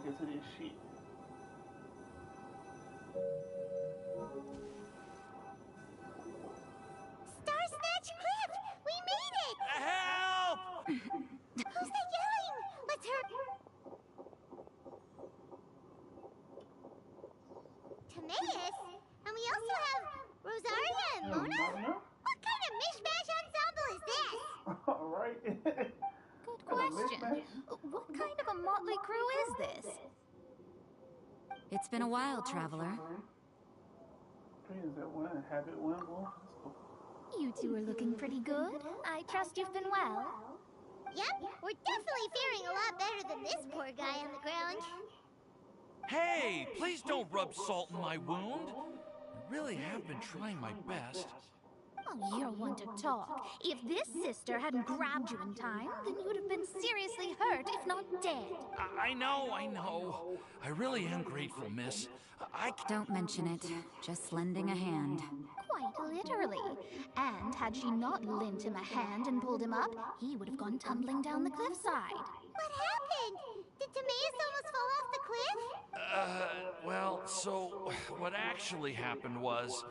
into this shit. Star Snatch Cliff! We made it! Help! Who's that yelling? Let's hurry. Timaeus? And we also have Rosaria and Mona? What kind of mishmash ensemble is this? Alright. Good question. What kind of a motley crew is this? It's been a while, traveler. Is that one? Habit Windblume? You two are looking pretty good. I trust you've been well. Yep, we're definitely faring a lot better than this poor guy on the ground. Hey, please don't rub salt in my wound. I really have been trying my best. Oh, you're one to talk. If this sister hadn't grabbed you in time, then you would have been seriously hurt, if not dead. I know. I really am grateful, miss. Don't mention it. Just lending a hand. Quite literally. And had she not lent him a hand and pulled him up, he would have gone tumbling down the cliffside. What happened? Did Timaeus almost fall off the cliff? Well, so what actually happened was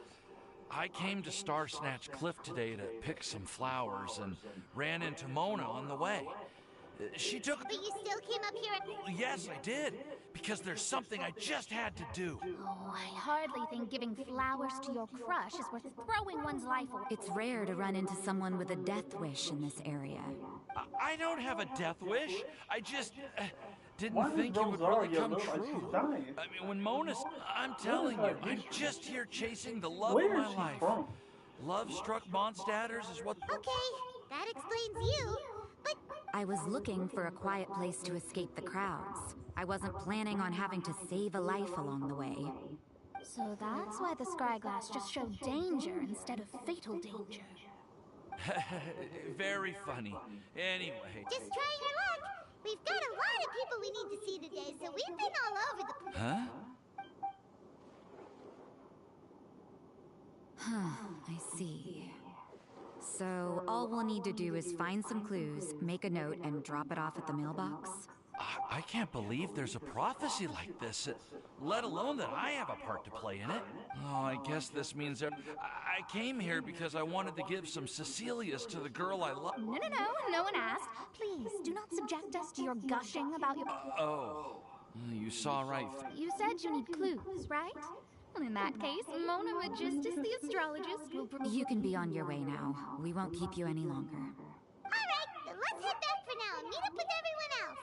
I came to Star Snatch Cliff today to pick some flowers and ran into Mona on the way. She took... But you still came up here and... Yes, I did. Because there's something I just had to do. Oh, I hardly think giving flowers to your crush is worth throwing one's life away. It's rare to run into someone with a death wish in this area. I don't have a death wish. I just didn't think it would really come true. I mean, when Mona's... I'm telling you, I'm just here chasing the love of my life. Love-struck Mondstadters is what... Okay, that explains you. But... I was looking for a quiet place to escape the crowds. I wasn't planning on having to save a life along the way. So that's why the scryglass just showed danger instead of fatal danger. Very funny. Anyway. Just trying our luck. We've got a lot of people we need to see today, so we've been all over the place. Huh? I see. So, all we'll need to do is find some clues, make a note, and drop it off at the mailbox? I can't believe there's a prophecy like this, let alone that I have a part to play in it. Oh, I guess this means that I came here because I wanted to give some Cecilias to the girl I love. No one asked. Please, do not subject us to your gushing about your... Oh, you saw right. You said you need clues, right? Well, in that case, Mona Magistus, the astrologist, will... You can be on your way now. We won't keep you any longer. Alright, then let's head back for now and meet up with everyone else.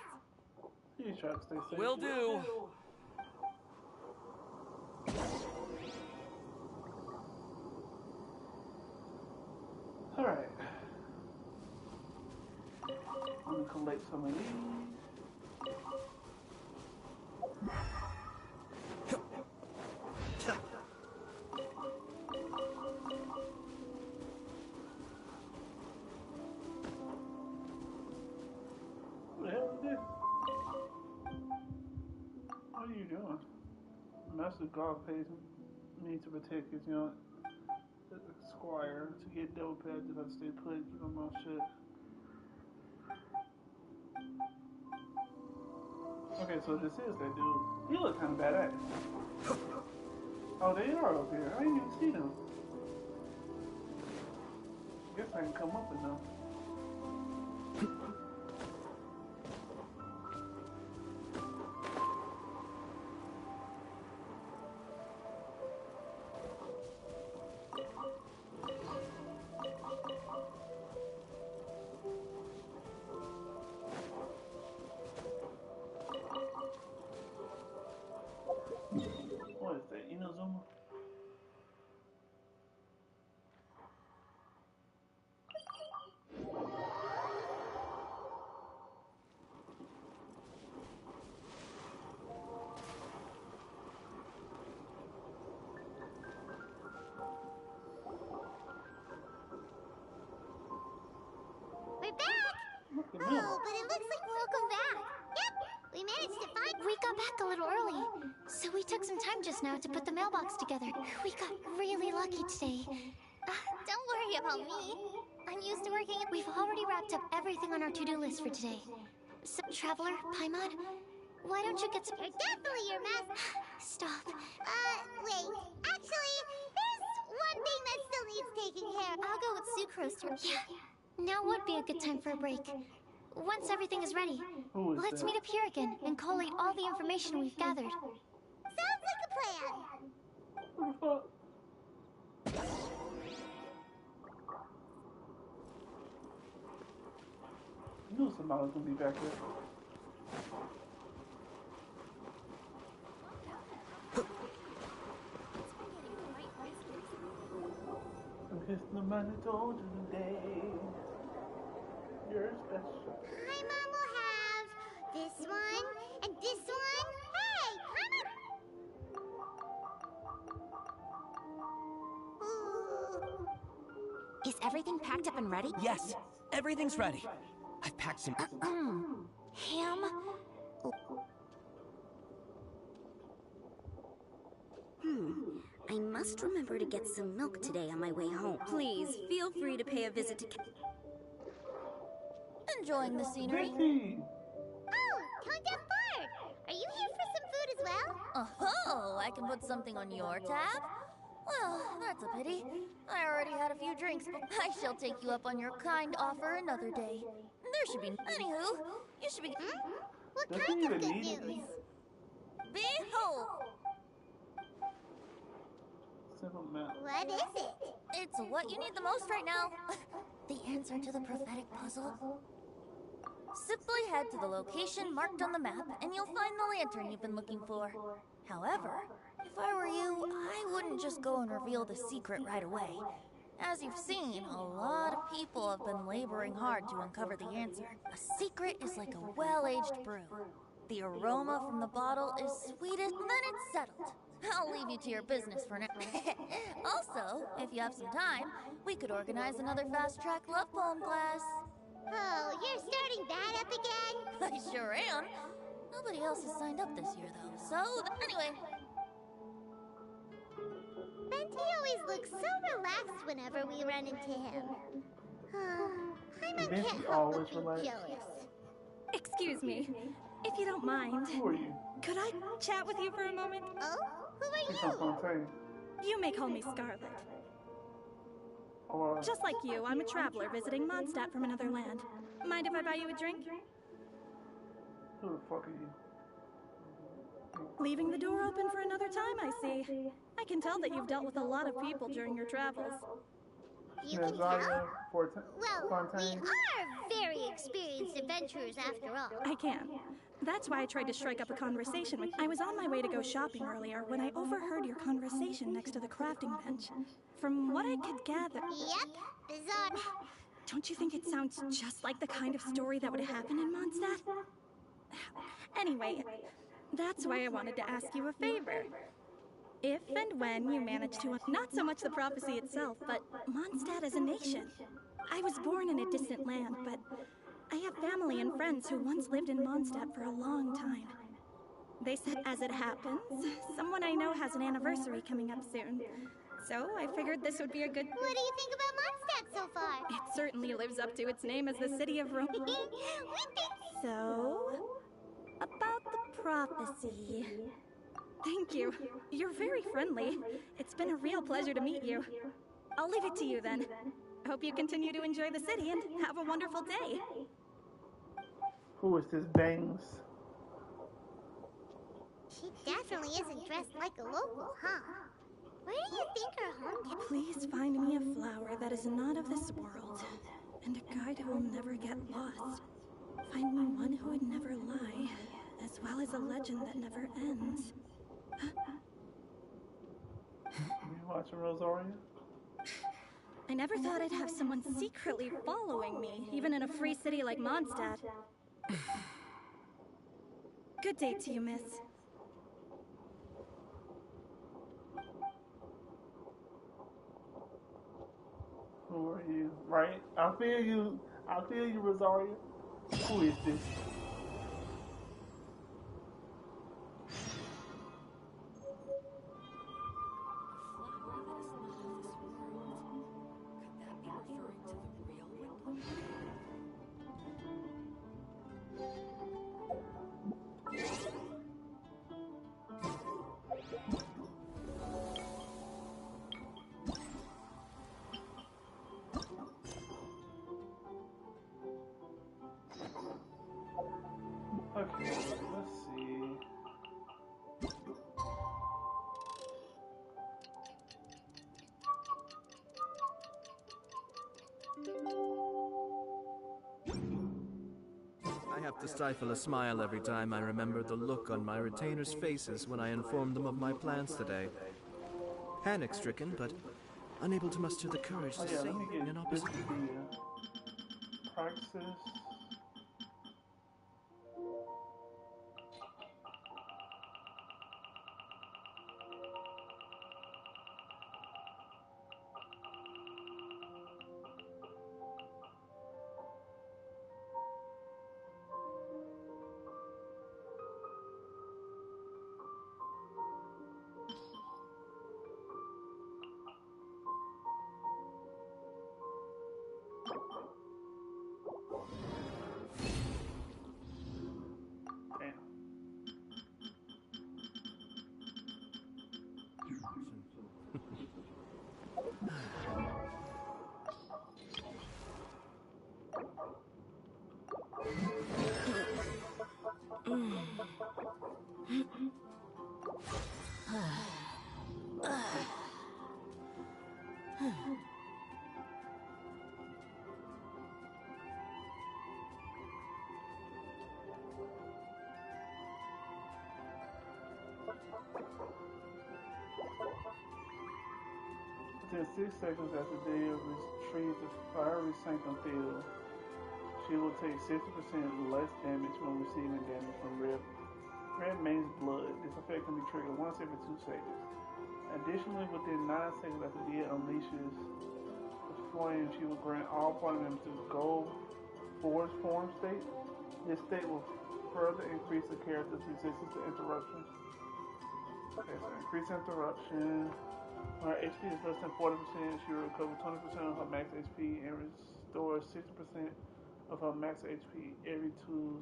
You try to stay safe. Will do. Alright. I'm gonna collect some of these. What the hell is this? What are you doing? Master Golf pays me to protect his young squire to get double pads if I stay put, give him my shit. Okay, so this is that dude. He looks kind of badass. Oh, they are up here. I didn't even see them. Guess I can come up with them. What is that, Inazuma? We're back! Oh, but it looks like welcome back. Yep, we managed to find... We got back a little early, so we took some time just now to put the mailbox together. We got really lucky today. Don't worry about me. I'm used to working... We've already wrapped up everything on our to-do list for today. So, Traveler, Paimon, Why don't you get some... You're definitely your master. Stop. Wait. Actually, there's one thing that still needs taking care of. I'll go with Sucrose to... Yeah. Now would be a good time for a break. Once everything is ready, let's meet up here again and collate all the information we've gathered. Sounds like a plan. What the fuck? I knew somebody was gonna be back there. It's the man who told you today. You're special. My mom will have this one and this one. Hey, Is everything packed up and ready? Yes, everything's ready. I've packed some... Ham? I must remember to get some milk today on my way home. Please, feel free to pay a visit to... Enjoying the scenery? Vicky! Oh, Tone Deaf Bard! Are you here for some food as well? Oh, I can put something on your tab? Well, that's a pity. I already had a few drinks, but I shall take you up on your kind offer another day. There should be... Anywho, you should be... What Does kind he of even good need news? Behold! Simple math. What is it? It's what you need the most right now. The answer to the prophetic puzzle. Simply head to the location marked on the map, and you'll find the lantern you've been looking for. However, if I were you, I wouldn't just go and reveal the secret right away. As you've seen, a lot of people have been laboring hard to uncover the answer. A secret is like a well-aged brew. The aroma from the bottle is sweetest, then it's settled. I'll leave you to your business for now. Also, if you have some time, we could organize another fast-track love poem class. Oh, you're starting that up again? I sure am. Nobody else has signed up this year, though. So, anyway. Benty always looks so relaxed whenever we run into him. Paimon Benty can't help always looking relaxed. jealous. Excuse me, if you don't mind. Who are you? Could I chat with you for a moment? Oh? Who She's are from you? Fontaine. You may call me Scarlet. Or Just like you, I'm a traveler visiting Mondstadt from another land. Mind if I buy you a drink? who the fuck are you? Leaving the door open for another time, I see. I can tell that you've dealt with a lot of people during your travels. You can Nazaria tell? Well, we Fontaine. are very experienced adventurers after all. I can. That's why I tried to strike up a conversation with you. I was on my way to go shopping earlier when I overheard your conversation next to the crafting bench. From what I could gather... Yep, bizarre. Don't you think it sounds just like the kind of story that would happen in Mondstadt? Anyway, that's why I wanted to ask you a favor. If and when you manage to... Not so much the prophecy itself, but Mondstadt as a nation. I was born in a distant land, but I have family and friends who once lived in Mondstadt for a long time. They said, as it happens, someone I know has an anniversary coming up soon. So I figured this would be a good... What do you think about Mondstadt so far? It certainly lives up to its name as the city of Rome. We think... So, about the prophecy. Thank you. You're very friendly. It's been a real pleasure to meet you. I'll leave it to you then. Hope you continue to enjoy the city and have a wonderful day. Who is this Bangs? She definitely isn't dressed like a local, huh? Where do you think her home can... Please find me a flower that is not of this world, and a guide who will never get lost. Find me one who would never lie, as well as a legend that never ends. You watching Rosaria? I never thought I'd have someone secretly following me, even in a free city like Mondstadt. Good day to you, miss. Who are you? Right? I feel you, Rosaria. Who is this? have to stifle a smile every time I remember the look on my retainers' faces when I informed them of my plans today. Panic-stricken, but unable to muster the courage to say anything in opposition. Praxis. Within 6 seconds after Dale retrieves the fiery sanctum field, she will take 60% less damage when receiving damage from red mane's blood. This effect can be triggered once every 2 seconds. Additionally, within 9 seconds after Dale unleashes the flame, she will grant all party members to gold force form state. This state will further increase the character's resistance to interruption. Okay, so increase interruption. When her HP is less than 40%, she will recover 20% of her max HP and restore 60% of her max HP every 2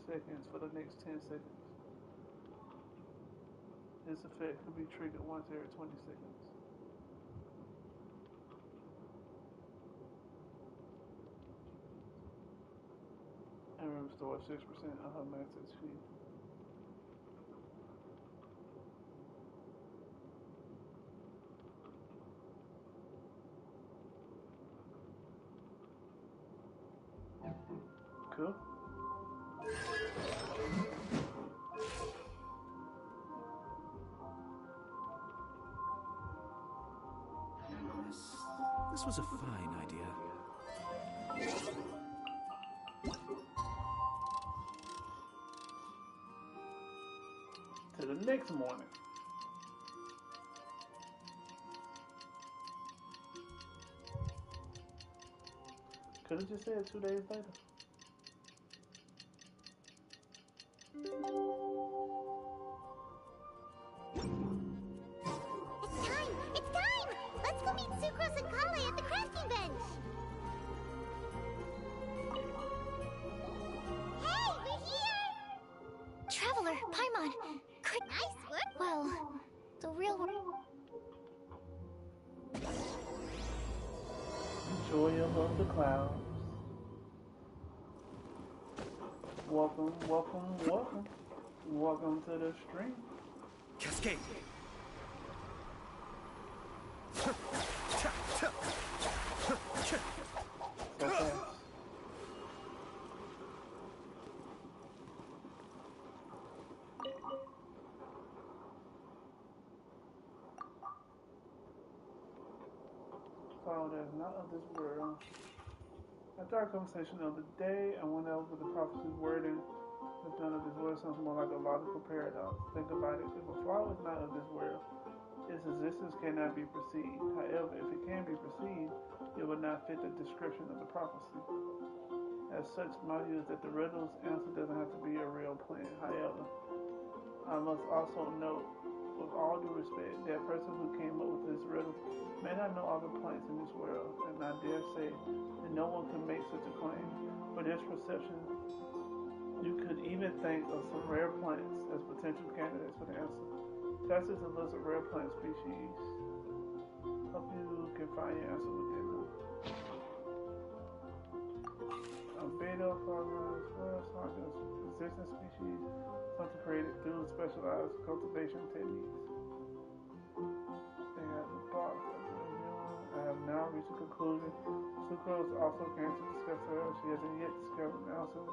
seconds for the next 10 seconds. This effect can be triggered once every 20 seconds. And restore 6% of her max HP. Cool. This was a fine idea. To the next morning. Could have just said 2 days later. It's time! It's time! Let's go meet Sucrose and Kale at the crafting bench! Hey, we're here! Traveler, Paimon! Nice work! Well, the real world... Joy above the clouds. Welcome, welcome, welcome. Welcome to the stream. Cascade. Okay. So there's not of this world. After our conversation of the day, I went over the prophecy's wording. If none of this world sounds more like a logical paradox. Think about it. If a flower is not of this world, its existence cannot be perceived. However, if it can be perceived, it would not fit the description of the prophecy. As such, my view is that the riddle's answer doesn't have to be a real plant. However, I must also note, with all due respect, that person who came up with this riddle may not know all the plants in this world, and I dare say that no one can make such a claim. For this perception, you could even think of some rare plants as potential candidates for the answer. That's just a list of rare plant species. Hope you can find your answer within them. A beta farmer as well, so like a resistant species, something created through specialized cultivation techniques. They have the box of the human. I have now reached a conclusion. Sucrose also came to discuss her. She hasn't yet discovered an answer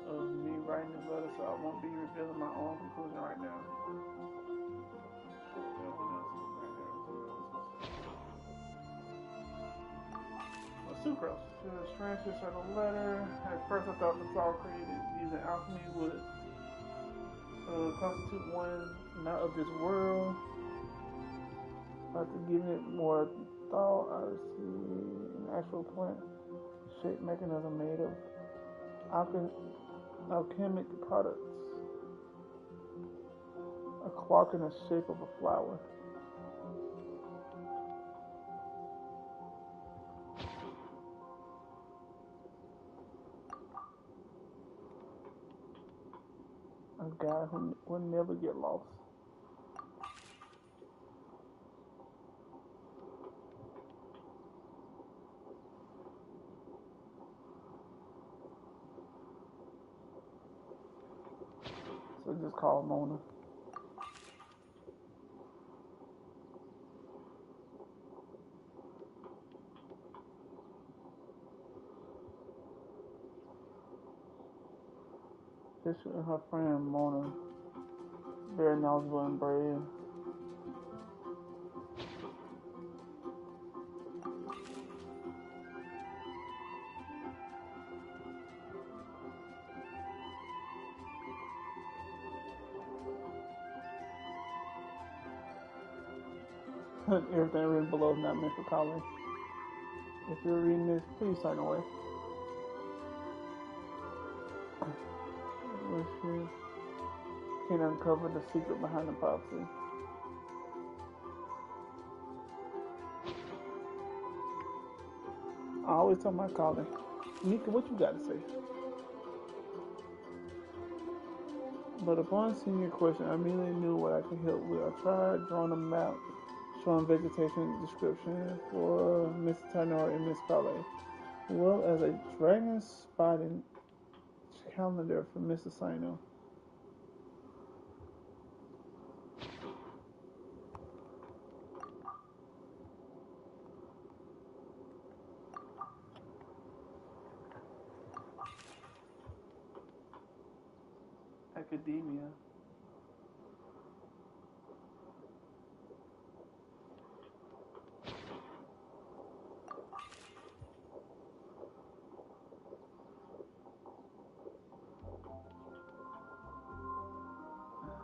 of me writing this letter, so I won't be revealing my own conclusion right now. Sucrose. She was transferred to the letter. At first I thought the flower created using alchemy would constitute one not of this world. After giving it more thought, I see an actual plant shaped mechanism made of alchemic products. A clock in the shape of a flower. A guy who will never get lost. So just call Mona. This is her friend Mona. Very knowledgeable and brave. Everything written below is not meant for college. If you're reading this, please sign away. Wish you can uncover the secret behind the prophecy. I always tell my colleague, Nika, what you got to say? But upon seeing your question, I immediately knew what I could help with. I tried drawing a map showing vegetation description for Miss Tainari and Miss Calais, as well as a dragon spotting calendar for Mr. Sino. Academia.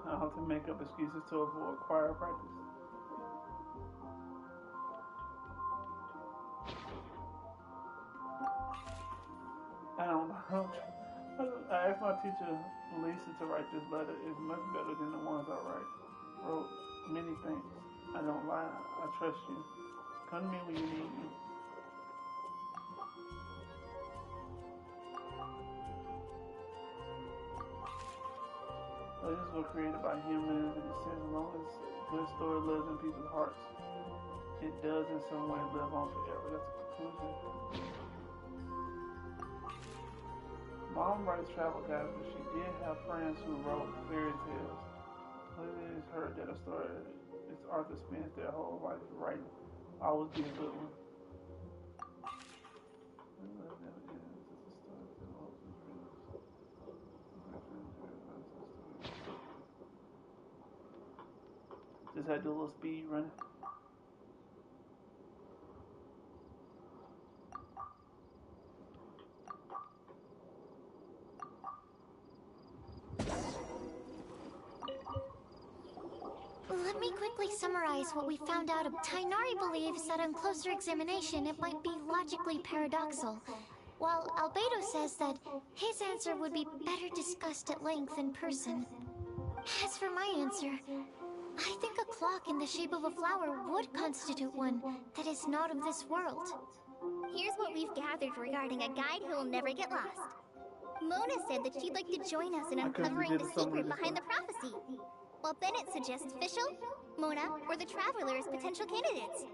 I have to make up excuses to avoid choir practice. I don't know. I asked my teacher, Lisa, to write this letter. It's much better than the ones I wrote many things. I don't lie. I trust you. Come to me when you need me. Legends were created by humans in a sense. As long as good story lives in people's hearts, it does in some way live on forever. That's the conclusion. Mom writes travel guides, but she did have friends who wrote fairy tales. Clearly it's heard that a story its author spends their whole life writing. Always be a good one. Just had to do a little speed running. Let me quickly summarize what we found out. Tainari believes that on closer examination it might be logically paradoxal, while Albedo says that his answer would be better discussed at length in person. As for my answer, I think a clock in the shape of a flower would constitute one that is not of this world. Here's what we've gathered regarding a guide who will never get lost. Mona said that she'd like to join us in uncovering the secret behind the prophecy, while Bennett suggests Fischl, Mona, or the Traveler as potential candidates.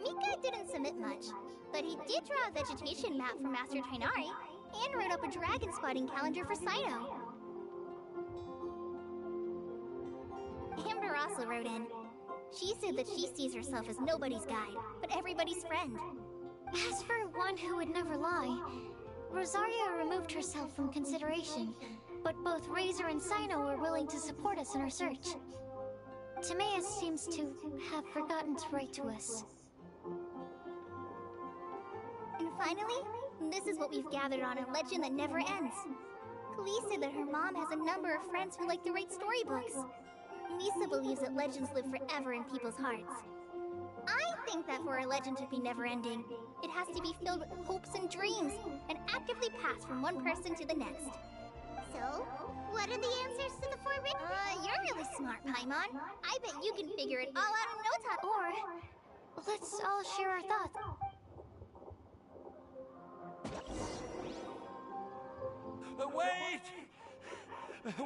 Mika didn't submit much, but he did draw a vegetation map for Master Tainari and wrote up a dragon spotting calendar for Sino. Amber also wrote in. She said that she sees herself as nobody's guide, but everybody's friend. As for one who would never lie, Rosaria removed herself from consideration, but both Razor and Sino were willing to support us in our search. Timaeus seems to have forgotten to write to us. And finally, this is what we've gathered on a legend that never ends. Klee said that her mom has a number of friends who like to write storybooks. Lisa believes that legends live forever in people's hearts. I think that for a legend to be never-ending, it has to be filled with hopes and dreams, and actively pass from one person to the next. So, what are the answers to the 4 riddles? You're really smart, Paimon. I bet you can figure it all out in no time. Or, let's all share our thoughts. Wait!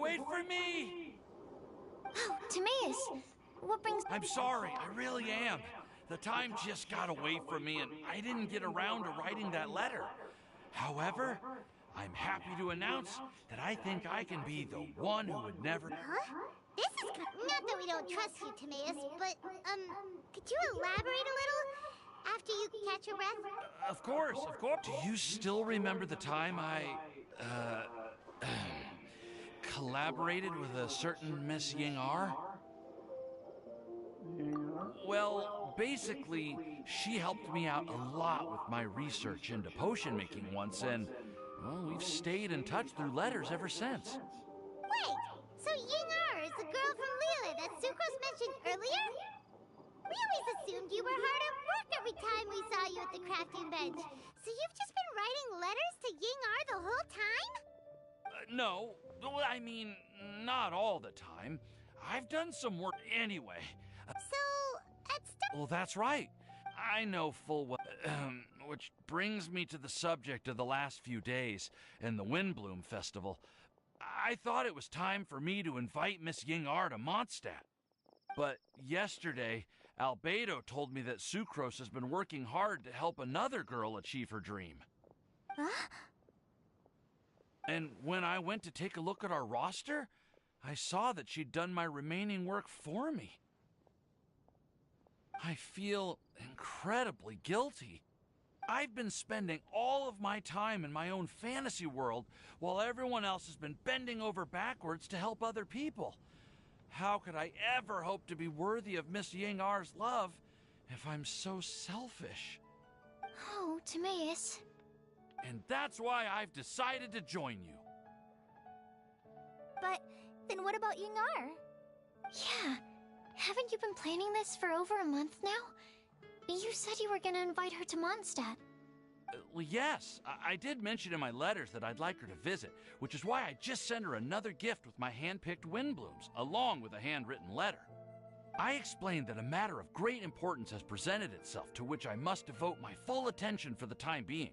Wait for me! Oh, Timaeus! What brings... I'm sorry, I really am. The time just got away from me and I didn't get around to writing that letter. However, I'm happy to announce that I think I can be the one who would never... Huh? This is not that we don't trust you, Timaeus, but, could you elaborate a little after you catch your breath? Of course, of course. Do you still remember the time I, collaborated with a certain Miss Ying-ar? Well, basically, she helped me out a lot with my research into potion making once, and, well, we've stayed in touch through letters ever since. Wait, so Ying-ar is the girl from Liyue that Sucrose mentioned earlier? We always assumed you were hard at work every time we saw you at the crafting bench. So you've just been writing letters to Ying-ar the whole time? No, I mean, not all the time. I've done some work anyway. Well, that's right. I know full well. Which brings me to the subject of the last few days and the Windblume Festival. I thought it was time for me to invite Miss Ying-ar to Mondstadt. But yesterday, Albedo told me that Sucrose has been working hard to help another girl achieve her dream. Huh? And when I went to take a look at our roster, I saw that she'd done my remaining work for me. I feel incredibly guilty. I've been spending all of my time in my own fantasy world while everyone else has been bending over backwards to help other people. How could I ever hope to be worthy of Miss Ying-ar's love if I'm so selfish? Oh, Timaeus. And that's why I've decided to join you. But then what about Ying-ar? Yeah. Haven't you been planning this for over a month now? You said you were gonna invite her to Mondstadt. Well, yes. I did mention in my letters that I'd like her to visit, which is why I just sent her another gift with my hand-picked Windblooms, along with a handwritten letter. I explained that a matter of great importance has presented itself, to which I must devote my full attention for the time being.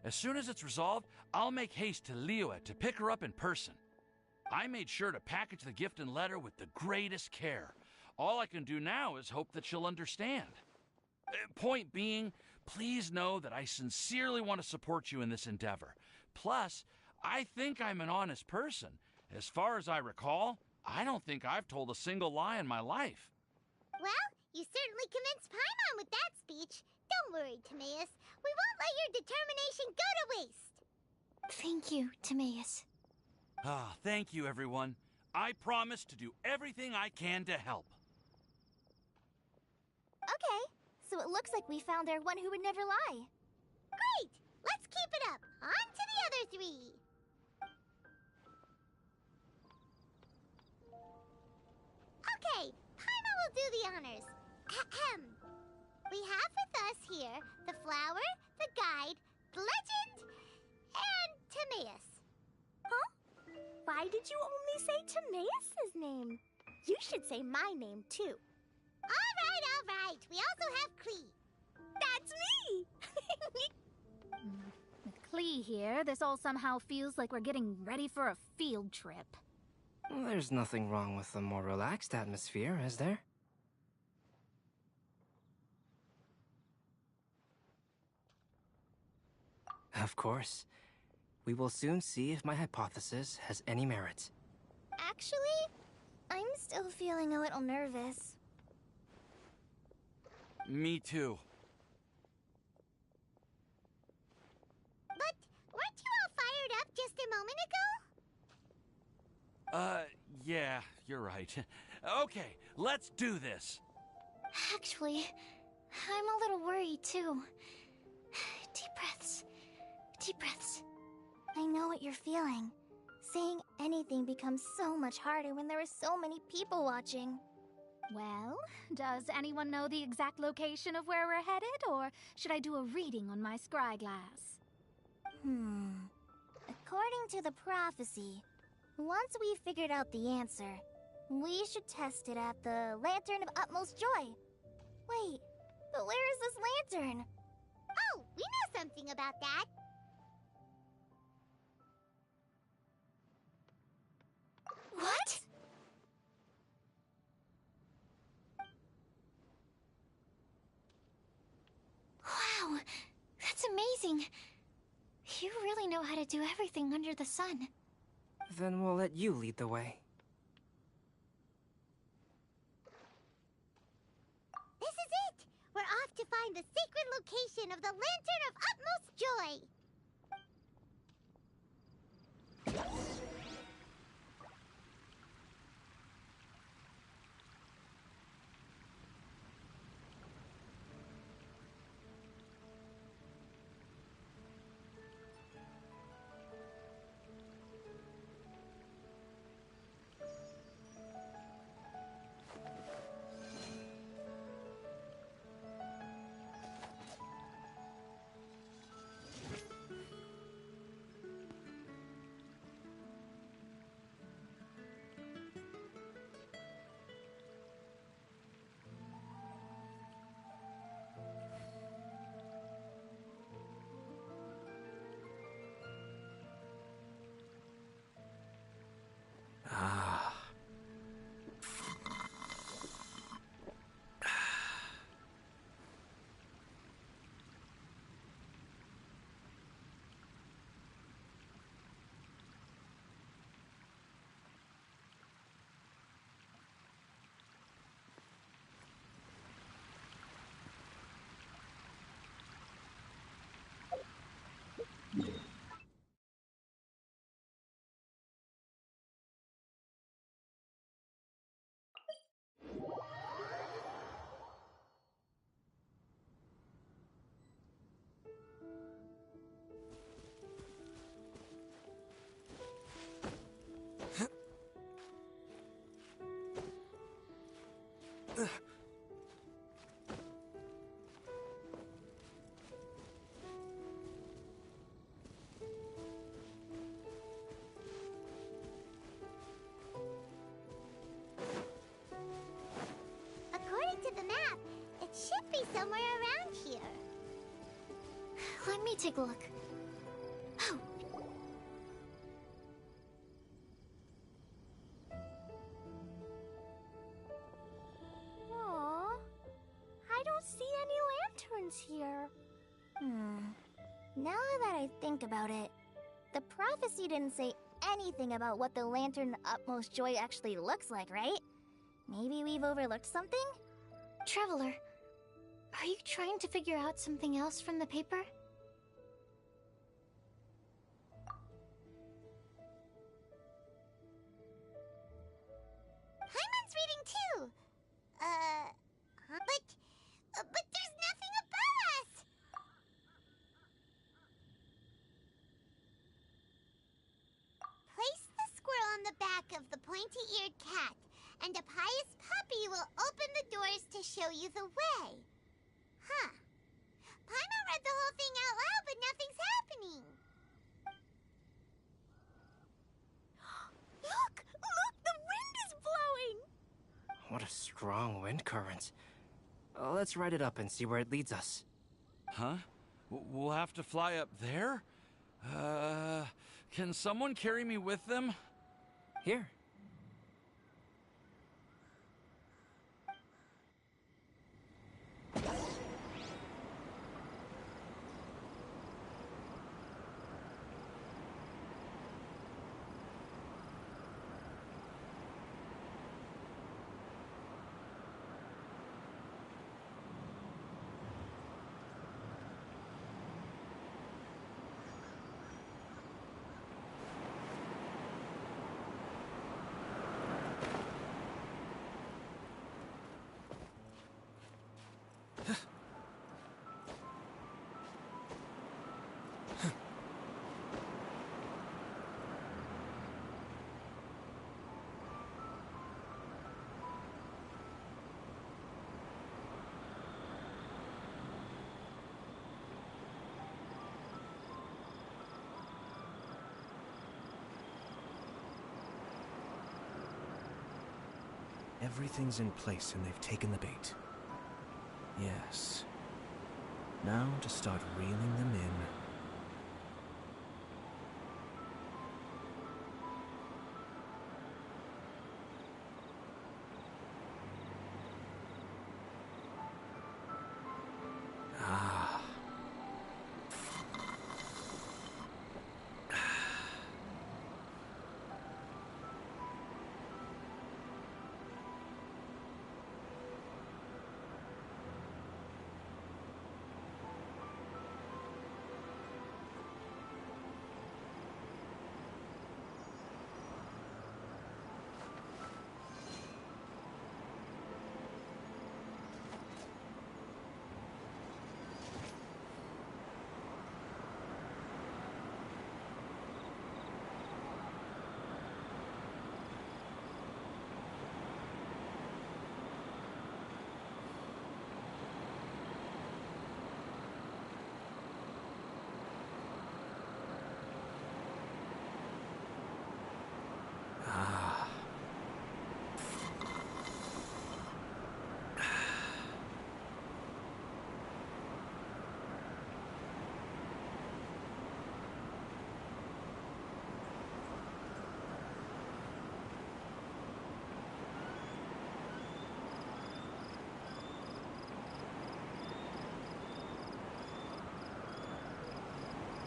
As soon as it's resolved, I'll make haste to Liyue to pick her up in person. I made sure to package the gift and letter with the greatest care. All I can do now is hope that she'll understand. Point being, please know that I sincerely want to support you in this endeavor. Plus, I think I'm an honest person. As far as I recall, I don't think I've told a single lie in my life. Well, you certainly convinced Paimon with that speech. Don't worry, Timaeus. We won't let your determination go to waste. Thank you, Timaeus. Ah, thank you, everyone. I promise to do everything I can to help. Okay, so it looks like we found our one who would never lie. Great! Let's keep it up. On to the other 3. Okay, Paimon will do the honors. Ahem. We have with us here the flower, the guide, the legend, and Timaeus. Huh? Why did you only say Timaeus' name? You should say my name, too. All right. We also have Klee. That's me! With Klee here, this all somehow feels like we're getting ready for a field trip. There's nothing wrong with a more relaxed atmosphere, is there? Of course. We will soon see if my hypothesis has any merit. Actually, I'm still feeling a little nervous. Me too. But weren't you Yeah, you're right. Okay, let's do this. Actually, I'm a little worried too. Deep breaths. Deep breaths. I know what you're feeling. Saying anything becomes so much harder when there are so many people watching. Well, does anyone know the exact location of where we're headed, or should I do a reading on my scry glass? According to the prophecy, once we've figured out the answer, we should test it at the Lantern of Utmost Joy. Wait, but where is this lantern? Oh, we know something about that. What? Wow, that's amazing. You really know how to do everything under the sun. Then we'll let you lead the way. This is it! We're off to find the sacred location of the Lantern of Utmost Joy! According to the map, it should be somewhere around here. Let me take a look. Oh. Aww, I don't see any lanterns here. Now that I think about it, the prophecy didn't say anything about what the Lantern of Utmost Joy actually looks like, right? Maybe we've overlooked something? Traveler, are you trying to figure out something else from the paper? Paimon's reading too. But there's nothing above us. Place the squirrel on the back of the pointy-eared cat, and a pious puppy will open the doors to show you the way. Huh. Paimon read the whole thing out loud, but nothing's happening. Look! Look! The wind is blowing! What a strong wind current. Let's ride it up and see where it leads us. Huh? We'll have to fly up there? Can someone carry me with them? Here. Everything's in place and they've taken the bait. Yes. Now to start reeling them in.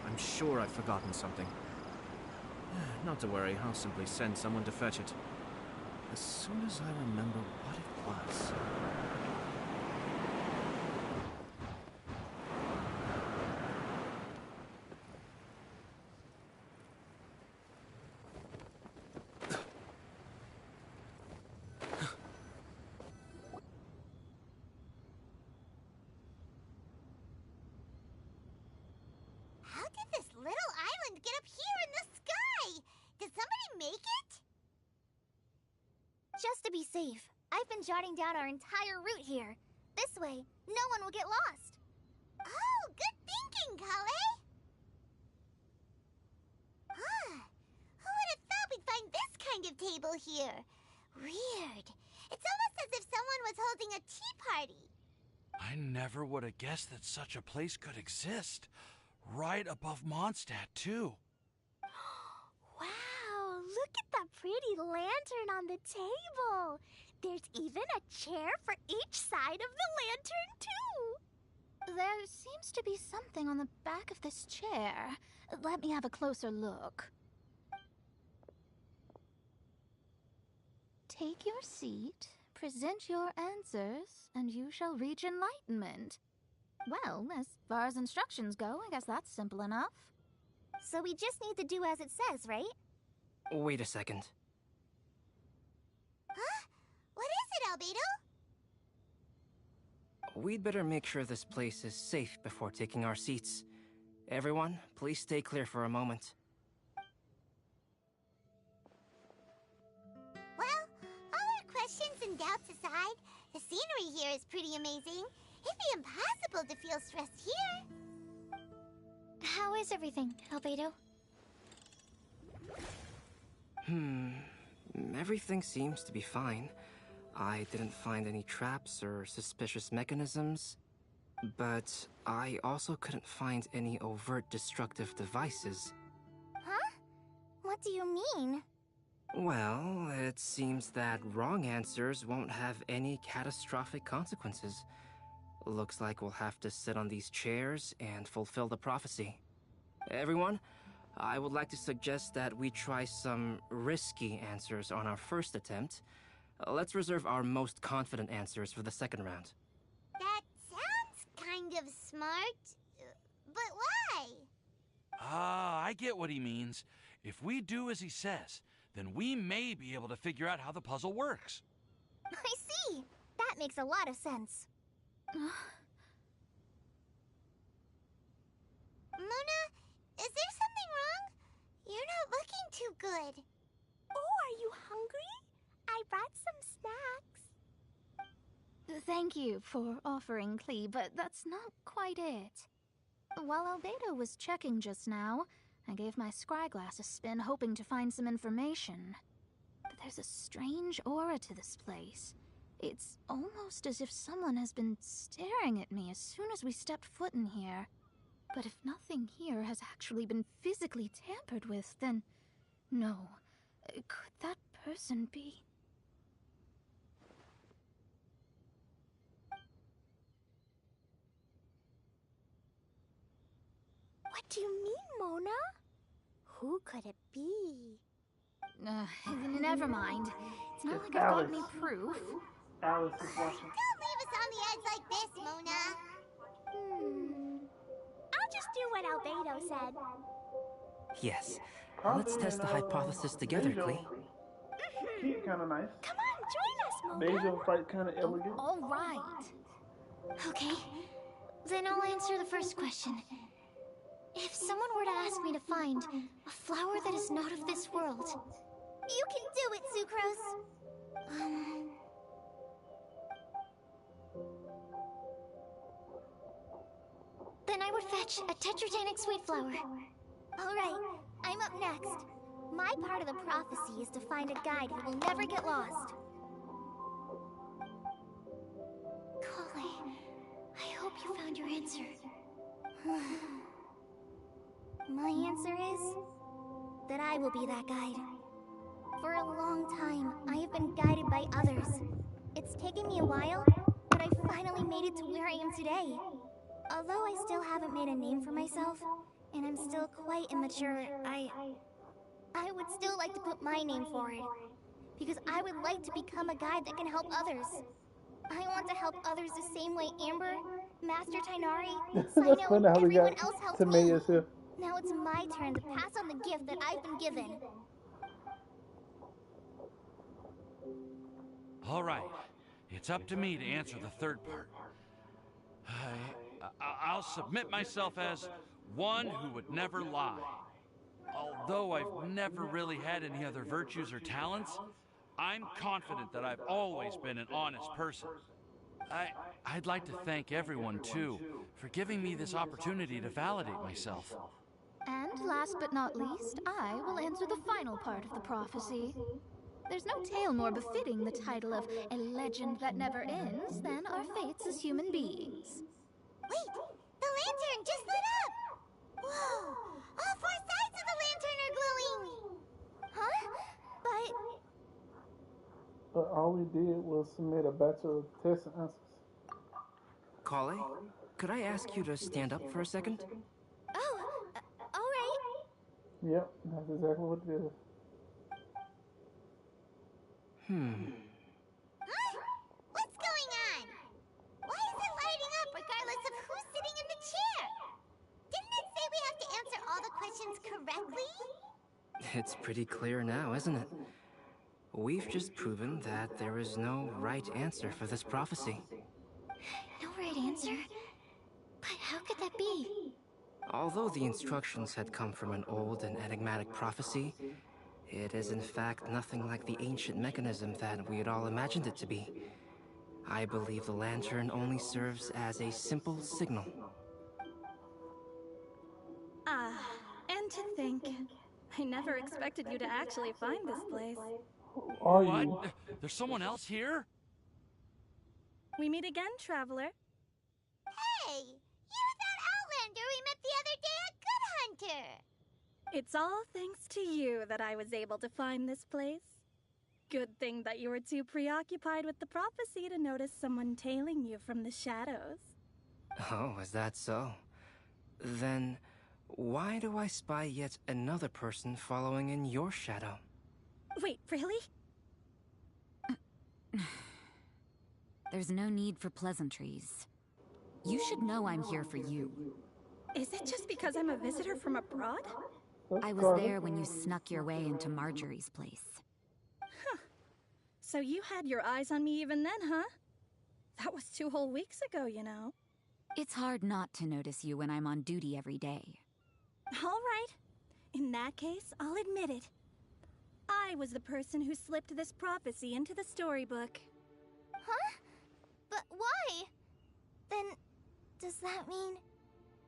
I'm sure I've forgotten something. Not to worry, I'll simply send someone to fetch it. As soon as I remember what it was. How did this little island get up here in the sky? Did somebody make it? Just to be safe, I've been jotting down our entire route here. This way, no one will get lost. Oh, good thinking, Kale. Who would have thought we'd find this kind of table here? Weird. It's almost as if someone was holding a tea party. I never would have guessed that such a place could exist. Right above Mondstadt, too. Wow, look at that pretty lantern on the table. There's even a chair for each side of the lantern, too. There seems to be something on the back of this chair. Let me have a closer look. Take your seat, present your answers, and you shall reach enlightenment. Well, as far as instructions go, I guess that's simple enough. So we just need to do as it says, right? Wait a second. Huh? What is it, Albedo? We'd better make sure this place is safe before taking our seats. Everyone, please stay clear for a moment. Well, all our questions and doubts aside, the scenery here is pretty amazing. It'd be impossible to feel stressed here. How is everything, Albedo? Everything seems to be fine. I didn't find any traps or suspicious mechanisms, but I also couldn't find any overt destructive devices. Huh? What do you mean? Well, it seems that wrong answers won't have any catastrophic consequences. Looks like we'll have to sit on these chairs and fulfill the prophecy. Everyone, I would like to suggest that we try some risky answers on our first attempt. Let's reserve our most confident answers for the second round. That sounds kind of smart. But why? I get what he means. If we do as he says, then we may be able to figure out how the puzzle works. I see. That makes a lot of sense. Mona, is there something wrong? You're not looking too good. Oh, are you hungry? I brought some snacks. Thank you for offering, Klee, but that's not quite it. While Albedo was checking just now, I gave my scryglass a spin hoping to find some information. But There's a strange aura to this place. It's almost as if someone has been staring at me as soon as we stepped foot in here. But if nothing here has actually been physically tampered with, then... no. Could that person be... What do you mean, Mona? Who could it be? Never mind. It's not like I've got any proof. Alice is watching. Don't leave us on the edge like this, Mona. I'll just do what Albedo said. Yes. Let's test the hypothesis together, Klee. She's kind of nice. Come on, join us, Mona. Beijing fight kind of elegant. All right. Okay, then I'll answer the first question. If someone were to ask me to find a flower that is not of this world... You can do it, Sucrose. Then I would fetch a tetragenic sweet flower. All right, I'm up next. My part of the prophecy is to find a guide who will never get lost. Collei, I hope you found your answer. My answer is that I will be that guide. For a long time, I have been guided by others. It's taken me a while, but I finally made it to where I am today. Although I still haven't made a name for myself, and I'm still quite immature, I would still like to put my name forward. Because I would like to become a guide that can help others. I want to help others the same way Amber, Master Tighnari, Cyno, and everyone else helped me. Now it's my turn to pass on the gift that I've been given. All right. It's up to me to answer the third part. I'll submit myself as one who would never lie. Although I've never really had any other virtues or talents, I'm confident that I've always been an honest person. I'd like to thank everyone, too, for giving me this opportunity to validate myself. And last but not least, I will answer the final part of the prophecy. There's no tale more befitting the title of a legend that never ends than our fates as human beings. Wait! The lantern just lit up! Whoa! All four sides of the lantern are glowing! Huh? But all we did was submit a batch of tests and answers. Collei, could I ask you to stand up for a second? Oh, alright. Yep, that's exactly what it is. Huh? What's going on? Why is it lighting up regardless of who's sitting in the chair? Didn't it say we have to answer all the questions correctly? It's pretty clear now, isn't it? We've just proven that there is no right answer for this prophecy. No right answer? But how could that be? Although the instructions had come from an old and enigmatic prophecy, it is in fact nothing like the ancient mechanism that we had all imagined it to be. I believe the lantern only serves as a simple signal. And to think, I never expected you to actually find this place. Are what? you? There's someone else here? We meet again, traveler. Hey! You're that Outlander we met the other day at Good Hunter! It's all thanks to you that I was able to find this place. Good thing that you were too preoccupied with the prophecy to notice someone tailing you from the shadows. Oh, is that so? Then, why do I spy yet another person following in your shadow? Wait, really? There's no need for pleasantries. You should know I'm here for you. Is it just because I'm a visitor from abroad? I was there when you snuck your way into Marjorie's place. Huh. So you had your eyes on me even then, huh? That was 2 whole weeks ago, you know. It's hard not to notice you when I'm on duty every day. All right. In that case, I'll admit it. I was the person who slipped this prophecy into the storybook. Huh? But why? Then, does that mean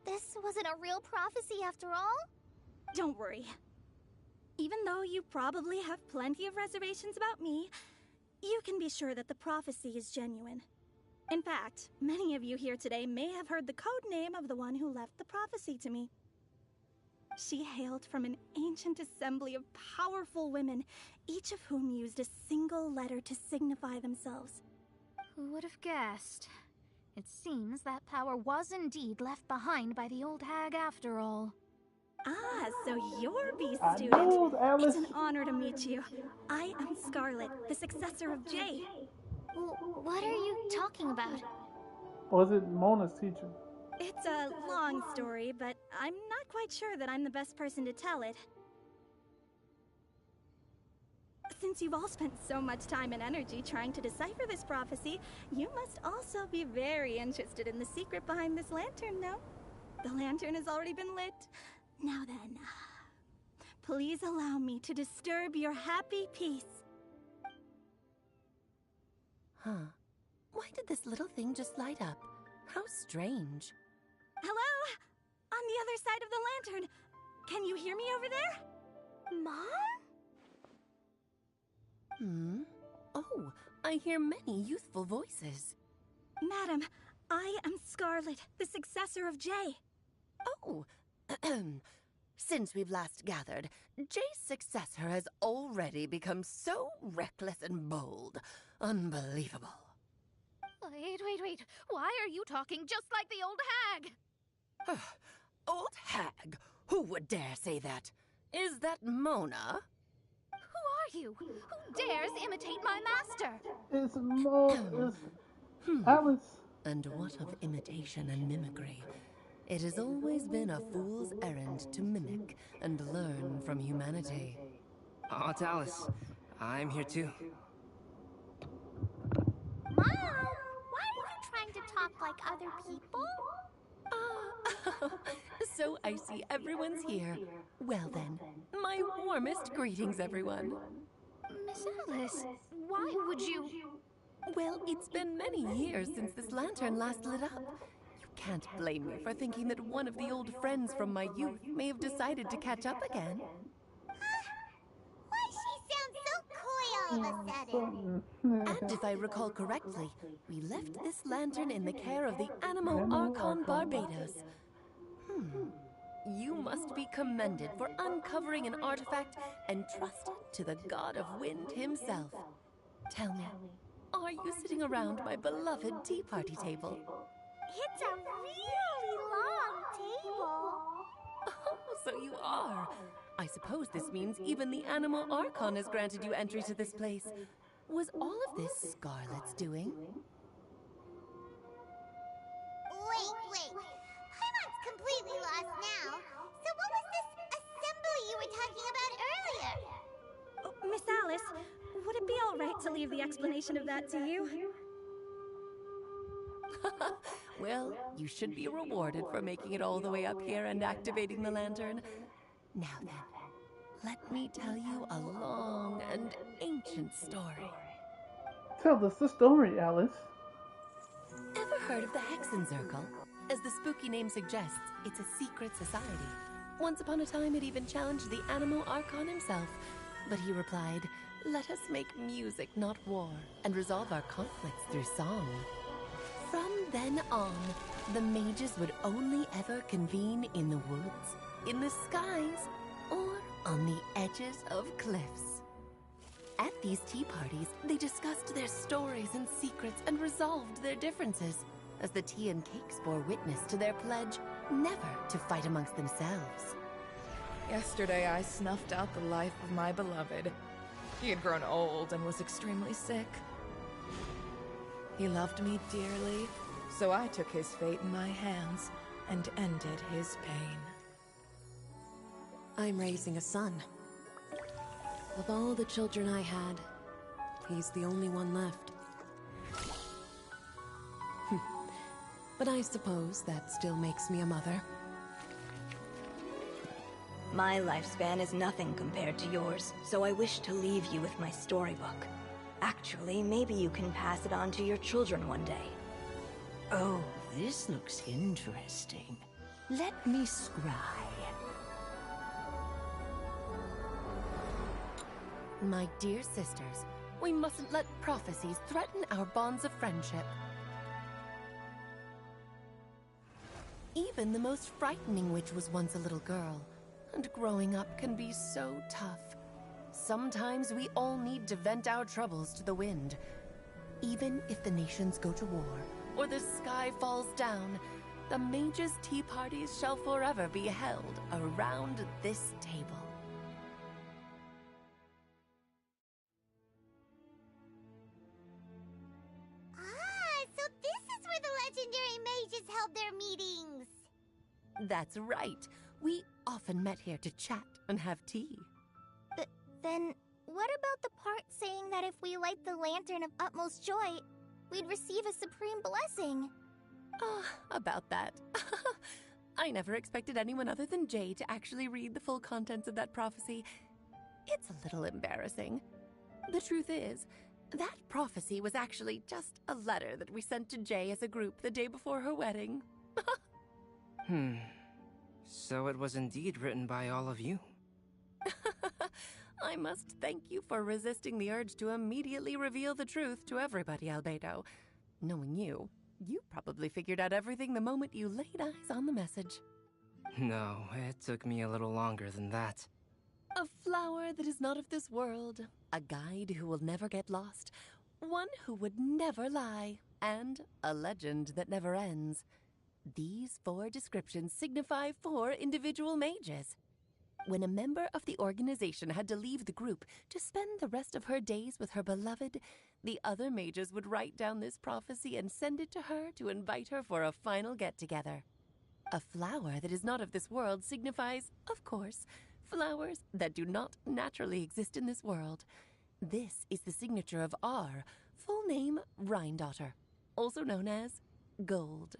this wasn't a real prophecy after all? Don't worry. Even though you probably have plenty of reservations about me, you can be sure that the prophecy is genuine. In fact, many of you here today may have heard the code name of the one who left the prophecy to me. She hailed from an ancient assembly of powerful women, each of whom used a single letter to signify themselves. Who would have guessed? It seems that power was indeed left behind by the old hag after all. Ah, so you're B's student. It's an honor to meet you. I am Scarlet, the successor of Jay. What are you talking about? Was it Mona's teacher? It's a long story, but I'm not quite sure that I'm the best person to tell it. Since you've all spent so much time and energy trying to decipher this prophecy, you must also be very interested in the secret behind this lantern, no? The lantern has already been lit. Now then, please allow me to disturb your happy peace. Huh. Why did this little thing just light up? How strange. Hello? On the other side of the lantern. Can you hear me over there? Mom? Oh, I hear many youthful voices. Madam, I am Scarlet, the successor of Jay. Oh, since we've last gathered, Jay's successor has already become so reckless and bold. Unbelievable. Wait. Why are you talking just like the old hag? Old hag? Who would dare say that? Is that Mona? Who are you? Who dares imitate my master? It's Alice. And what of imitation and mimicry? It has always been a fool's errand to mimic and learn from humanity. Oh, it's Alice. I'm here too. Mom, why are you trying to talk like other people? So I see everyone's here. Well then, my warmest greetings, everyone. Miss Alice, why would you... Well, it's been many years since this lantern last lit up. You can't blame me for thinking that one of the old friends from my youth may have decided to catch up again. Why she sounds so coy all of a sudden? And if I recall correctly, we left this lantern in the care of the Animo Archon Barbados. You must be commended for uncovering an artifact entrusted to the god of wind himself. Tell me, are you sitting around my beloved tea party table? It's a really long table. Oh, so you are. I suppose this means even the Animo Archon has granted you entry to this place. Was all of this Scarlet's doing? Wait. Paimon's completely lost now. So what was this assembly you were talking about earlier? Oh, Miss Alice, would it be all right to leave the explanation of that to you? Well, you should be rewarded for making it all the way up here and activating the lantern. Now then, let me tell you a long and ancient story. Tell us the story, Alice. Ever heard of the Hexenzirkel? As the spooky name suggests, it's a secret society. Once upon a time, it even challenged the Animo Archon himself. But he replied, "Let us make music, not war, and resolve our conflicts through song." From then on, the mages would only ever convene in the woods, in the skies, or on the edges of cliffs. At these tea parties, they discussed their stories and secrets and resolved their differences, as the tea and cakes bore witness to their pledge never to fight amongst themselves. Yesterday, I snuffed out the life of my beloved. He had grown old and was extremely sick. He loved me dearly, so I took his fate in my hands and ended his pain. I'm raising a son. Of all the children I had, he's the only one left. But I suppose that still makes me a mother. My lifespan is nothing compared to yours, so I wish to leave you with my storybook. Actually, maybe you can pass it on to your children one day. Oh, this looks interesting. Let me scry. My dear sisters, we mustn't let prophecies threaten our bonds of friendship. Even the most frightening witch was once a little girl, and growing up can be so tough. Sometimes we all need to vent our troubles to the wind. Even if the nations go to war, or the sky falls down, the mages' tea parties shall forever be held around this table. Ah, so this is where the legendary mages held their meetings. That's right. We often met here to chat and have tea. Then, what about the part saying that if we light the lantern of utmost joy, we'd receive a supreme blessing? About that. I never expected anyone other than Jay to actually read the full contents of that prophecy. It's a little embarrassing. The truth is, that prophecy was actually just a letter that we sent to Jay as a group the day before her wedding. So it was indeed written by all of you. I must thank you for resisting the urge to immediately reveal the truth to everybody, Albedo. Knowing you, you probably figured out everything the moment you laid eyes on the message. No, it took me a little longer than that. A flower that is not of this world, a guide who will never get lost, one who would never lie, and a legend that never ends. These 4 descriptions signify 4 individual mages. When a member of the organization had to leave the group to spend the rest of her days with her beloved, the other mages would write down this prophecy and send it to her to invite her for a final get-together. A flower that is not of this world signifies, of course, flowers that do not naturally exist in this world. This is the signature of our full name, Rhindaughter, also known as Gold.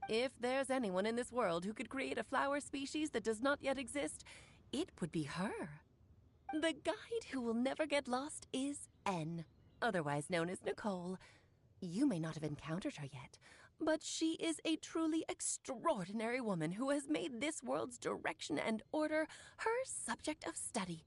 If there's anyone in this world who could create a flower species that does not yet exist, it would be her. The guide who will never get lost is N, otherwise known as Nicole. You may not have encountered her yet, but she is a truly extraordinary woman who has made this world's direction and order her subject of study.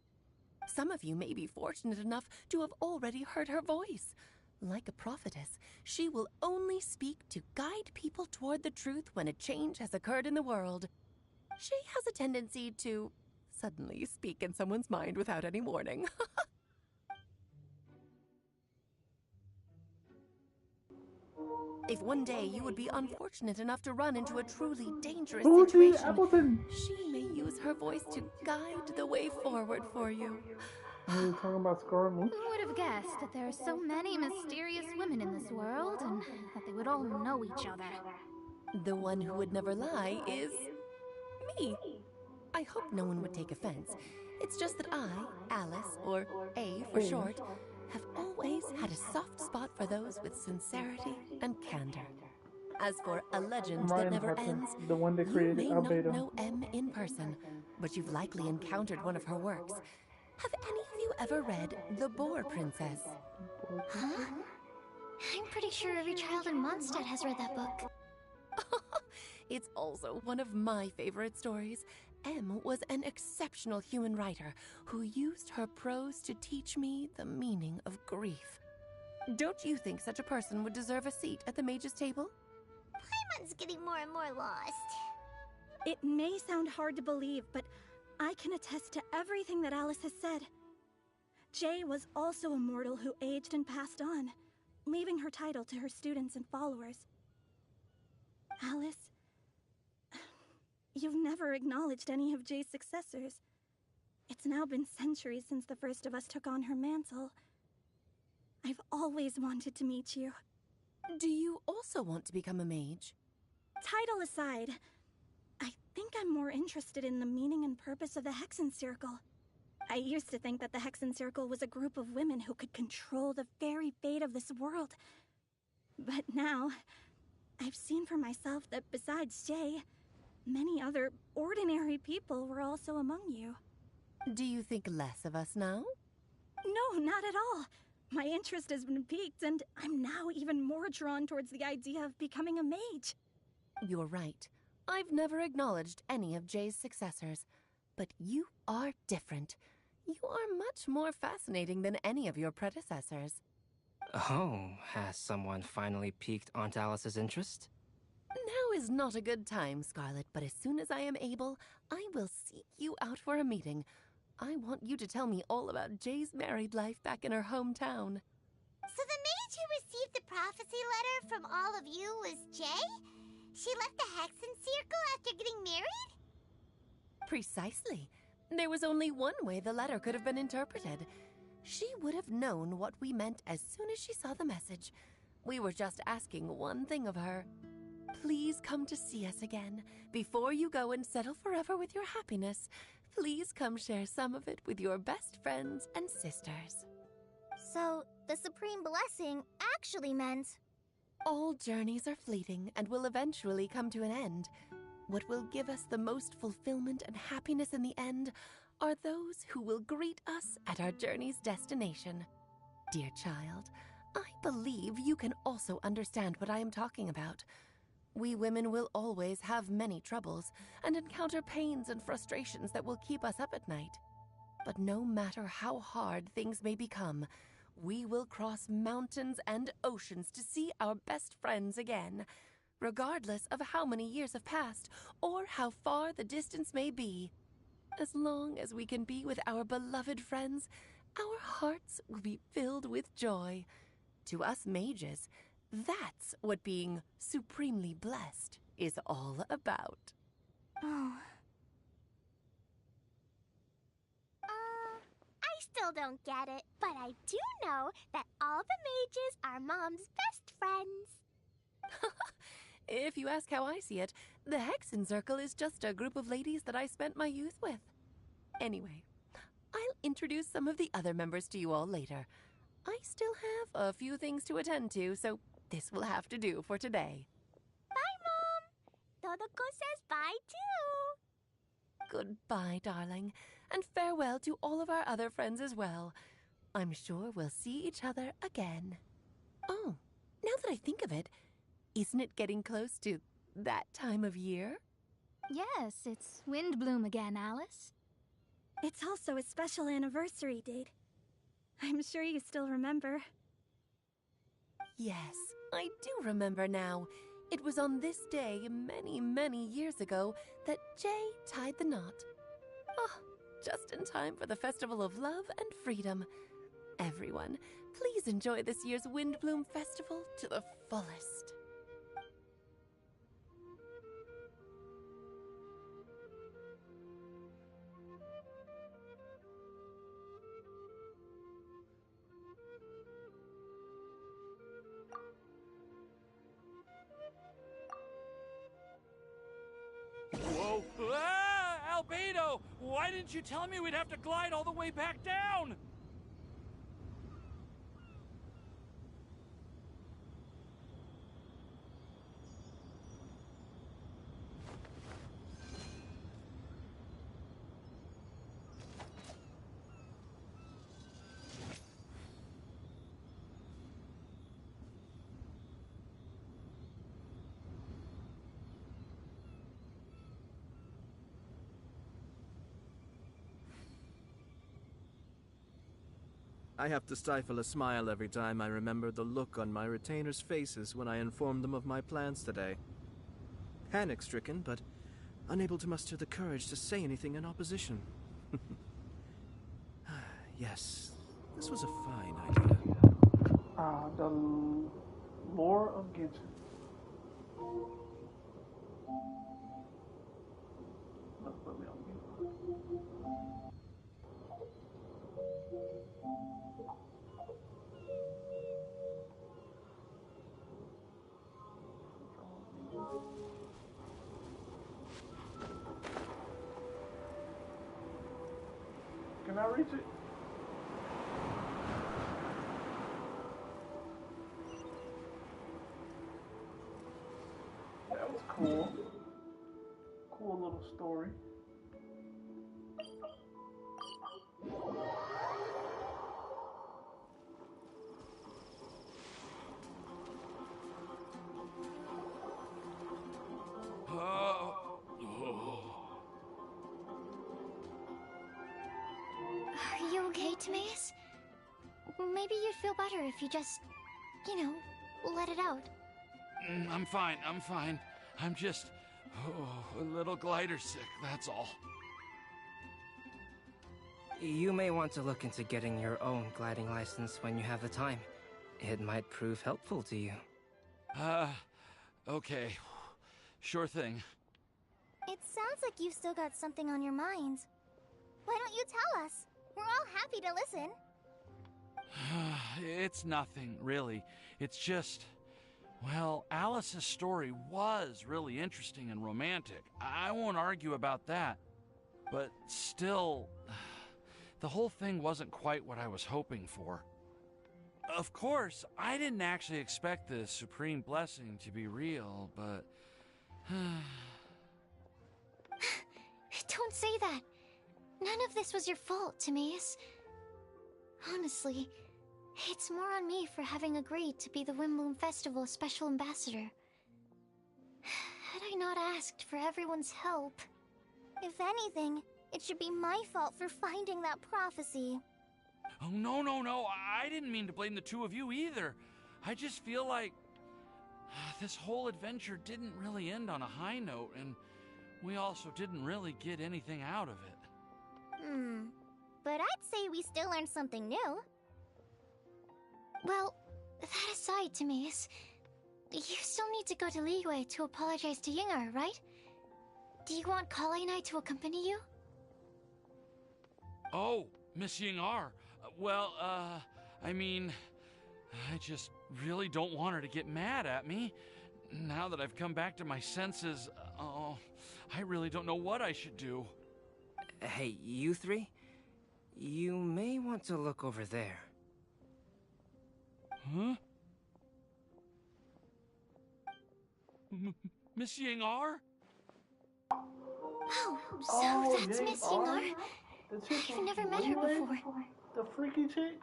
Some of you may be fortunate enough to have already heard her voice. Like a prophetess, she will only speak to guide people toward the truth when a change has occurred in the world. She has a tendency to suddenly speak in someone's mind without any warning. If one day you would be unfortunate enough to run into a truly dangerous situation, she may use her voice to guide the way forward for you. Are you talking about Scarlet? Who would have guessed that there are so many mysterious women in this world, and that they would all know each other? The one who would never lie is me. I hope no one would take offense. It's just that I, Alice, or A for short, have always had a soft spot for those with sincerity and candor. As for a legend that never ends, the one that you created may not Albedo. know M in person, but you've likely encountered one of her works. Have any of you ever read The Boar Princess? Huh? I'm pretty sure every child in Mondstadt has read that book. It's also one of my favorite stories. M was an exceptional human writer who used her prose to teach me the meaning of grief. Don't you think such a person would deserve a seat at the mage's table? Paimon's getting more and more lost. It may sound hard to believe, but I can attest to everything that Alice has said. Jay was also a mortal who aged and passed on, leaving her title to her students and followers. Alice, you've never acknowledged any of Jay's successors. It's now been centuries since the first of us took on her mantle. I've always wanted to meet you. Do you also want to become a mage? Title aside, I think I'm more interested in the meaning and purpose of the Hexen Circle. I used to think that the Hexen Circle was a group of women who could control the very fate of this world. But now, I've seen for myself that besides Jay, many other ordinary people were also among you. Do you think less of us now? No, not at all. My interest has been piqued, and I'm now even more drawn towards the idea of becoming a mage. You're right. I've never acknowledged any of Jay's successors. But you are different. You are much more fascinating than any of your predecessors. Oh, has someone finally piqued Aunt Alice's interest? Now is not a good time, Scarlet, but as soon as I am able, I will seek you out for a meeting. I want you to tell me all about Jay's married life back in her hometown. So the maid who received the prophecy letter from all of you was Jay? She left the Hexen Circle after getting married? Precisely. There was only one way the letter could have been interpreted. She would have known what we meant as soon as she saw the message. We were just asking one thing of her. Please come to see us again. Before you go and settle forever with your happiness, please come share some of it with your best friends and sisters. So, the Supreme Blessing actually meant... All journeys are fleeting and will eventually come to an end. What will give us the most fulfillment and happiness in the end are those who will greet us at our journey's destination. Dear child, I believe you can also understand what I am talking about. We women will always have many troubles and encounter pains and frustrations that will keep us up at night. But no matter how hard things may become, we will cross mountains and oceans to see our best friends again, regardless of how many years have passed or how far the distance may be. As long as we can be with our beloved friends, our hearts will be filled with joy. To us mages, that's what being supremely blessed is all about. Oh. I still don't get it, but I do know that all the mages are Mom's best friends. If you ask how I see it, the Hexen Circle is just a group of ladies that I spent my youth with. Anyway, I'll introduce some of the other members to you all later. I still have a few things to attend to, so this will have to do for today. Bye, Mom. Todoko says bye, too. Goodbye, darling, and farewell to all of our other friends as well. I'm sure we'll see each other again. Oh, now that I think of it, isn't it getting close to that time of year? Yes, it's Windblume again, Alice. It's also a special anniversary date. I'm sure you still remember. Yes, I do remember now. It was on this day many, many years ago that Jay tied the knot. Oh, just in time for the Festival of Love and Freedom. Everyone, please enjoy this year's Windblume Festival to the fullest. Whoa! Ah! Albedo! Why didn't you tell me we'd have to glide all the way back down? I have to stifle a smile every time I remember the look on my retainers' faces when I informed them of my plans today. Panic-stricken, but unable to muster the courage to say anything in opposition. Yes, this was a fine idea. The lore of Genshin. Let's put me on mute. Can I reach it? That was cool. Cool little story. Are okay, Timaeus? Maybe you'd feel better if you just, you know, let it out. I'm fine, I'm fine. I'm just a little glider sick, that's all. You may want to look into getting your own gliding license when you have the time. It might prove helpful to you. Okay. Sure thing. It sounds like you've still got something on your mind. Why don't you tell us? We're all happy to listen. It's nothing, really. It's just... Well, Alice's story was really interesting and romantic. I won't argue about that. But still, the whole thing wasn't quite what I was hoping for. Of course, I didn't actually expect the supreme blessing to be real, but... Don't say that. None of this was your fault, Timaeus. Honestly, it's more on me for having agreed to be the Windblume Festival Special Ambassador. Had I not asked for everyone's help... If anything, it should be my fault for finding that prophecy. Oh, no, no, no. I didn't mean to blame the two of you either. I just feel like this whole adventure didn't really end on a high note, and we also didn't really get anything out of it. But I'd say we still learned something new. Well, that aside, Timaeus, you still need to go to Liyue to apologize to Yingar, right? Do you want Kale and I to accompany you? Oh, Miss Yingar. Well, I mean, I just really don't want her to get mad at me. Now that I've come back to my senses, oh, I really don't know what I should do. Hey, you three? You may want to look over there. Huh? Miss Yingar? Oh, so that's Miss Yingar? I've never met her before. The freaky chick?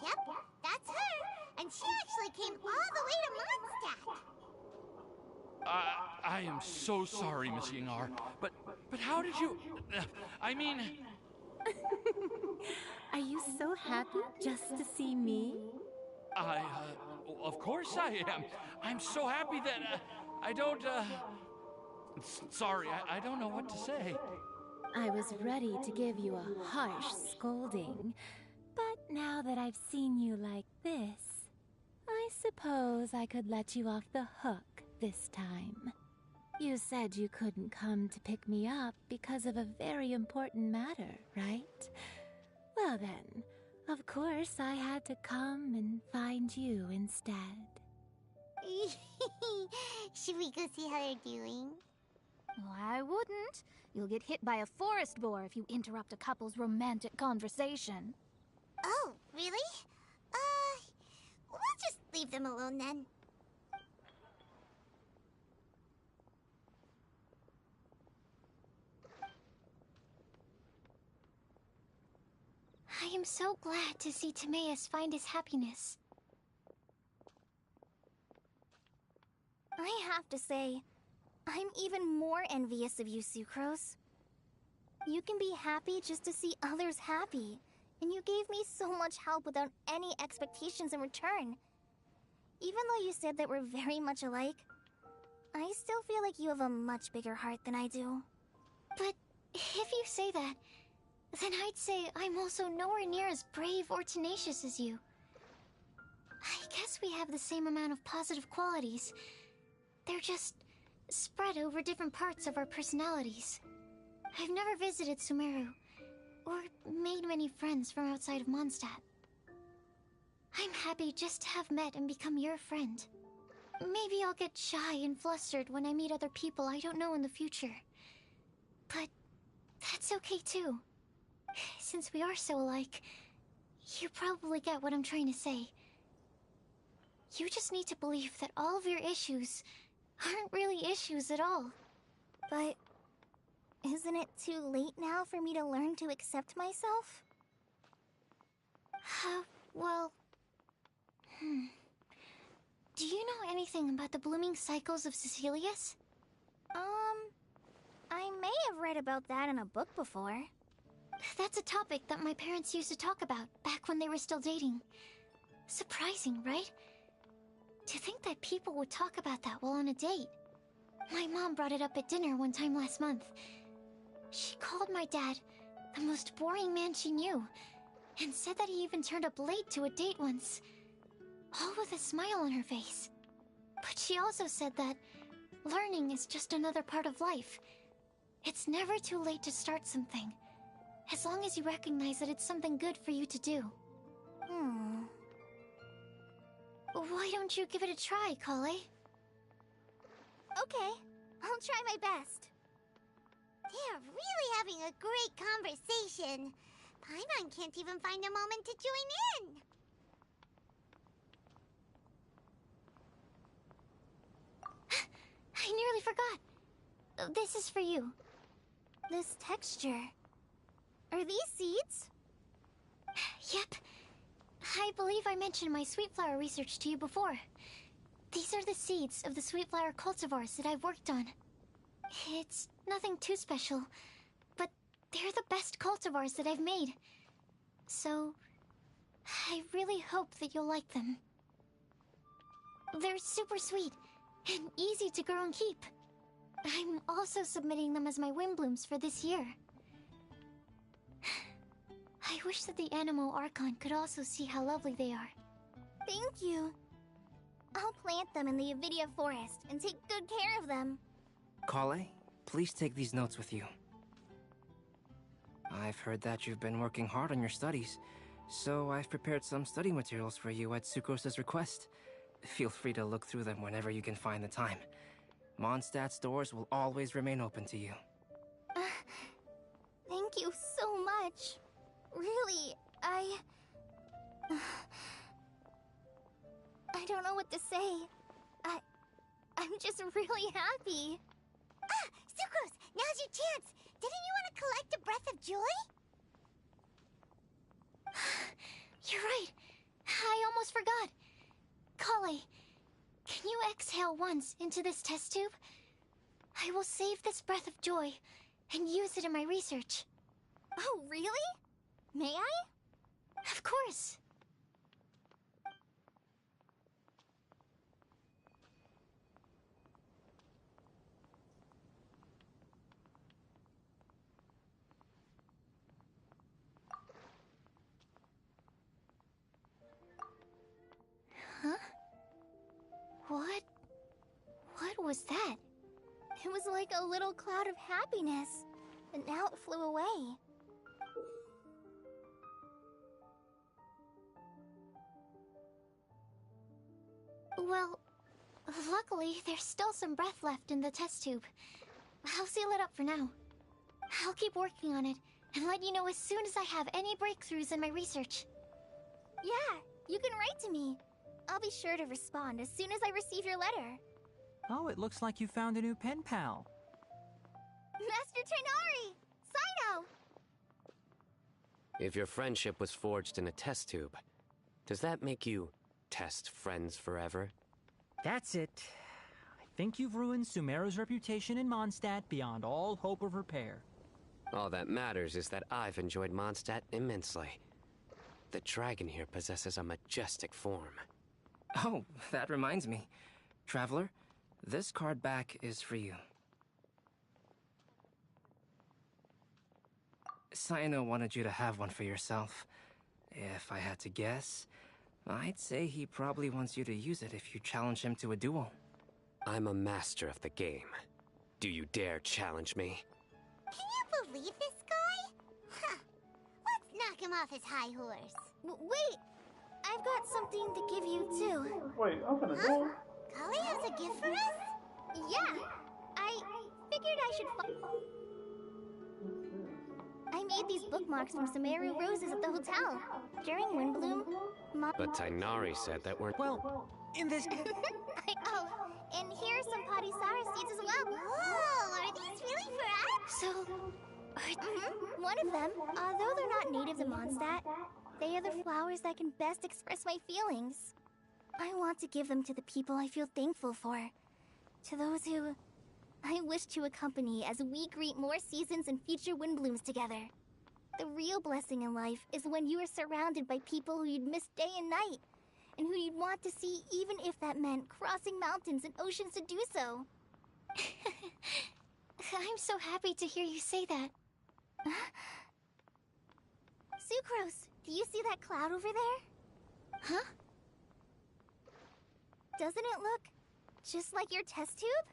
Yep, that's her. And she actually came all the way to Mondstadt. I am so sorry, Miss Yingar. But how did you... I mean... Are you so happy just to see me? Of course I am. I'm so happy that, I don't, Sorry, I don't know what to say. I was ready to give you a harsh scolding, but now that I've seen you like this, I suppose I could let you off the hook this time. You said you couldn't come to pick me up because of a very important matter, right? Well then, of course I had to come and find you instead. Should we go see how they're doing? Well, I wouldn't. You'll get hit by a forest boar if you interrupt a couple's romantic conversation. Oh, really? We'll just leave them alone then. I am so glad to see Timaeus find his happiness. I have to say, I'm even more envious of you, Sucrose. You can be happy just to see others happy, and you gave me so much help without any expectations in return. Even though you said that we're very much alike, I still feel like you have a much bigger heart than I do. But if you say that, then I'd say I'm also nowhere near as brave or tenacious as you. I guess we have the same amount of positive qualities. They're just spread over different parts of our personalities. I've never visited Sumeru, or made many friends from outside of Mondstadt. I'm happy just to have met and become your friend. Maybe I'll get shy and flustered when I meet other people I don't know in the future. But that's okay too. Since we are so alike, you probably get what I'm trying to say. You just need to believe that all of your issues aren't really issues at all. But isn't it too late now for me to learn to accept myself? Well... Do you know anything about the blooming cycles of Cecilius? I may have read about that in a book before. That's a topic that my parents used to talk about back when they were still dating. Surprising, right? To think that people would talk about that while on a date. My mom brought it up at dinner one time last month. She called my dad the most boring man she knew, and said that he even turned up late to a date once, all with a smile on her face. But she also said that learning is just another part of life. It's never too late to start something, as long as you recognize that it's something good for you to do. Why don't you give it a try, Kale? Okay, I'll try my best. They're really having a great conversation. Paimon can't even find a moment to join in. I nearly forgot. This is for you. This texture... Are these seeds? Yep. I believe I mentioned my sweet flower research to you before. These are the seeds of the sweet flower cultivars that I've worked on. It's nothing too special, but they're the best cultivars that I've made. So, I really hope that you'll like them. They're super sweet and easy to grow and keep. I'm also submitting them as my Windblooms for this year. I wish that the Animal Archon could also see how lovely they are. Thank you. I'll plant them in the Avidia forest and take good care of them. Kale, please take these notes with you. I've heard that you've been working hard on your studies, so I've prepared some study materials for you at Sucrose's request. Feel free to look through them whenever you can find the time. Mondstadt's doors will always remain open to you. Thank you so much. Really, I don't know what to say. I'm just really happy. Ah, Sucrose, now's your chance. Didn't you want to collect a breath of joy? You're right. I almost forgot. Kale, can you exhale once into this test tube? I will save this breath of joy and use it in my research. Oh, really? May I? Of course. Huh? What was that? It was like a little cloud of happiness, but now it flew away. Well, luckily, there's still some breath left in the test tube. I'll seal it up for now. I'll keep working on it, and let you know as soon as I have any breakthroughs in my research. Yeah, you can write to me. I'll be sure to respond as soon as I receive your letter. Oh, it looks like you found a new pen pal. Master Tainari! Sino! If your friendship was forged in a test tube, does that make you test friends forever? That's it. I think you've ruined Sumeru's reputation in Mondstadt beyond all hope of repair. All that matters is that I've enjoyed Mondstadt immensely. The dragon here possesses a majestic form. Oh, that reminds me. Traveler, this card back is for you. Sino wanted you to have one for yourself. If I had to guess, I'd say he probably wants you to use it if you challenge him to a duel. I'm a master of the game. Do you dare challenge me? Can you believe this guy? Huh. Let's knock him off his high horse. Wait! I've got something to give you, too. Wait, open the door. Kale has a gift for us? Yeah! I figured I should I made these bookmarks from Sumeru roses at the hotel. During Windblume, But Tainari said that we're... Well, in this... Oh, and here's some Padisara seeds as well. Whoa, are these really for us? So... One of them, although they're not native to Mondstadt, they are the flowers that can best express my feelings. I want to give them to the people I feel thankful for. To those who I wish to accompany as we greet more seasons and future Windblooms together. The real blessing in life is when you are surrounded by people who you'd miss day and night, and who you'd want to see even if that meant crossing mountains and oceans to do so. I'm so happy to hear you say that. Sucrose, do you see that cloud over there? Huh? Doesn't it look just like your test tube?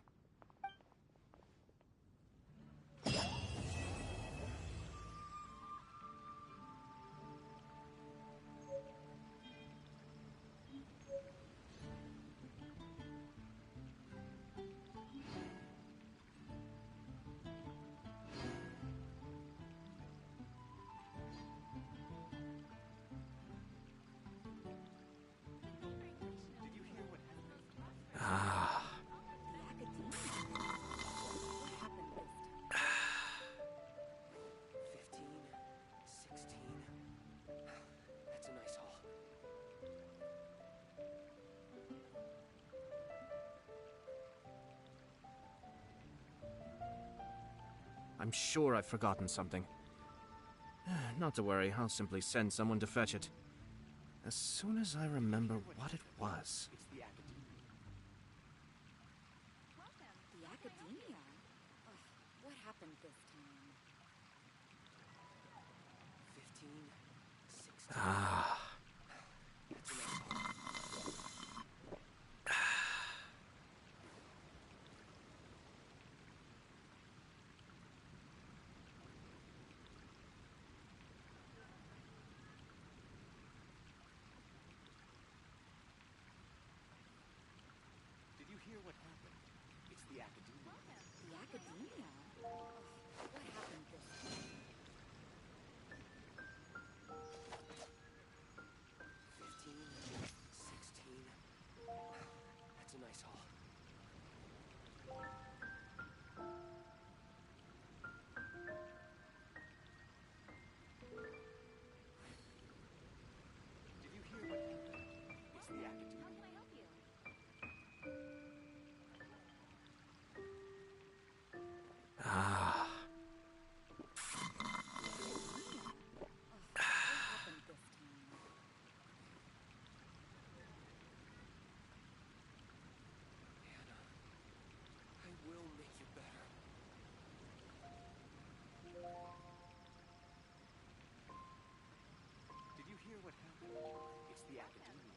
I'm sure I've forgotten something. Not to worry, I'll simply send someone to fetch it. As soon as I remember what it was. The Academia? What happened this time? 15, 16. Ah. Did you hear what happened? It's the Academia. The Academia? What happened this time? 15, 16. That's a nice haul. Did you hear what happened? It's the Academia. How can I help you? Ah. What happened this time? Hannah, I will make you better. Did you hear what happened? It's the Academia.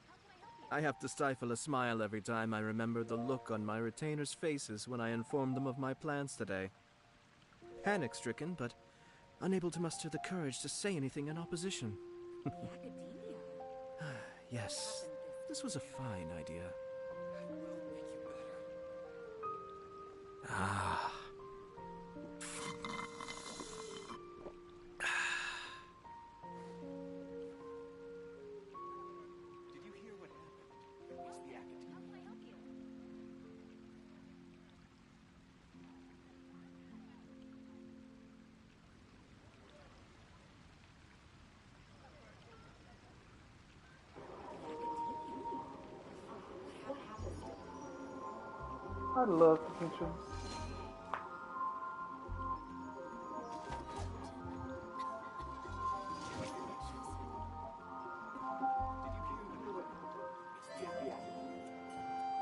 I have to stifle a smile every time I remember the look on my retainers' faces when I informed them of my plans today. Panic-stricken, but unable to muster the courage to say anything in opposition. The Academia? Yes, this was a fine idea. I will make you better. Ah. Did you hear what happened? It's the Academia. How can I help you? I love potential.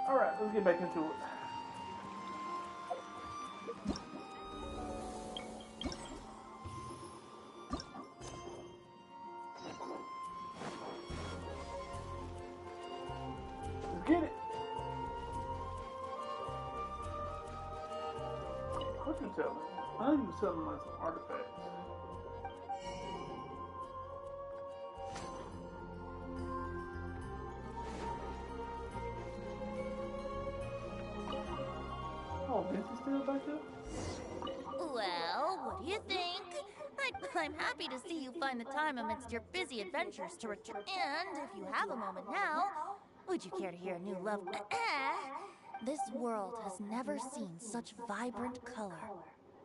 Alright, let's get back into it. Let's get it. What you selling? I know you selling like some artifacts. Oh, Vince is still back there? Well, what do you think? I'm happy to see you find the time amidst your busy adventures to return. And if you have a moment now, would you care to hear a new love? This world has never seen such vibrant color.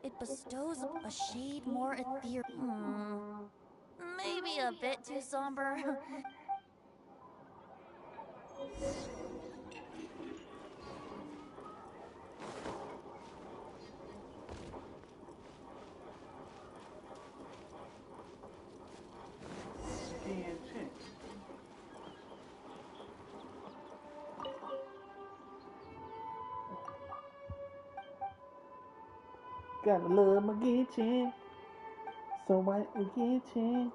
It bestows a shade more ethereal. Maybe a bit too somber. Gotta love my Genshin. So white and Genshin.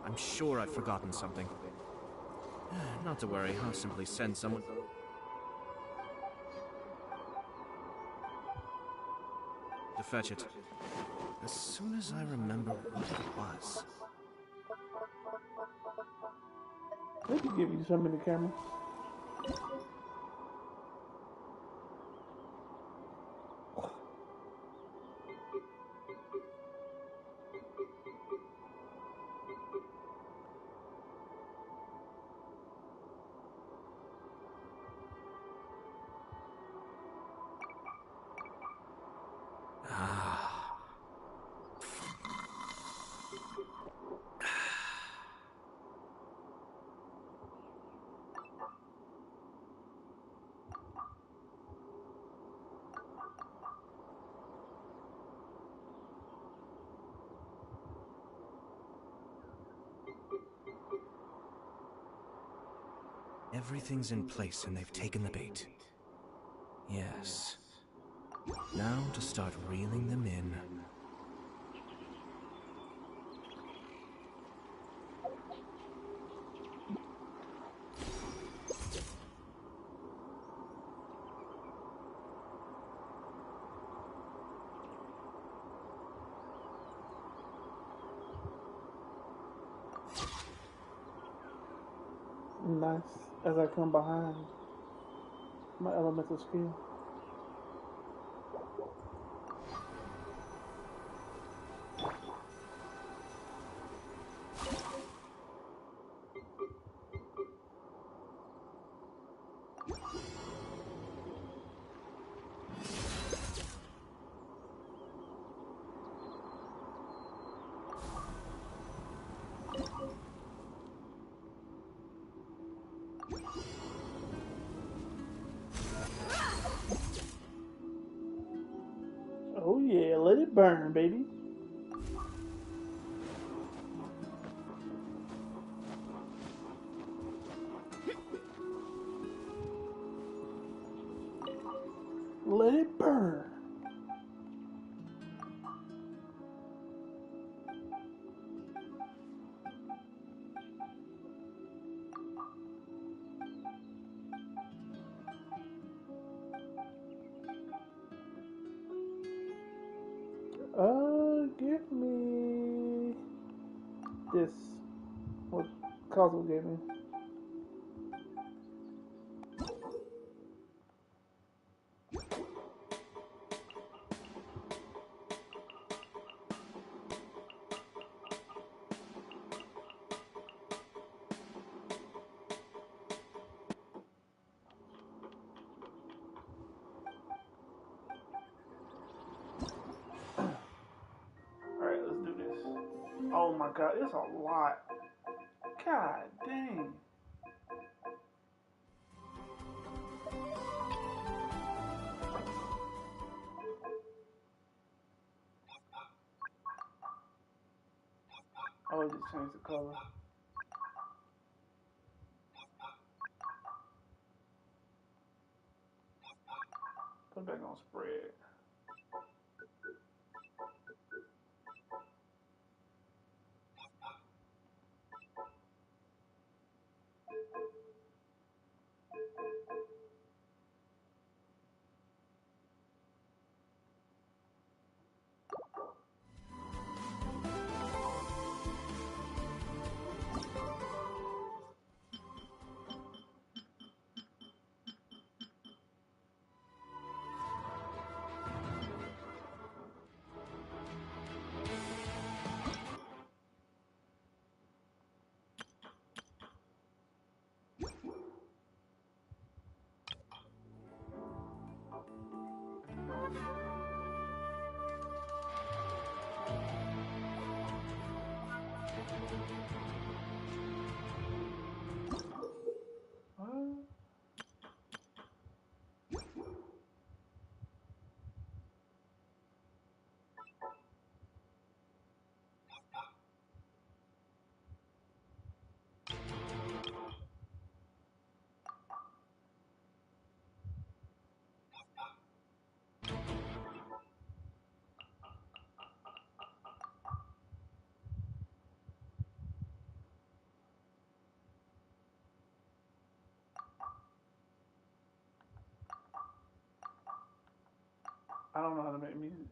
I'm sure I've forgotten something. Not to worry, I'll simply send someone to fetch it. As soon as I remember what it was. They could give you some in the camera. Everything's in place and they've taken the bait. Yes. Now to start reeling them in. Nice. As I come behind my elemental skill. Oh yeah, let it burn, baby. Let it burn. Give me this. What Cosmo gave me. Alright, let's do this. Oh my god, it's a lot. God dang. Oh, it just changed the color. Put it back on spread. I don't know how to make music.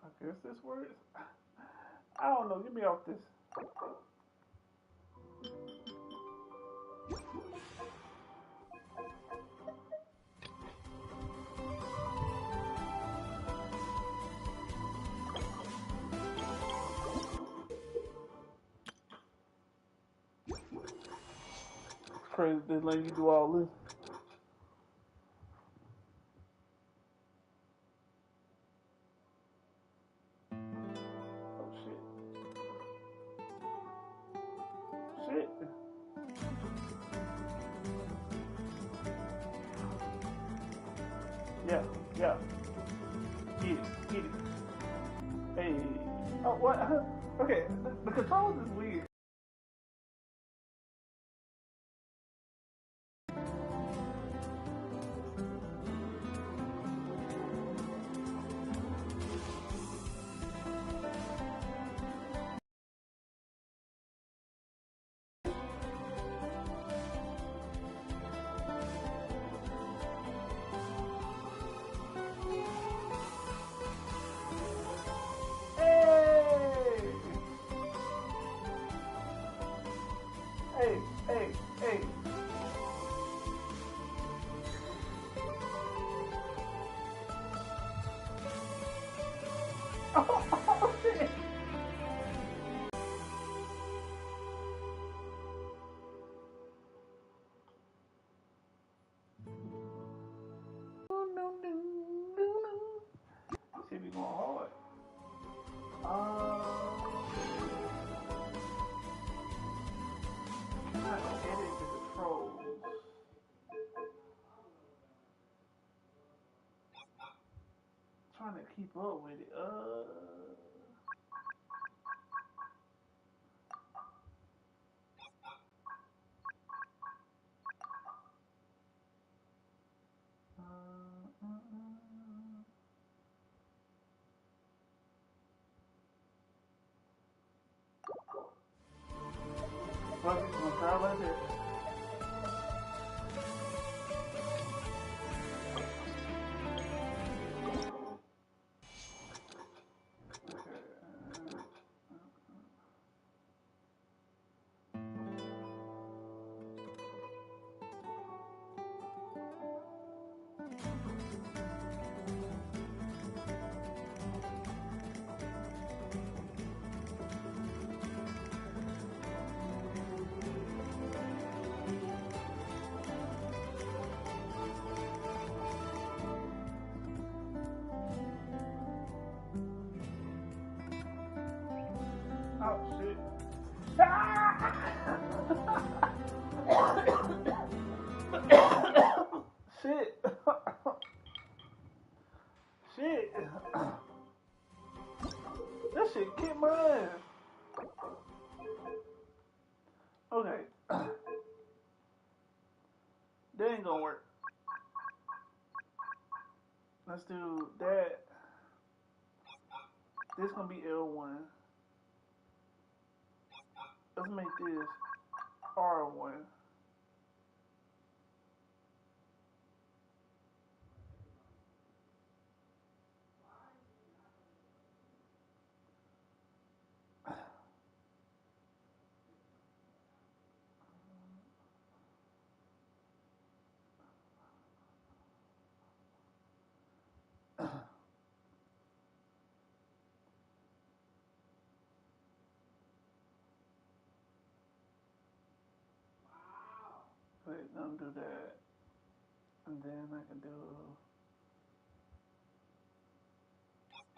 I guess this works. I don't know. Get me off this. Crazy they let you do all this. Oh shit. Shit. Yeah, yeah. Get it, get it. Hey. Oh, what? Okay, the controls is weird. Hey, hey, hey. Oh, shit. Shit be going hard. Can I edit the controls? Trying to keep up with it. Fuck it, gonna try like that. Oh shit. Shit. Shit. That shit kicked my ass. Okay. That ain't gonna work. Let's do that. This gonna be L1. Let's make this R1. Wait, undo that. And then I can do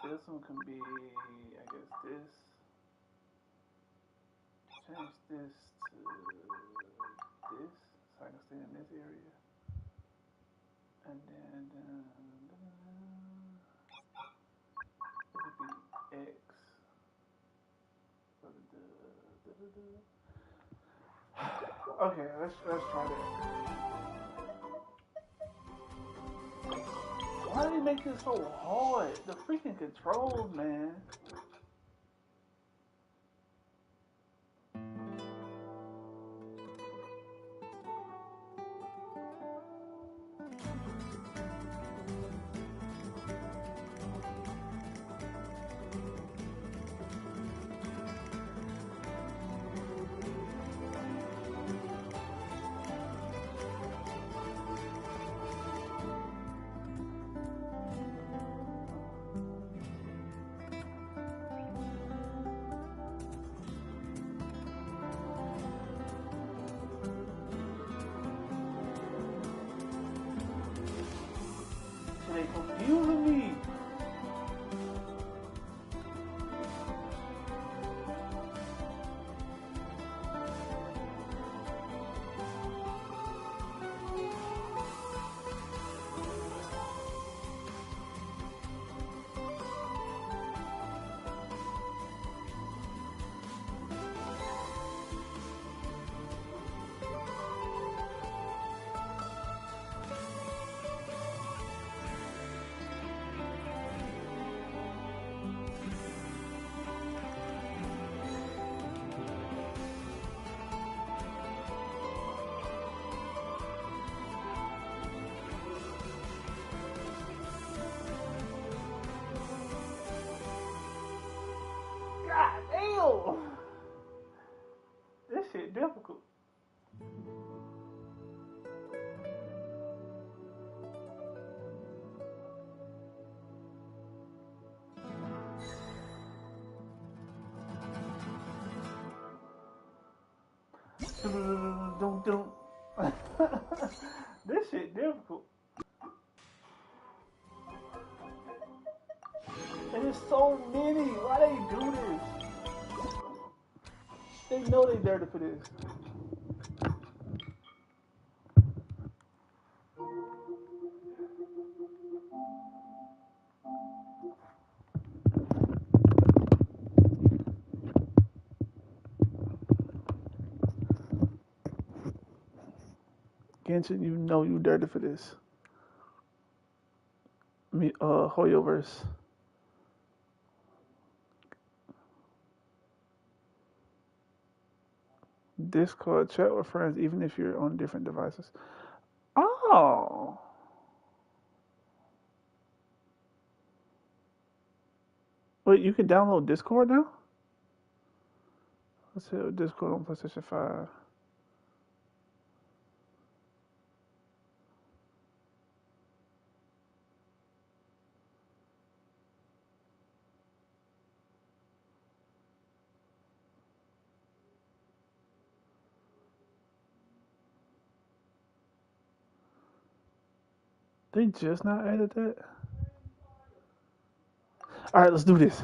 this one can be, I guess this. Change this to this so I can stay in this area. And then it would be X. Okay, let's try that. Why do they make this so hard? The freaking controls, man. They confusing me. God damn! This shit difficult. This shit difficult. And there's so many. Why they do this? They know they dirty for this. Genshin, you know you dirty for this. Me, Hoyoverse. Discord, chat with friends, even if you're on different devices. Oh. Wait, you can download Discord now? Let's see, Discord on PlayStation 5. They just not added that? Alright, let's do this.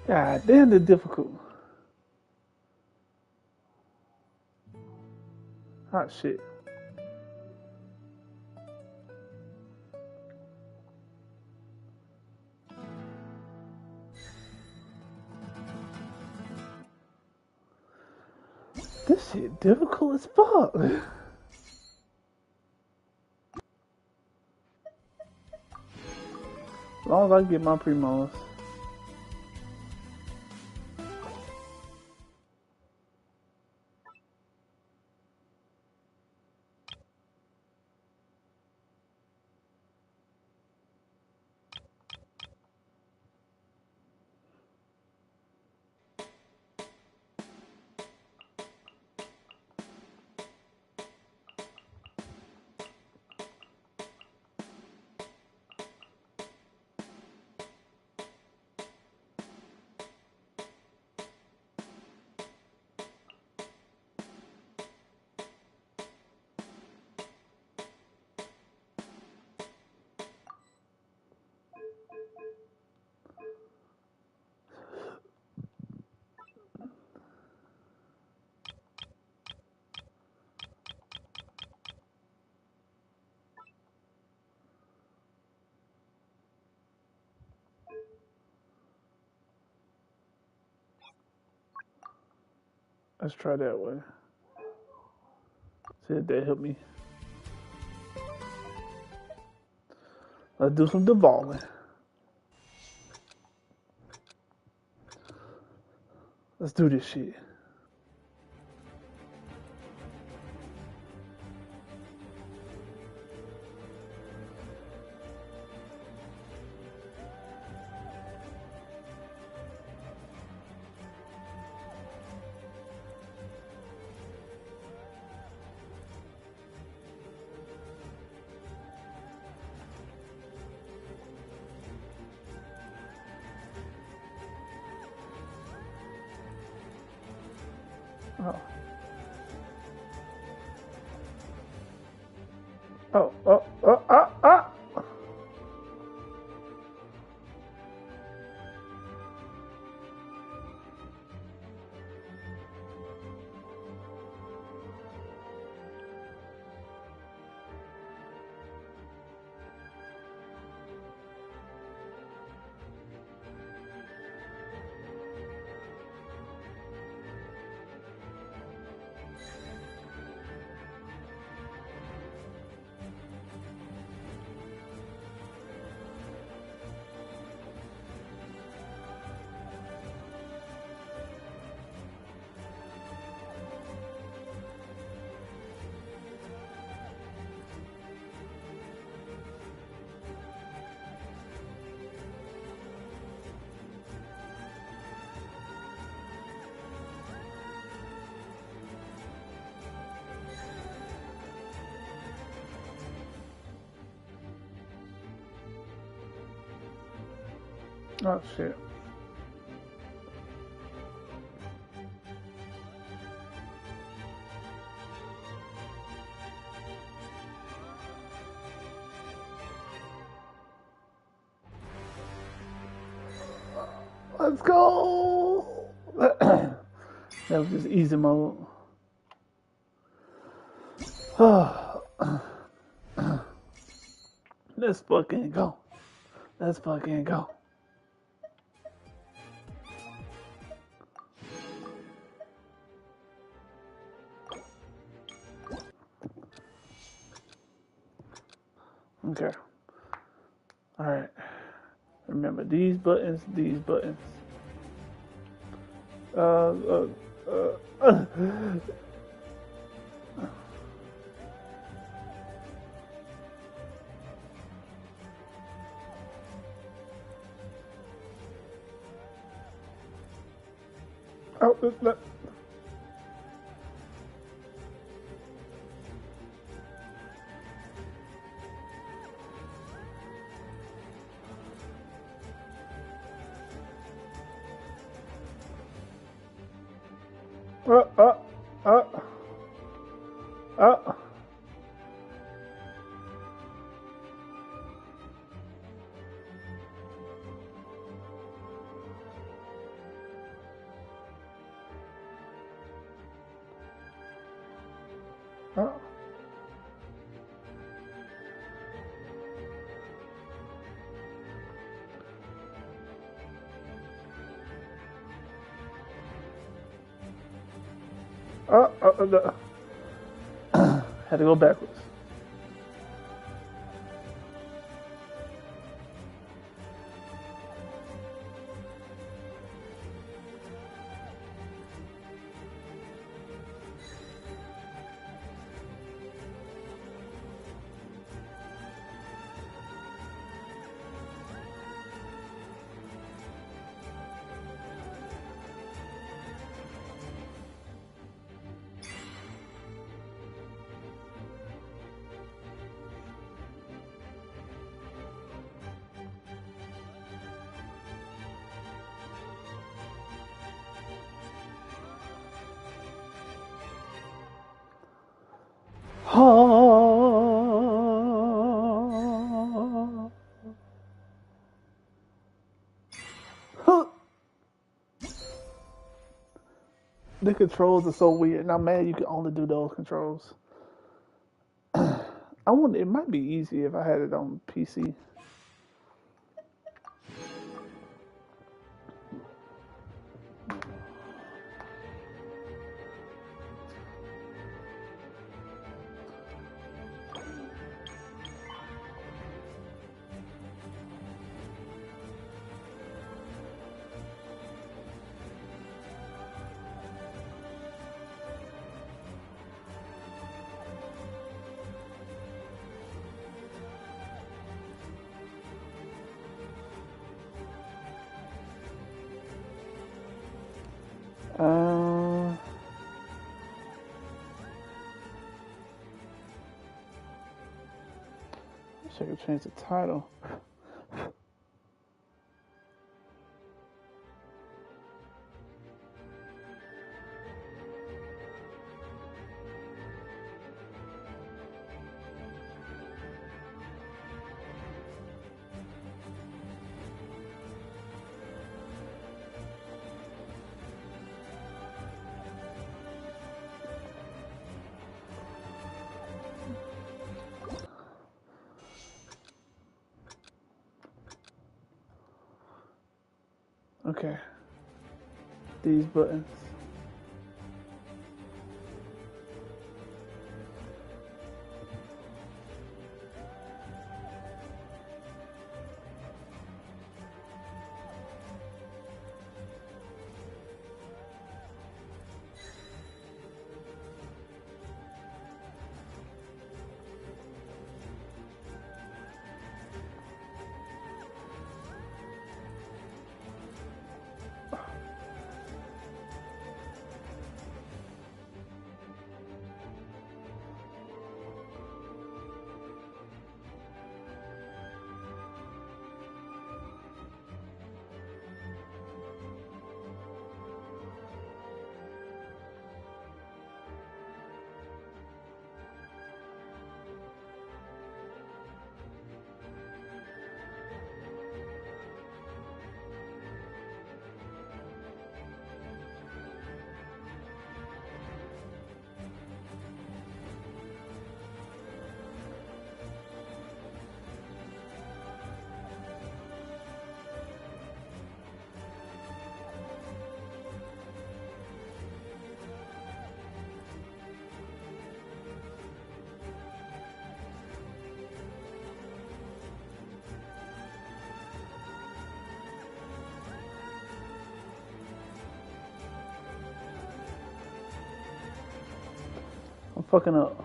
God damn, they're difficult. Ah, shit. This shit difficult as fuck. As long as I get my primos. Let's try that way. See if that help me. Let's do some devolving. Let's do this shit. Oh. Oh. Oh shit. Let's go. That was just easy mode. Let's fucking go. Let's fucking go. Okay. Alright. Remember these buttons, these buttons. Oh, look. Had to go backwards. The controls are so weird. Now, man, you can only do those controls. I wonder, it might be easy if I had it on PC. I could change the title. Okay. These buttons. I'm fucking up.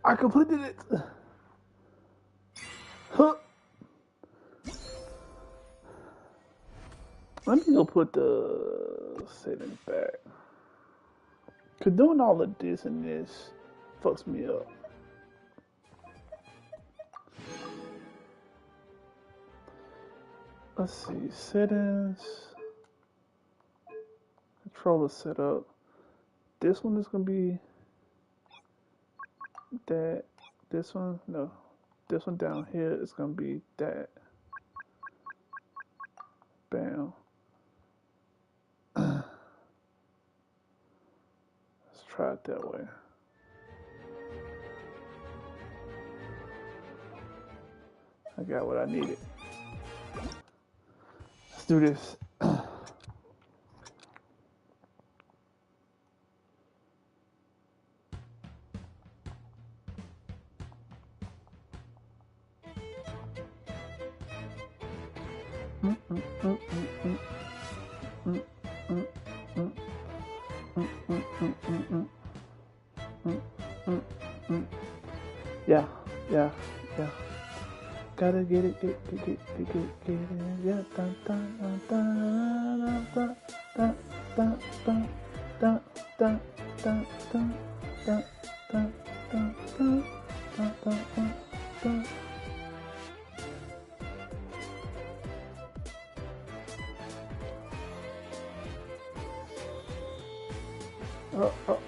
I completed it. Let me go put the settings back. Cause doing all of this and this fucks me up. Let's see, settings, controller setup. This one is gonna be that. This one, no. This one down here is gonna be that. out that way. I got what I needed. Let's do this. Yeah, yeah, yeah. Gotta get it, get it, yeah. Dun, dun, dun, dun, dun, dun, dun, dun, dun, dun, dun, dun, dun, dun, dun, dun, dun, dun, dun. Oh.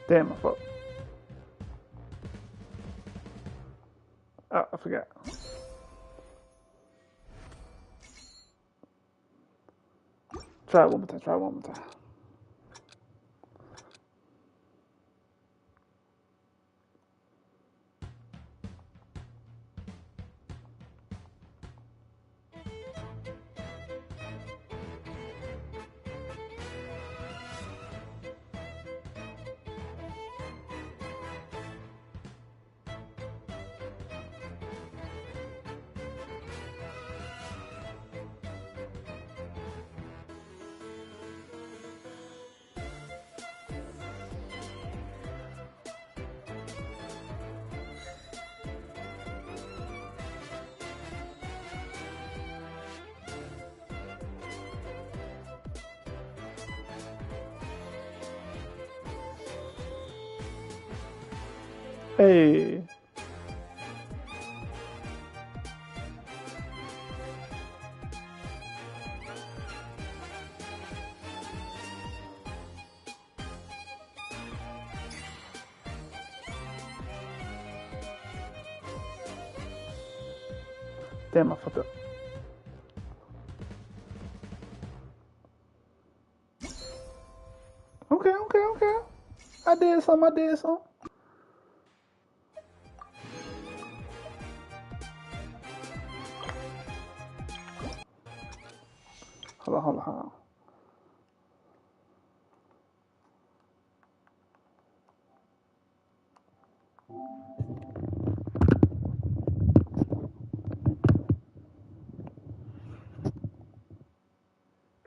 Damn, I fuck. Oh, I forgot. Try it one more time. Hey. Damn, I fucked up. Okay. I did some. Hold on.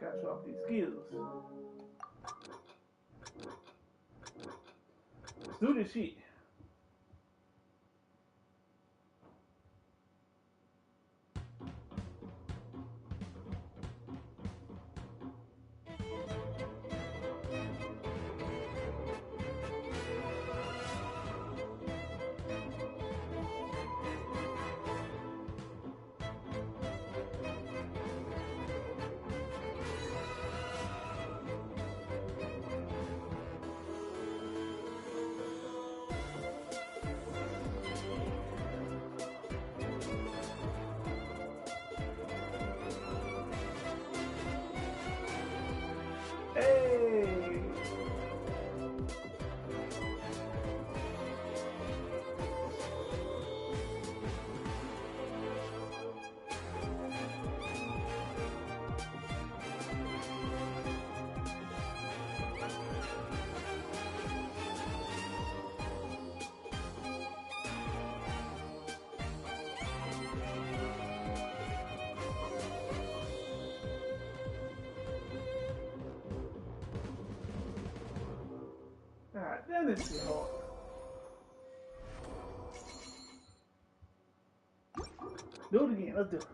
Gotta show off these skills. Let's do this shit. Hey. God damn, this shit hard. Do it again. Let's do it.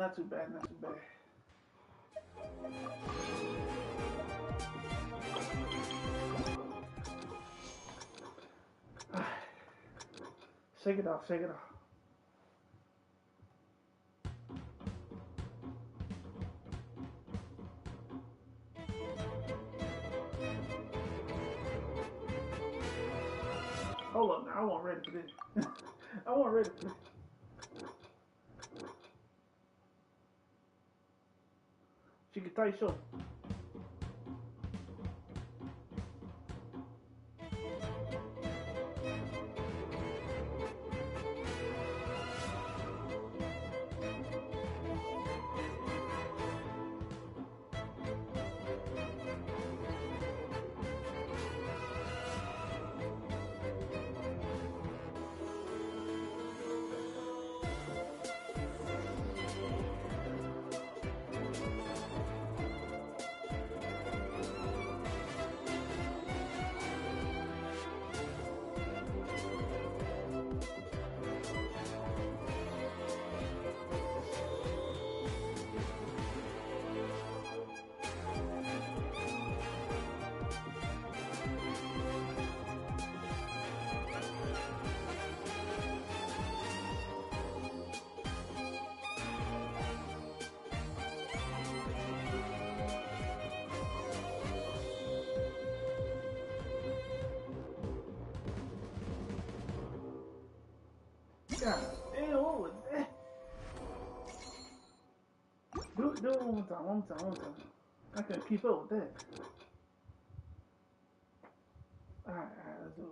Not too bad, not too bad. Shake it off, shake it off. Hold up now, I wasn't ready for this. I wasn't ready for this. She can tight show. God damn, what was that? Do it one more time. I couldn't keep up with that. Alright, let's do it.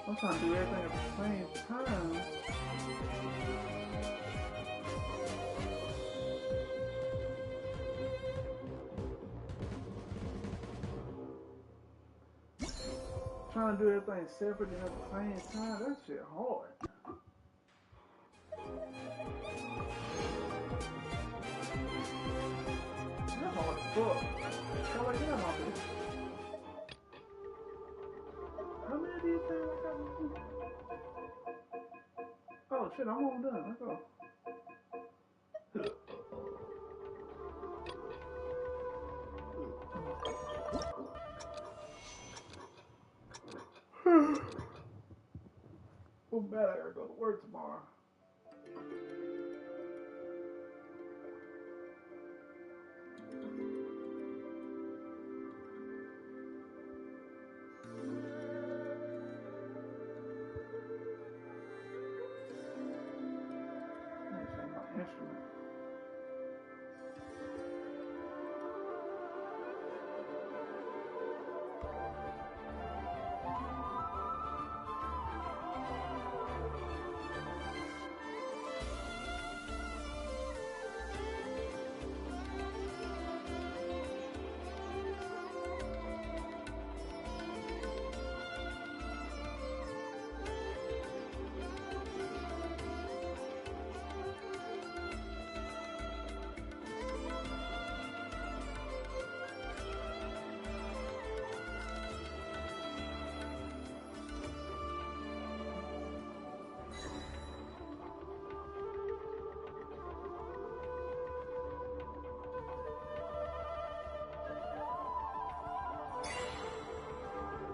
I'm trying to do everything at the same time. Trying to do everything separate and at the same time, that shit hard. That's hard as fuck. How like that off this? How many of these things I got to do? Oh shit, I'm almost done. Let's go. Oh, bad I gotta go to work tomorrow. This ain't my instrument.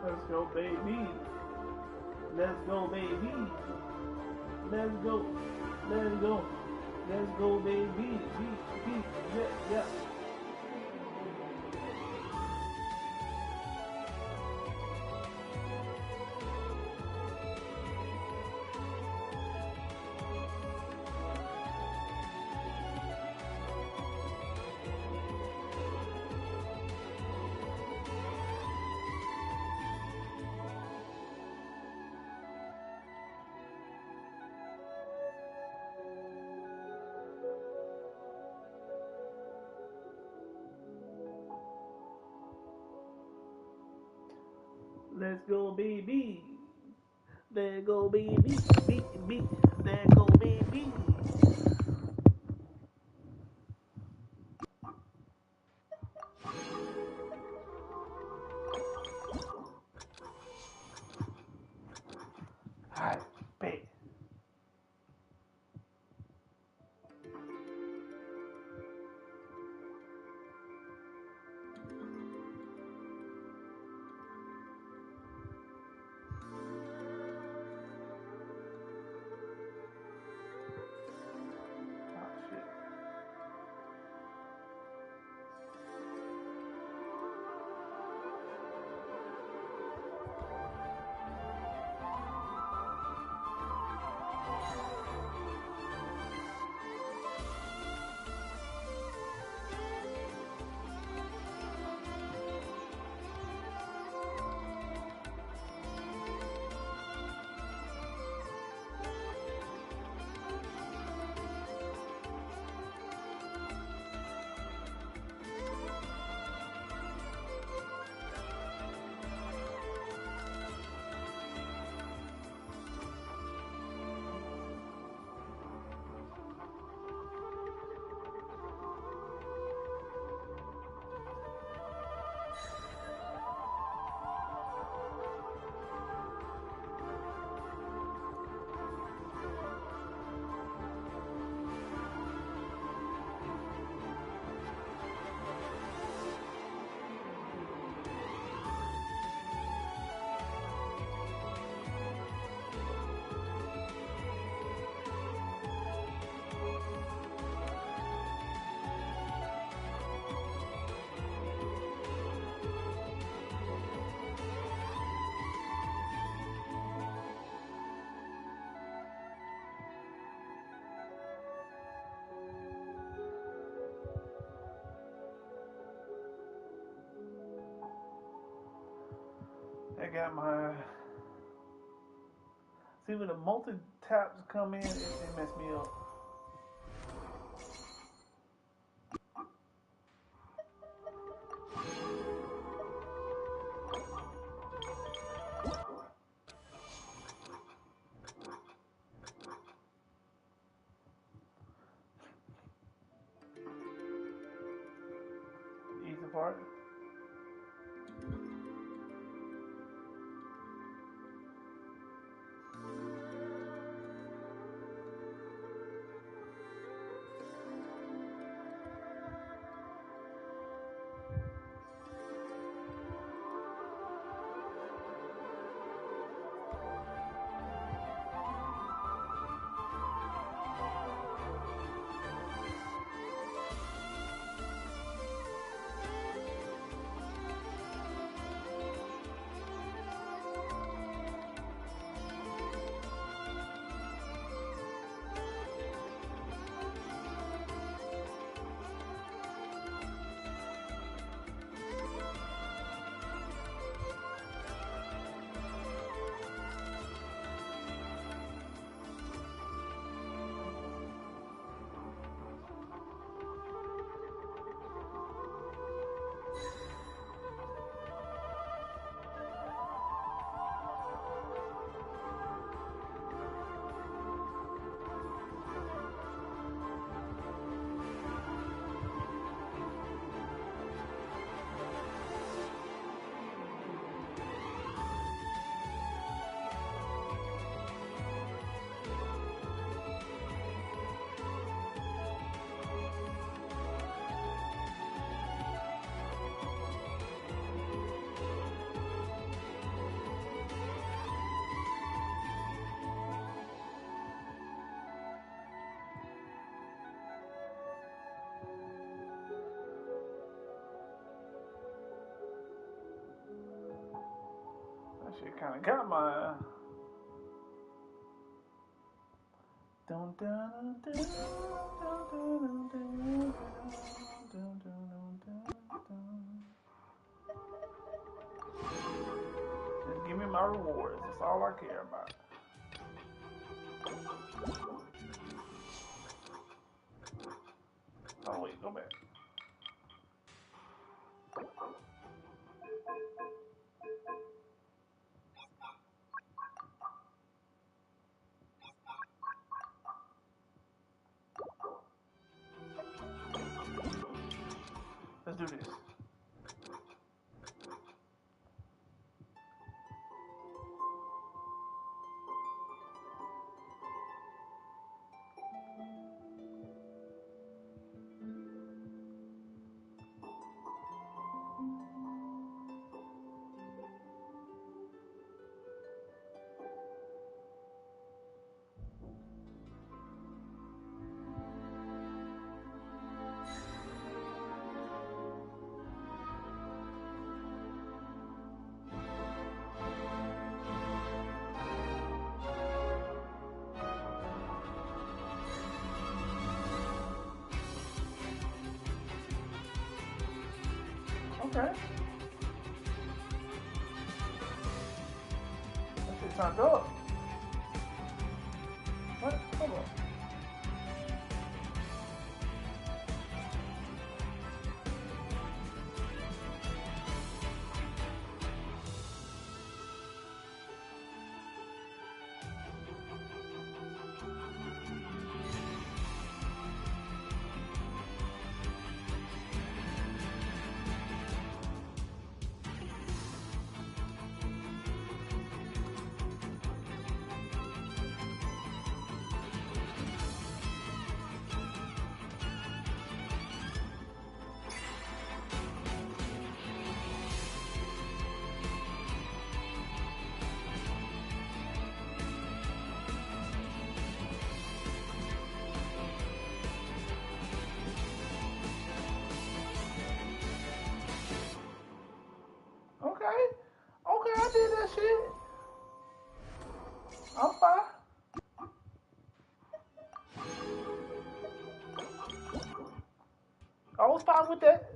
Let's go, baby. Let's go, baby. Let's go. Let's go. Let's go, baby. Yeah. Let's go, baby. There go, baby. There go, baby. Alright, bet. I got my. See, when the multi taps come in, it mess me up. Easy part. That shit kind of got my. Just give me my rewards. That's all I care about. Oh wait, go back. Okay. That shit turned up. What? Hold on. Okay, I did that shit. I'm fine. I was fine with that.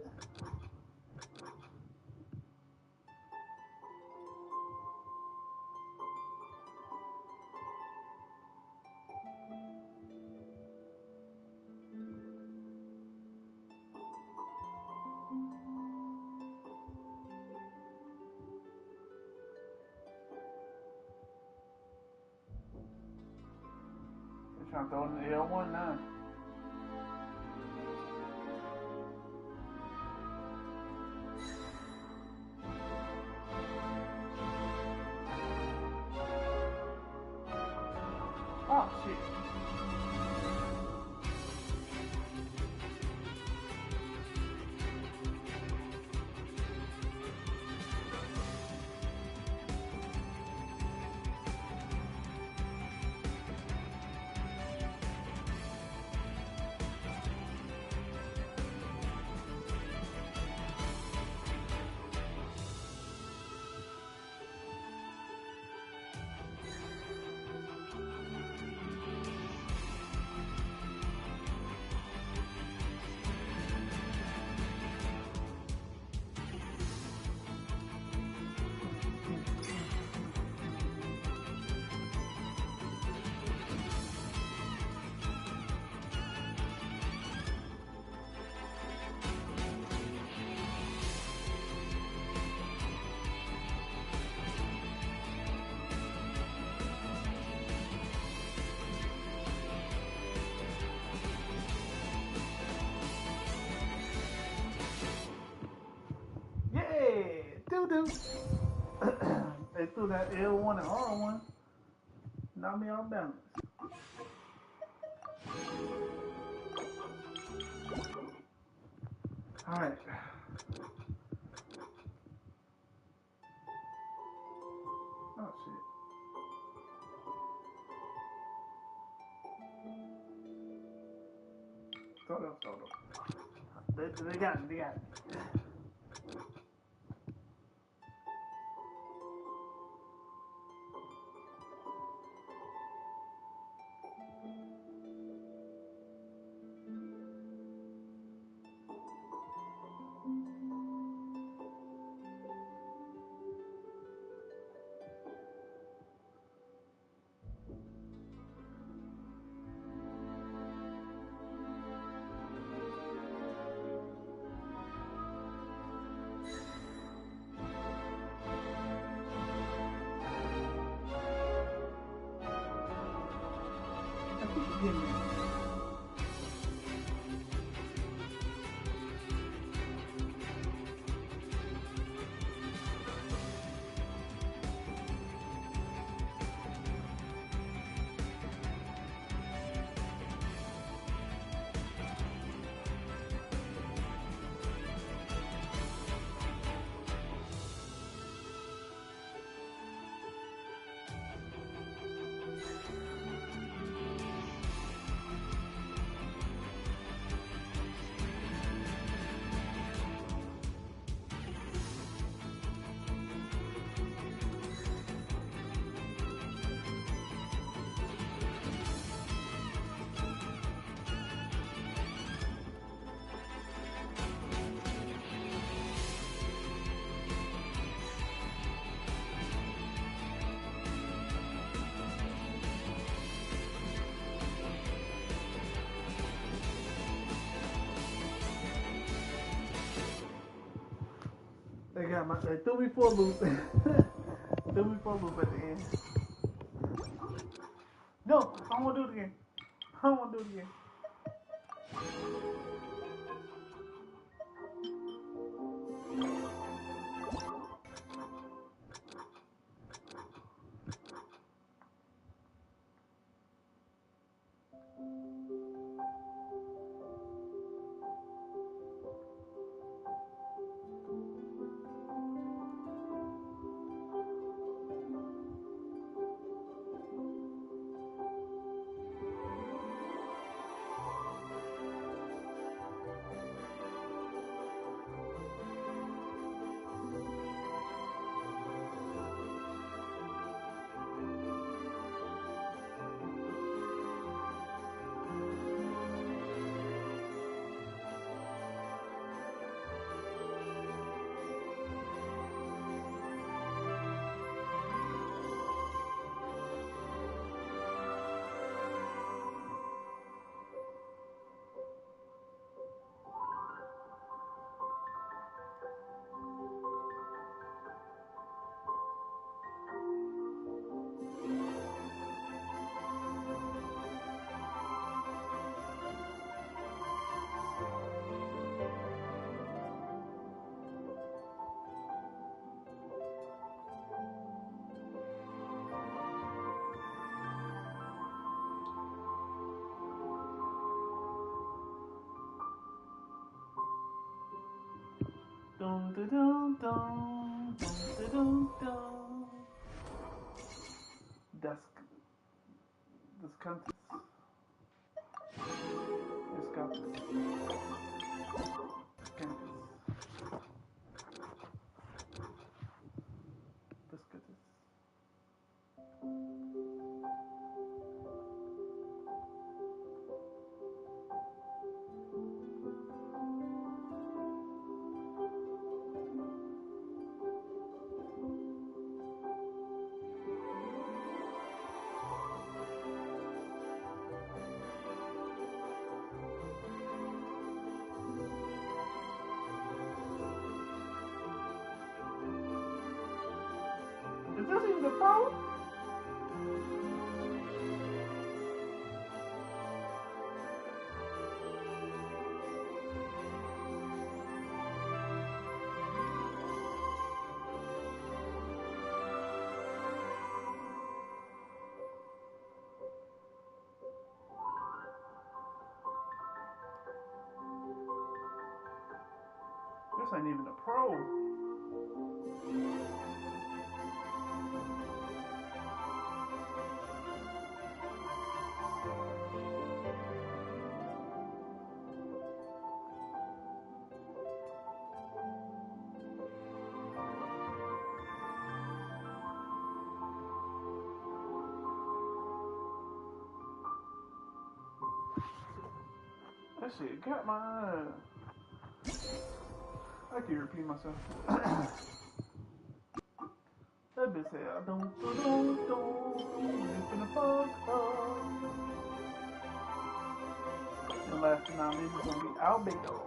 They're trying to throw in the L1 now. Oh, shit. Doo-doo. They threw that L1 and R1. Knocked me off balance. Alright. Oh, shit. Throw up. They got me. They threw me for a loop. Threw me for a loop at the end. No, I don't want to do it again. I don't want to do it again. Dun, dun, dun, dun, dun, dun, dun. Das Countess. Das Countess. Das Countess. Is this even the phone? This ain't even a pro. That shit got my I can repeat myself. That bitch said, I don't, the fuck up. And last but not least is gonna be Albedo.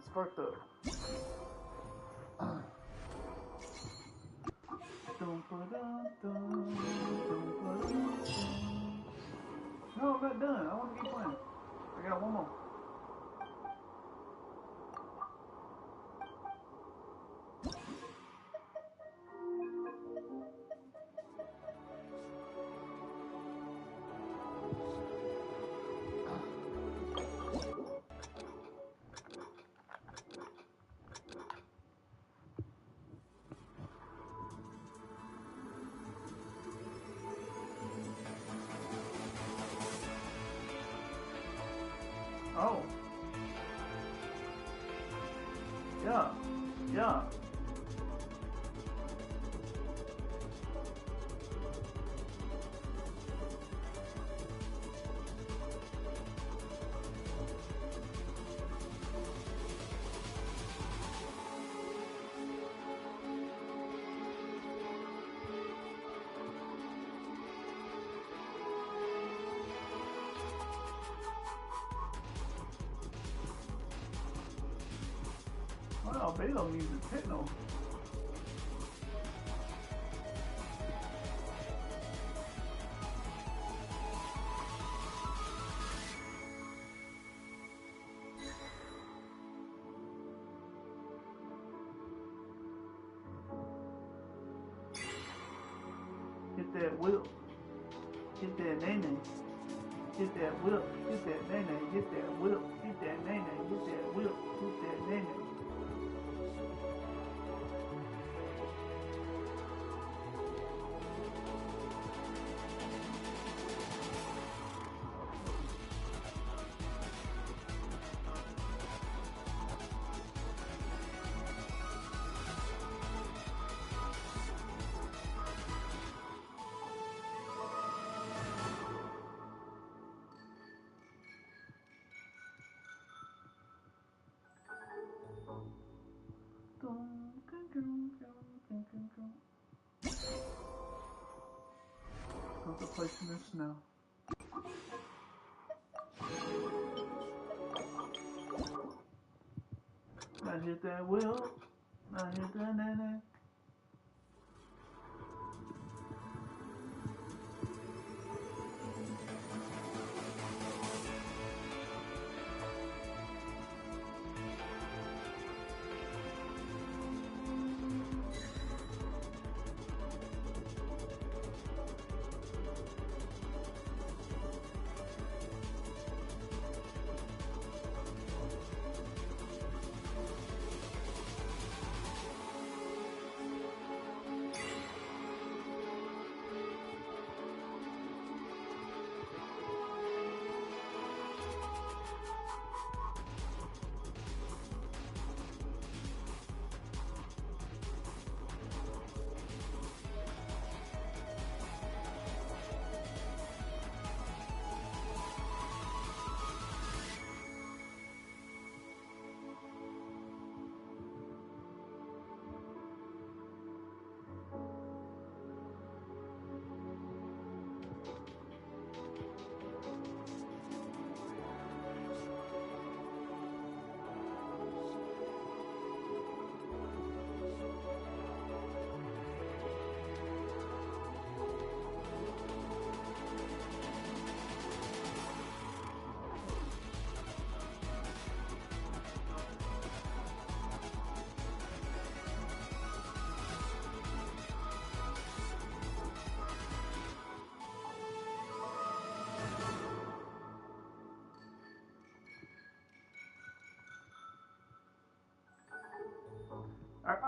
It's fucked up. No, I'm not done. I want to keep playing. I got one more. Oh. Yeah. Yeah. Wow, Beto music techno. Get that whip. Get that nene. Get that whip. Get that nene. Get that whip. Get that nene. Get that whip. Get that nene. Contemplation in snow. Now hit that wheel. Now hit that nene.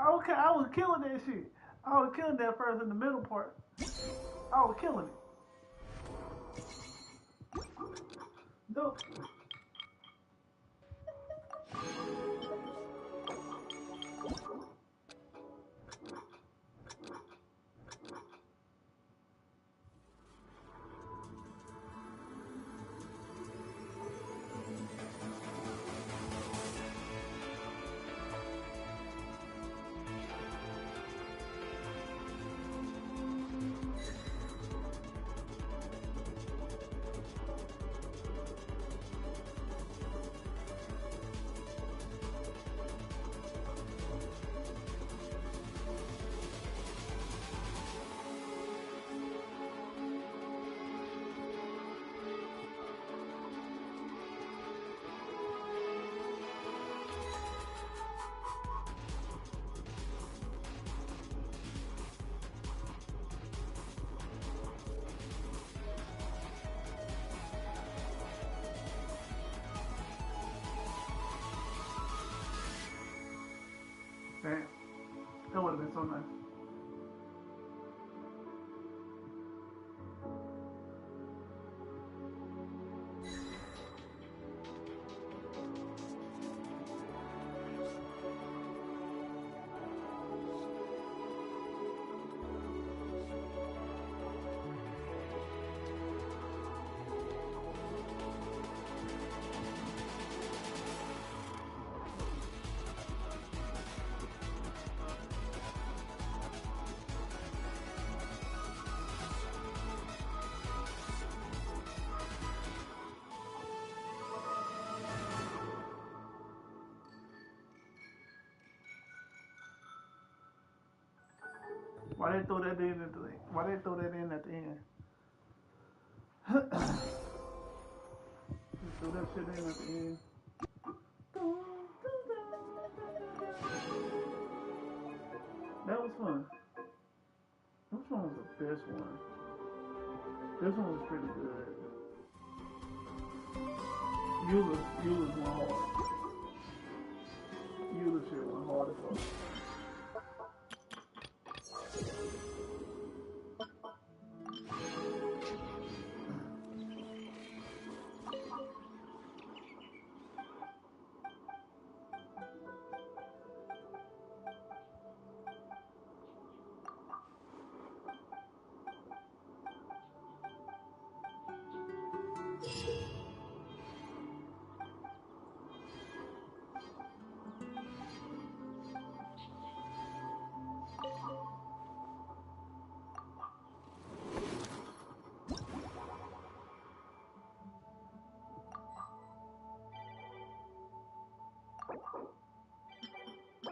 Okay, I was killing that shit. I was killing that first in the middle part. I was killing it. No. Why they throw that in at the end? Why they throw that in at the end? Throw that shit in at the end. That was fun. Which one was the best one? This one was pretty good. Eula's went hard. Eula shit went hard as fuck.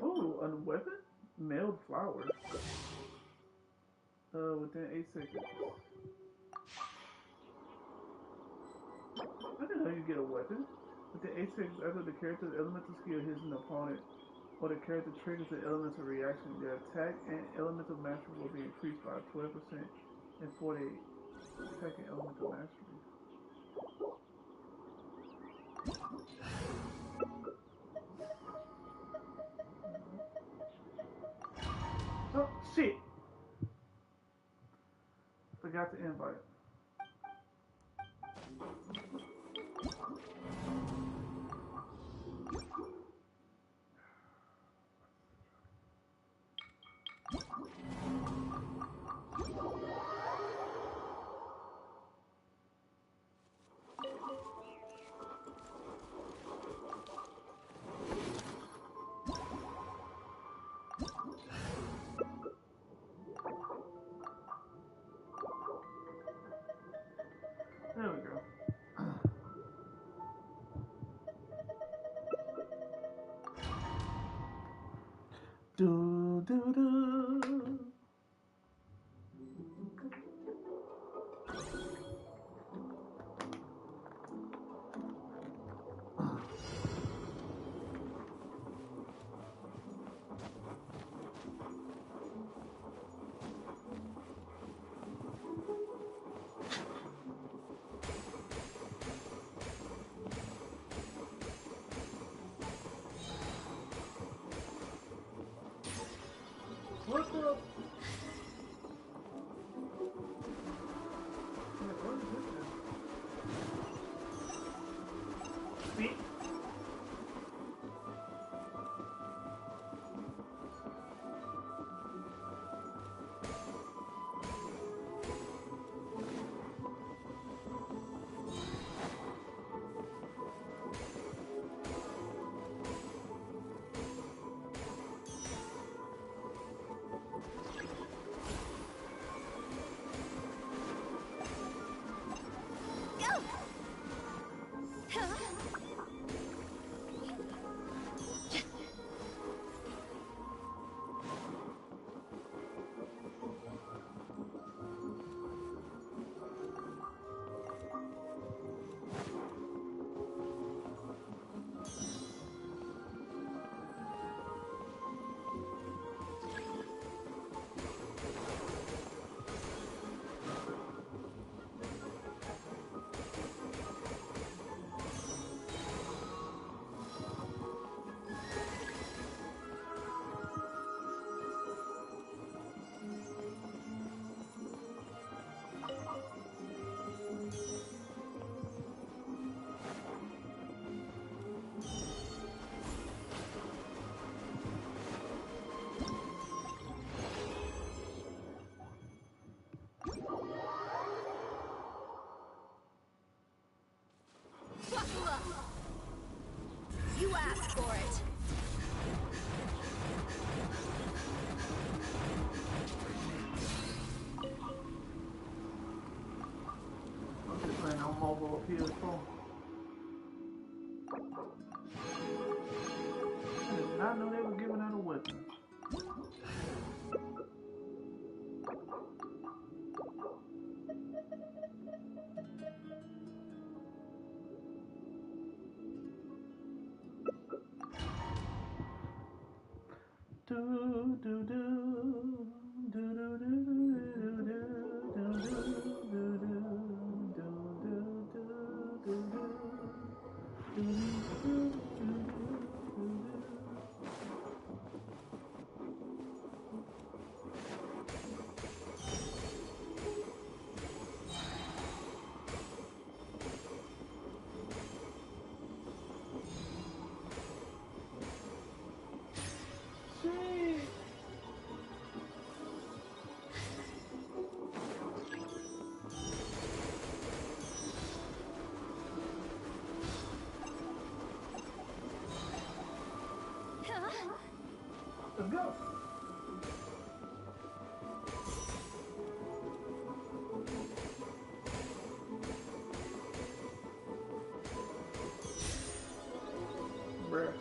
Ooh, a weapon? Mailed flowers. Within 8 seconds. I didn't know you get a weapon. Within 8 seconds after the character's elemental skill hits an opponent, or the character triggers the elemental reaction, their attack and elemental mastery will be increased by 12% in 48 second elemental mastery. Oh, shit! Forgot to invite. There we go. Do do do. What the? What is this? Speak. You asked for it. I'm just playing on mobile PS4. I did not know they were giving out a weapon. Let's go. Bruh.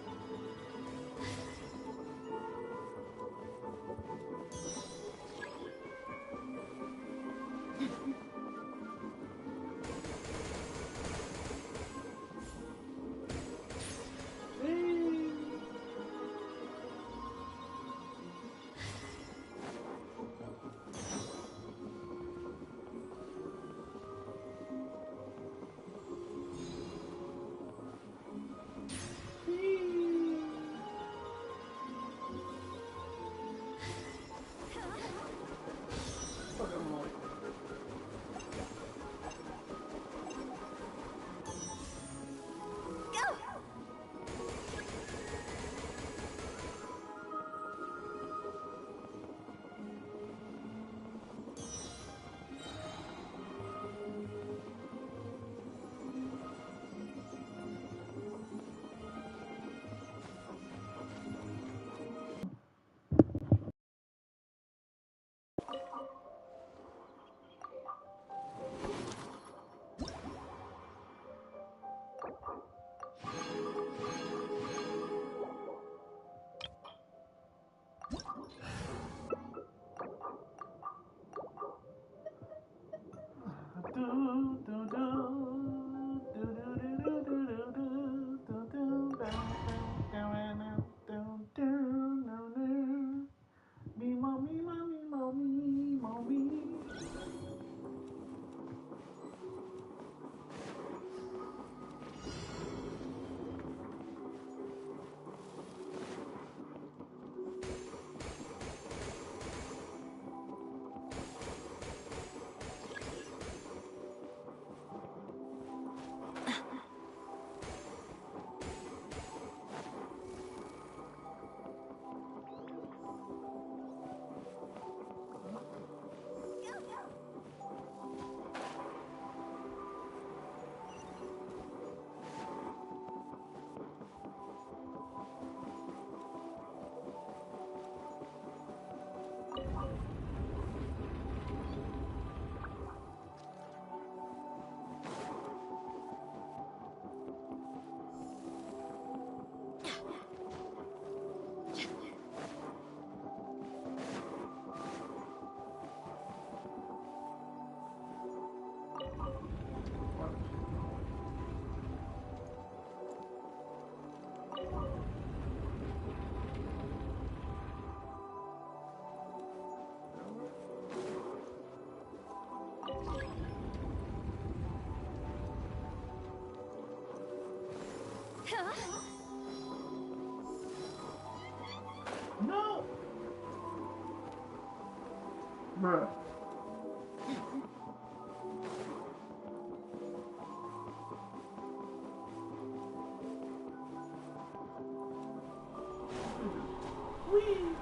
No! Bruh. Whee!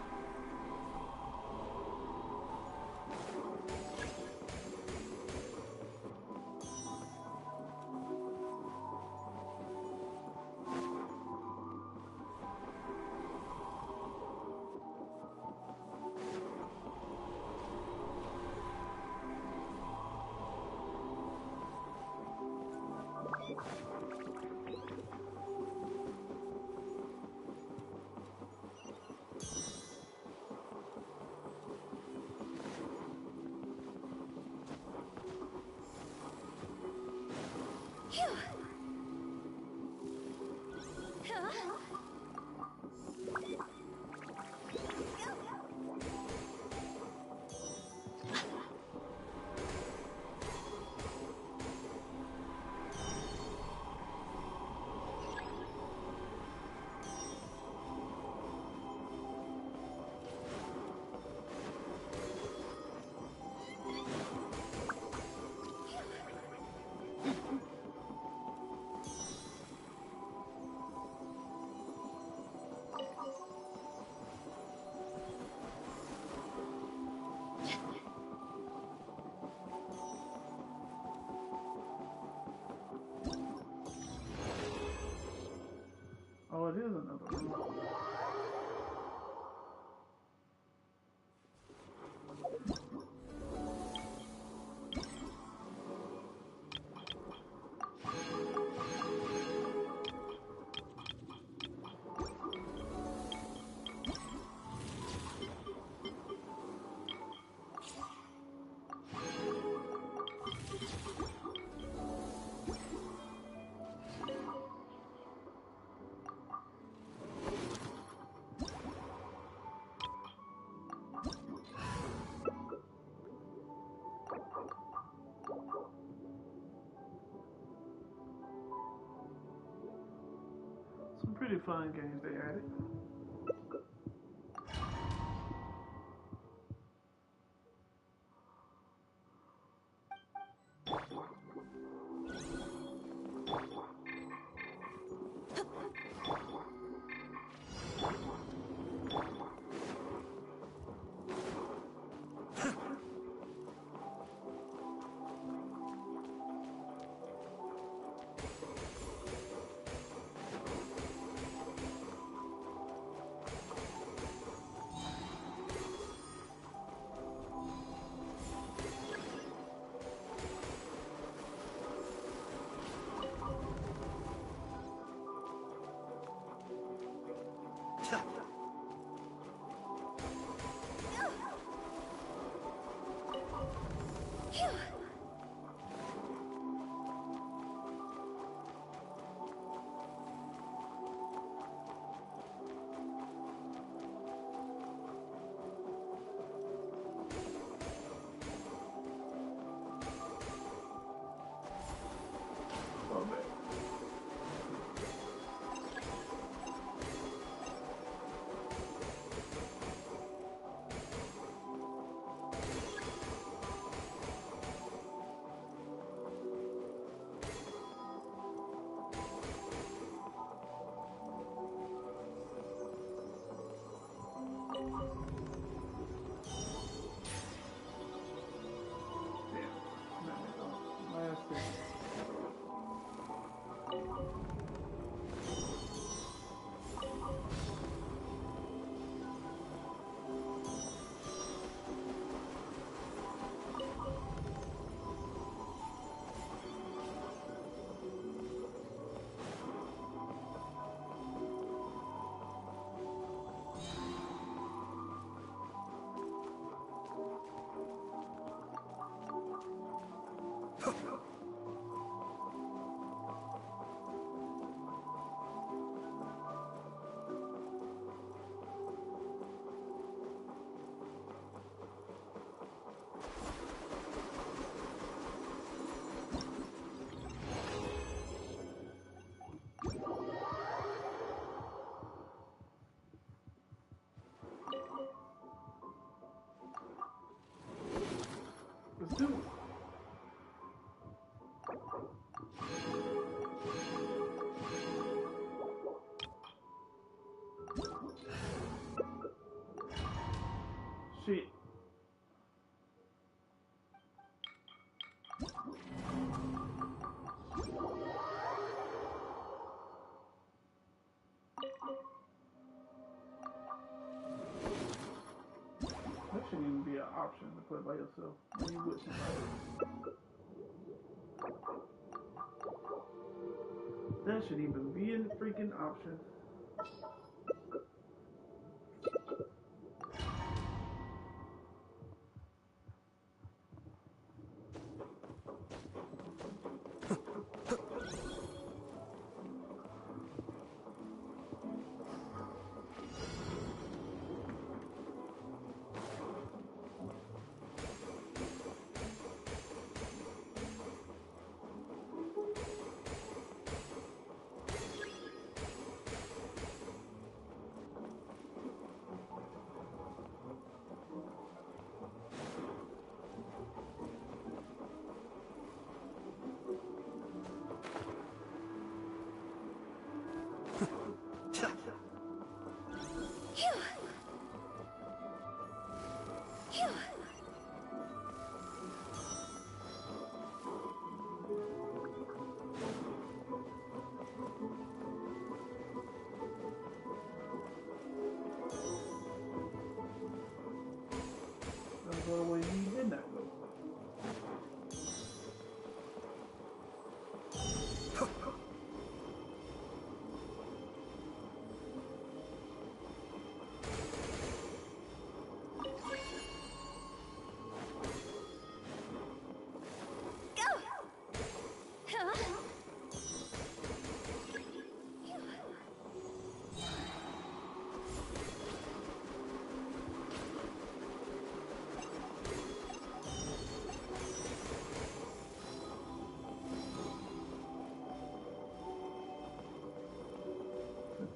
Some pretty fun games they added. Let's do it. Shit. That shouldn't even be an option to play by yourself when you with somebody. That should even be a freaking option.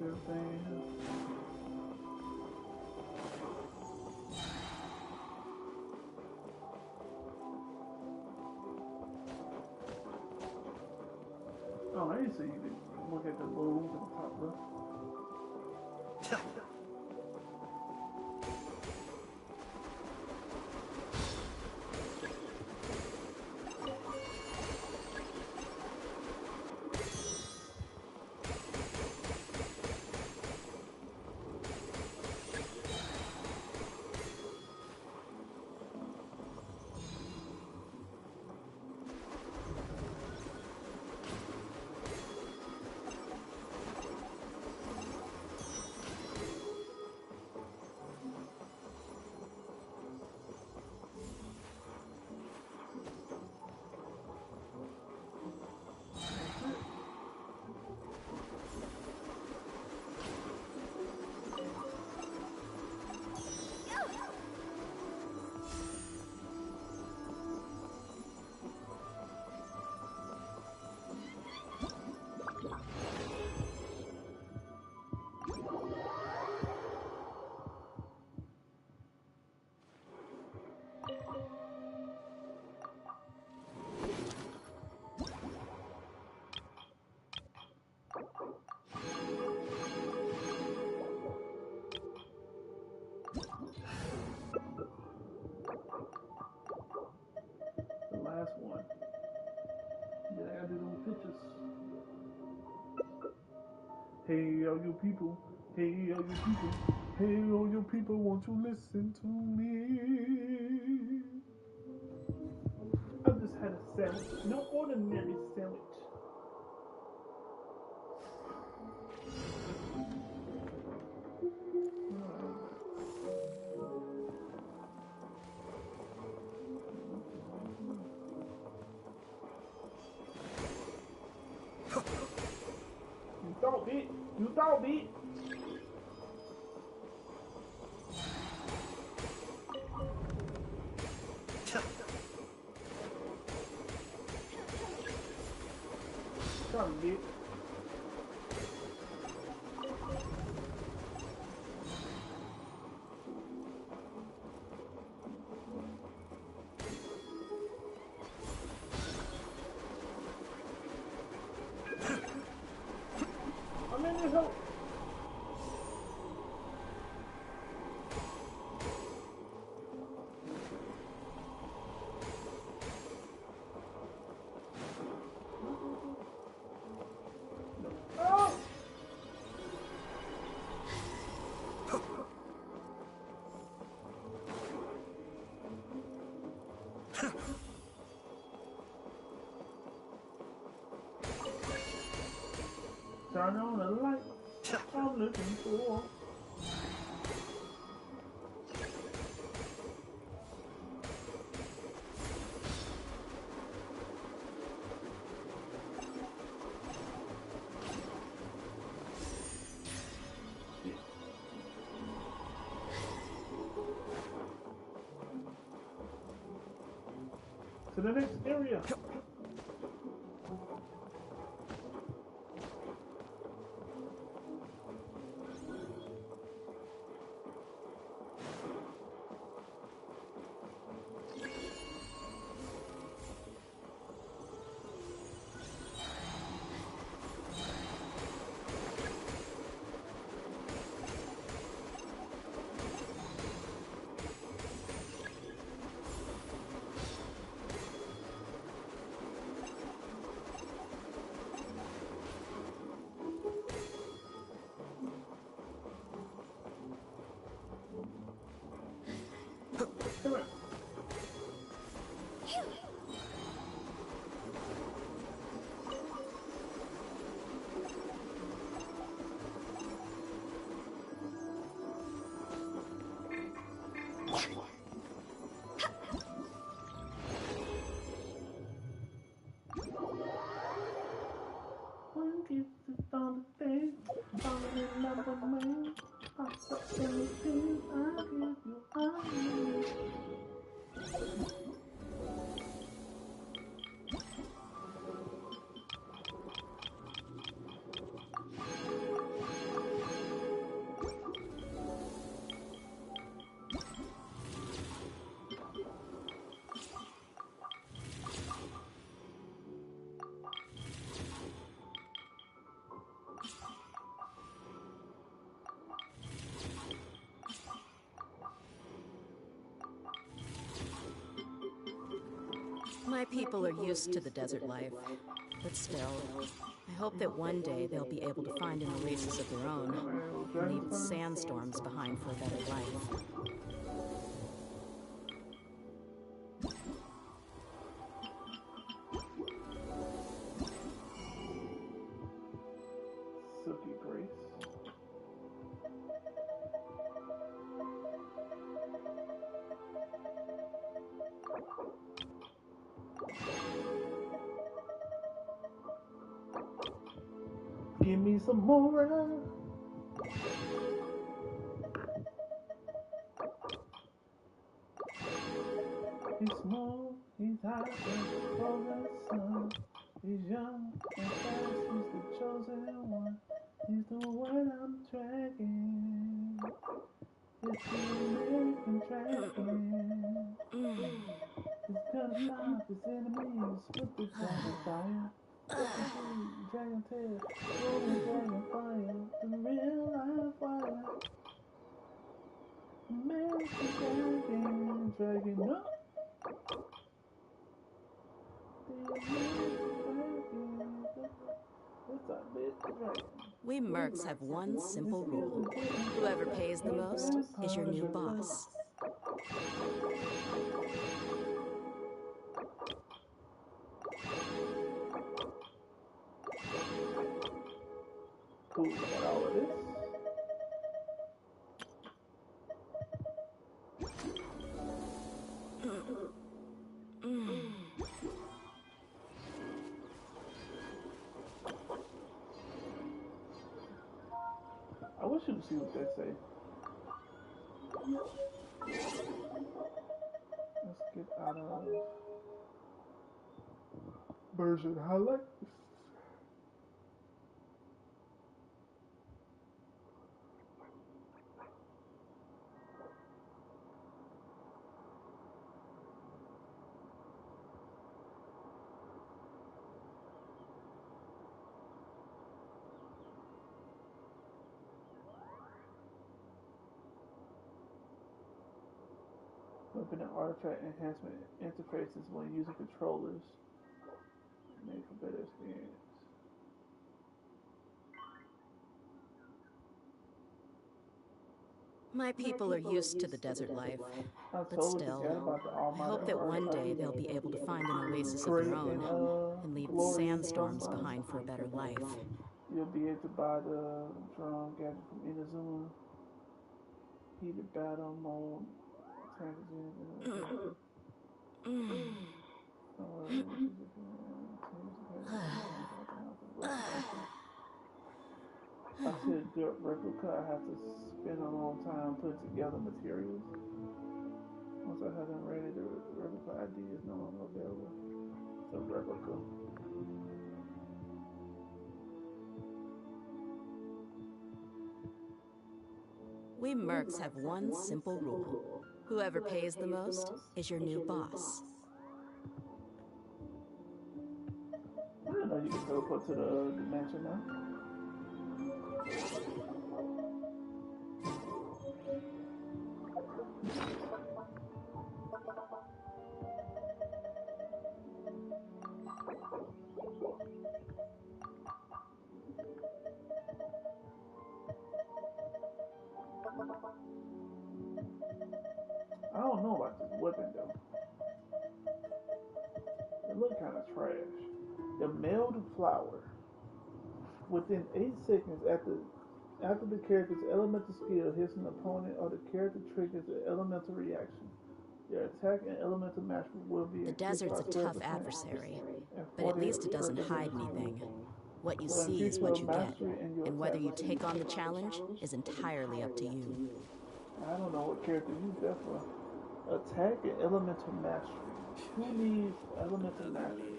everything. Oh, I didn't see you look at the balloons at the top left. The last one. Yeah, I gotta do those pictures. Hey, all you people. Hey, all you people. Hey, all you people, won't you listen to me? I just had a sandwich. No ordinary sandwich. You thought it. You thought it. Come, bitch. I'm in this hole. Oh! Turn on the light. I'm looking for. To the next area. Come on. One kiss is all the thing. Falling in love with me. Pops up anything. I give you all. My people are used to the desert life, but still, I hope that one day they'll be able to find an oasis of their own and leave its sandstorms behind for a better life. Silky Grace. Give me some more. He's small, he's hot, he's cold in the sun. He's young and fast, he's the chosen one. He's the one I'm tracking. It's the American dragon. He's gonna stop his enemies with the dragon fire. Dragon tail, rolling dragon fire, the real life fire. American dragon up. We mercs have one simple rule. Whoever pays the most is your new boss. Cool, got all of this. I wish you could see what they say. Let's get out of version highlights. Weapon and artifact enhancement interfaces when using controllers. Made for better experience. My people are used to the desert life, but still, I hope that one day they'll be able to find an oasis of their own and leave the sandstorms behind for a better life. You'll be able to buy the drone gadget from Inazuma. Heated battle mode. I said dirt replica, I have to spend a long time putting together materials. Once I have them ready, the replica ID is no longer available. It's a replica. We mercs have one simple rule. Whoever pays the most is your new boss. I didn't know you could teleport to the dimension now. I don't know about this weapon though. It look kind of trash. The mailed flower. Within 8 seconds after the character's elemental skill hits an opponent or the character triggers an elemental reaction, their attack and elemental mastery will be increased. The desert's a tough adversary, but at least it doesn't hide anything. What you see is what you get, and whether you take on the challenge is entirely up to you. I don't know what character use that for. Attack and elemental mastery. Who needs elemental mastery?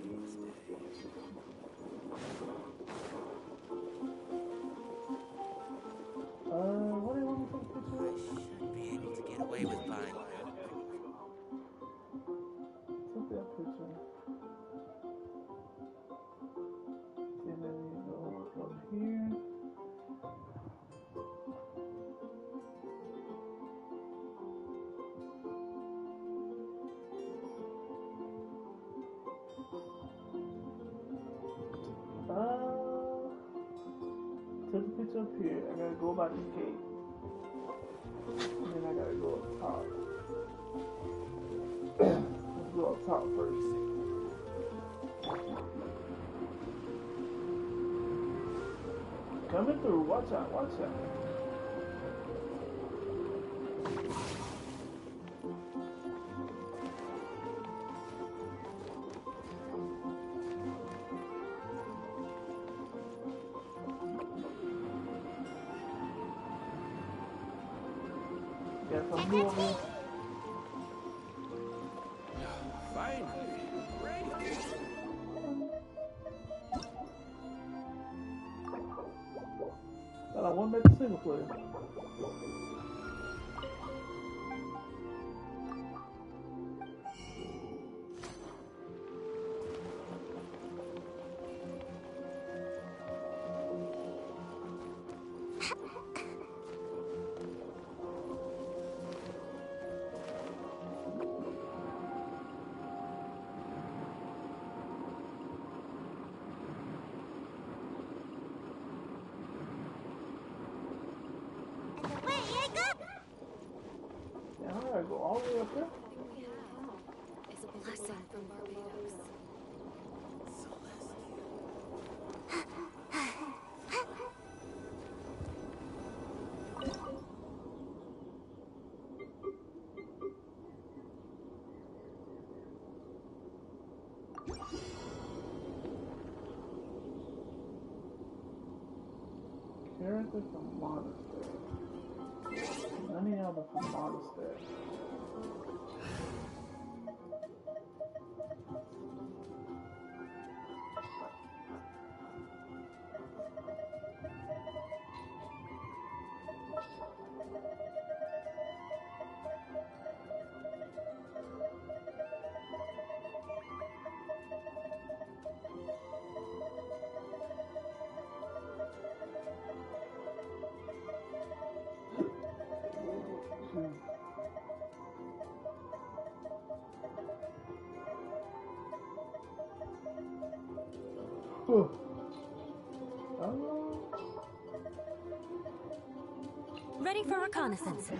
What do you want me to take a picture of? I should be able to get away with buying. Take that picture. And then you go up here. took a picture up here. I gotta go about this gate. And then I gotta go up top. Let's go up top first. Coming through. Watch out, watch out. Got some new over here. Finally, ready. Thought I went back to single player. I go all the way up there? It's a blessing from Barbados. Character from Monastery. None of y'all are from Monastery. Ready for reconnaissance.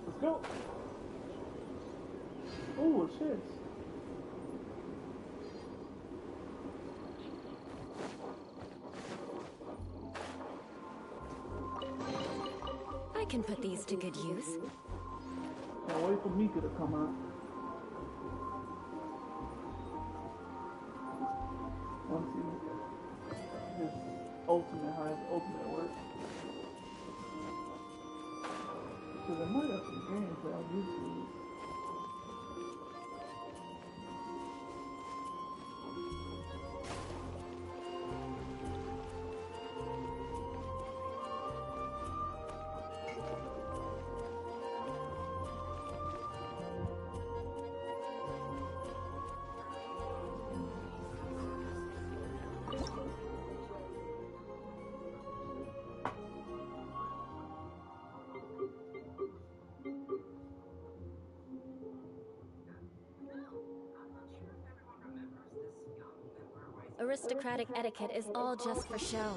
Let's go. Oh, shit. I can put these to good use. Can't wait for Mika to come out. Want to see his ultimate, how his ultimate works. Because I might have some games on YouTube. Aristocratic etiquette is all just for show.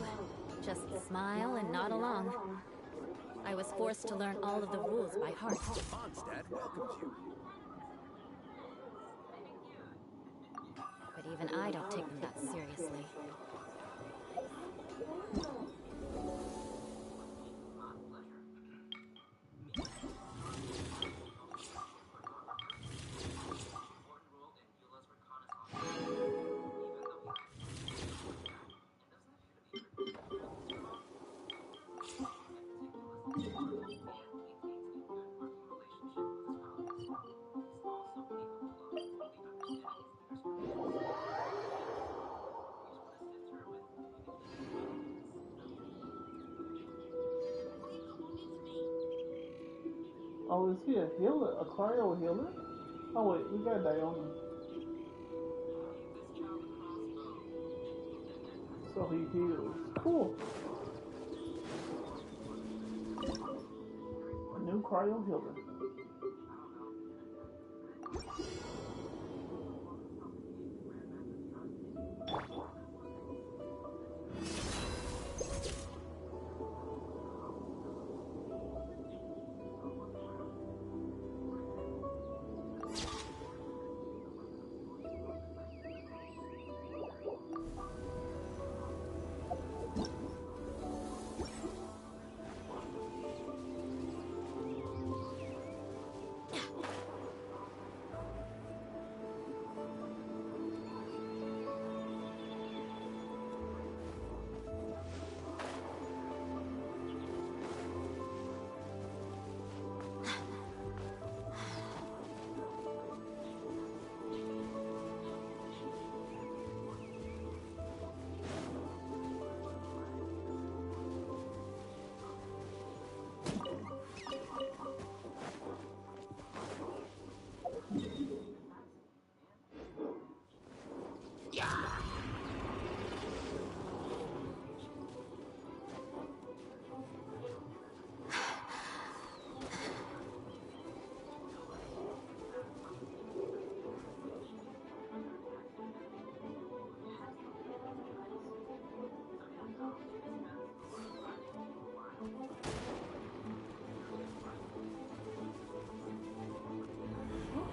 Just smile and nod along. I was forced to learn all of the rules by heart. Mondstadt welcomes you. But even I don't take them that seriously. Oh, is he a healer? A cryo healer? Oh wait, we got Diona. So he heals. Cool. A new cryo healer.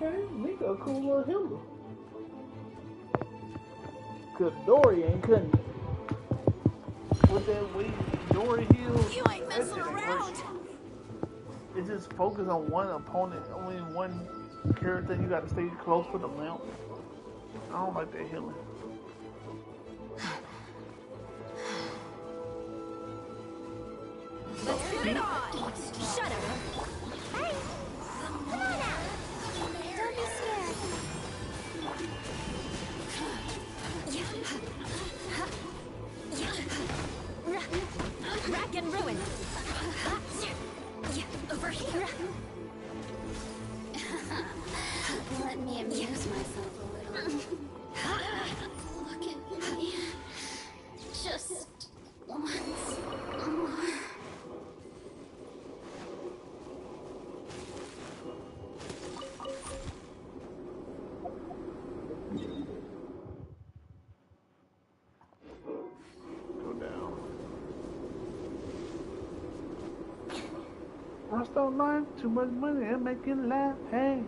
Okay, Mika, a cool little healer. Cause Dory ain't cutting it. With that weight, Dory heals. You ain't messing around. It just focus on one opponent, only one character. You got to stay close to the lamp. I don't like that healing. Let's get it on. Shut up. Hey, come on out. Don't be scared. Rack and ruin. Over here. Let me amuse myself a little. Look at me. Just once more. Go down. Rust online, too much money and make you laugh. Hey,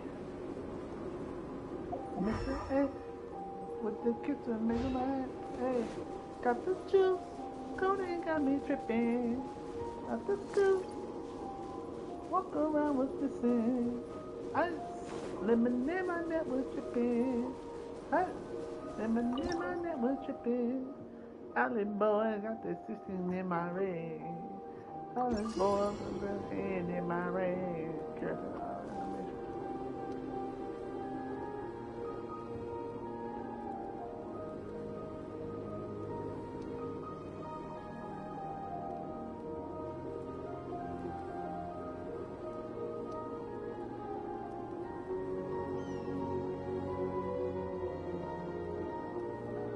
Mr. A, with the kids and make you laugh. Hey, got the juice, codeine got me tripping. Got the goose, walk around with the sin. Ice, lemon in my neck was tripping. Ice, lemon in my neck was tripping. Alley boy got the 16 in my ring. Alley boy got the hand in my ring. Character animation.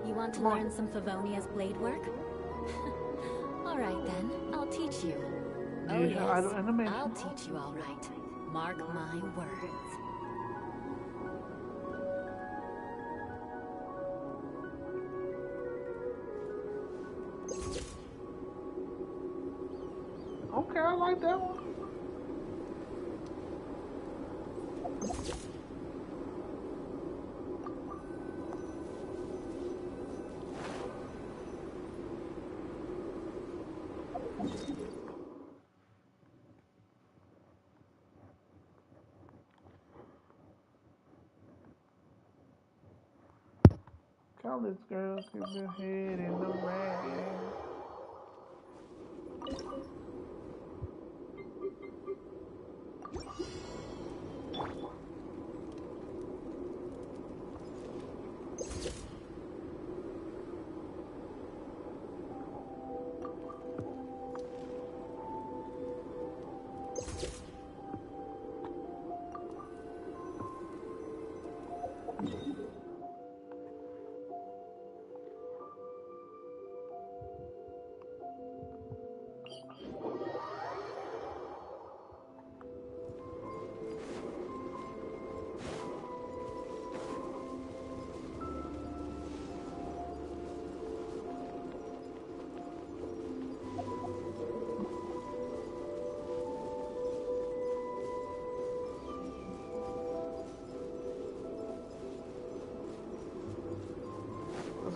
You want to learn some Favonia's blade work? All right then, I'll teach you. Oh Yeah, yes, I'll teach you all right. Mark my words. Okay, I like that one. College girls get their head in the rag.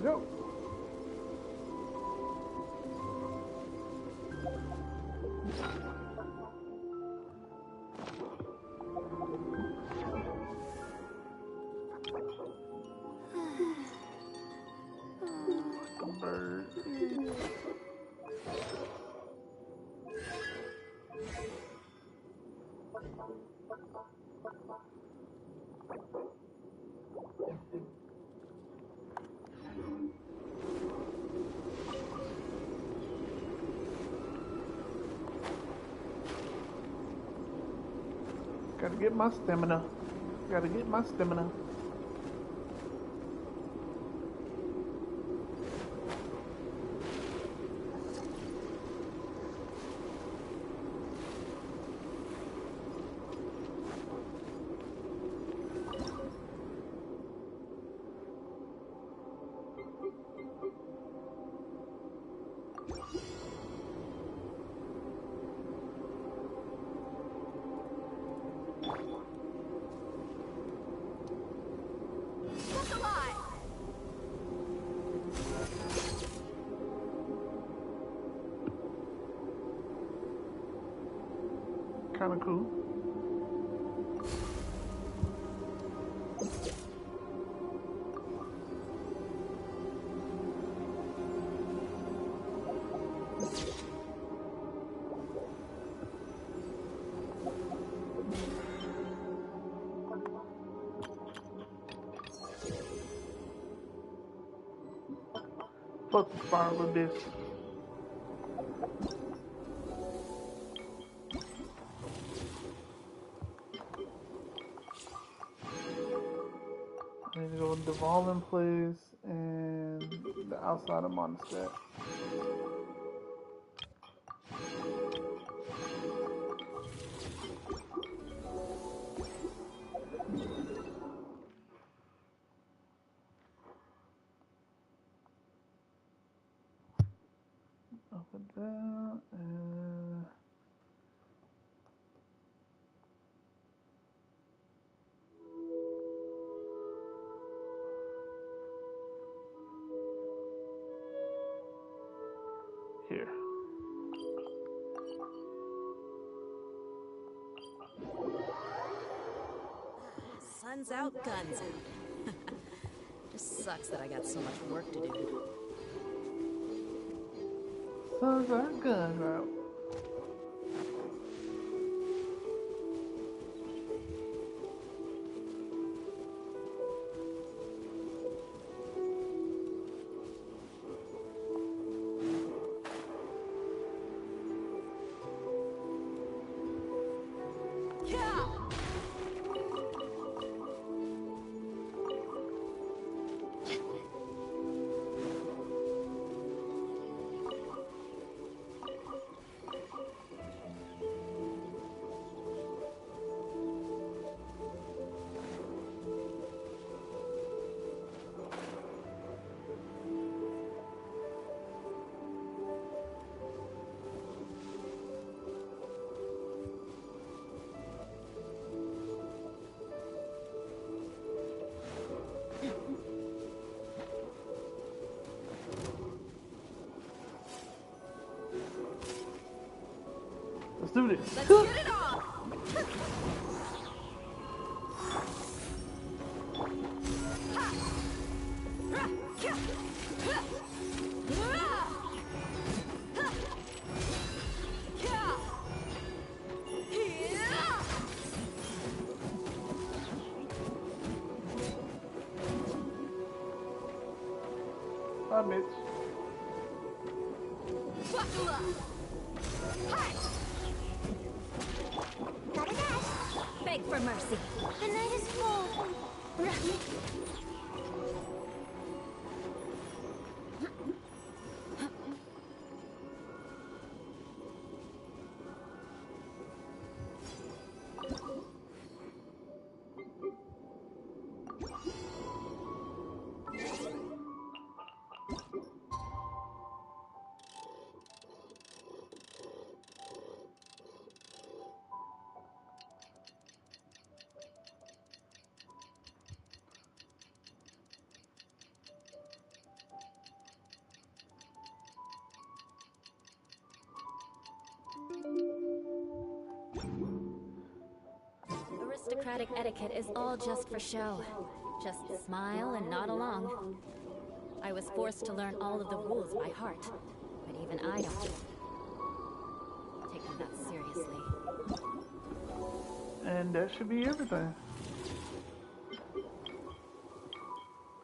go. Bird. Gotta get my stamina. Gotta get my stamina. Kind of cool. Fuck the fire with this. I need to go to Devolving Place and the outside of Mondstadt. Up and down and here. Sun's out, guns out. Just sucks that I got so much work to do. Sun's out, guns out. Let's do this. Let's get it on! Bye, bitch. Buckle up! Gotta dash. Beg for mercy. The night is full. aristocratic etiquette is all just for show. Just smile and nod along. I was forced to learn all of the rules by heart, but even I don't take them that seriously. And that should be everything.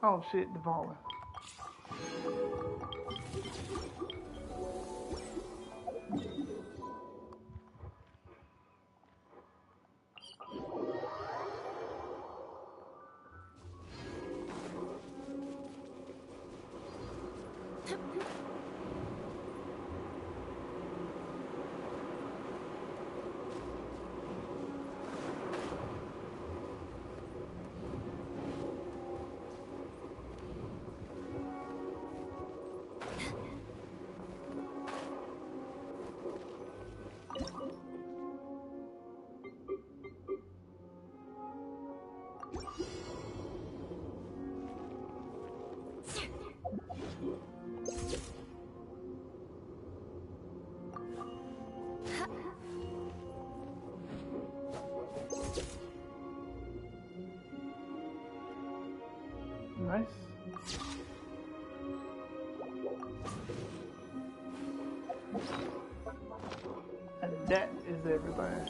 Oh shit, Devalin. Nice. And that is everything.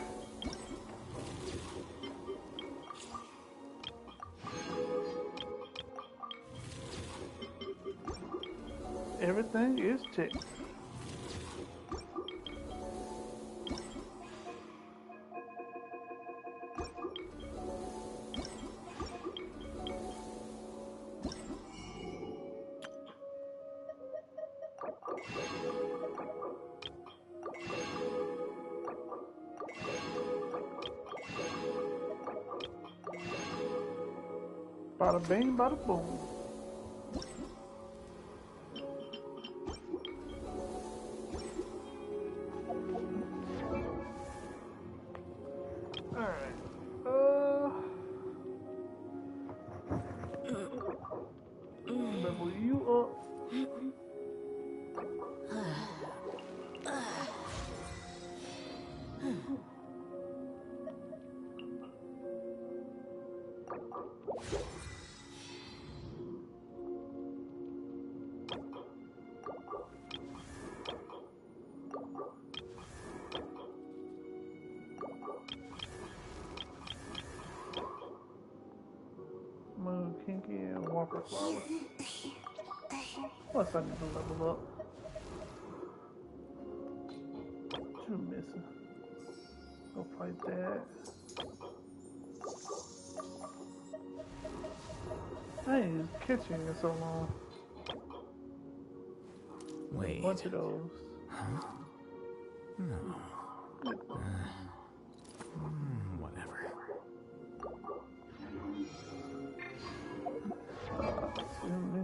Everything is checked. Bada bing, bada boom. Alright. Level you up. Moon, Kinky, and Whopper Flower. Plus I need to level up. What you missing? Go fight that. I ain't catching it so long. Wait. A bunch of those. Huh? No. Whatever. Excuse me.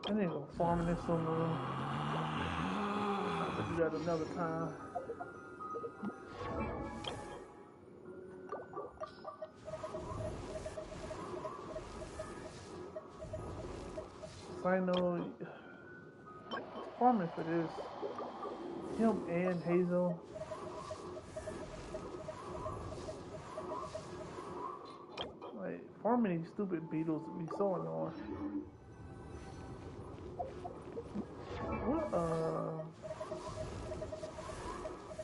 I need to go farming this somewhere. I'll do that another time. So I know farming for this. Him and Hazel. Like farming these stupid beetles would be so annoying.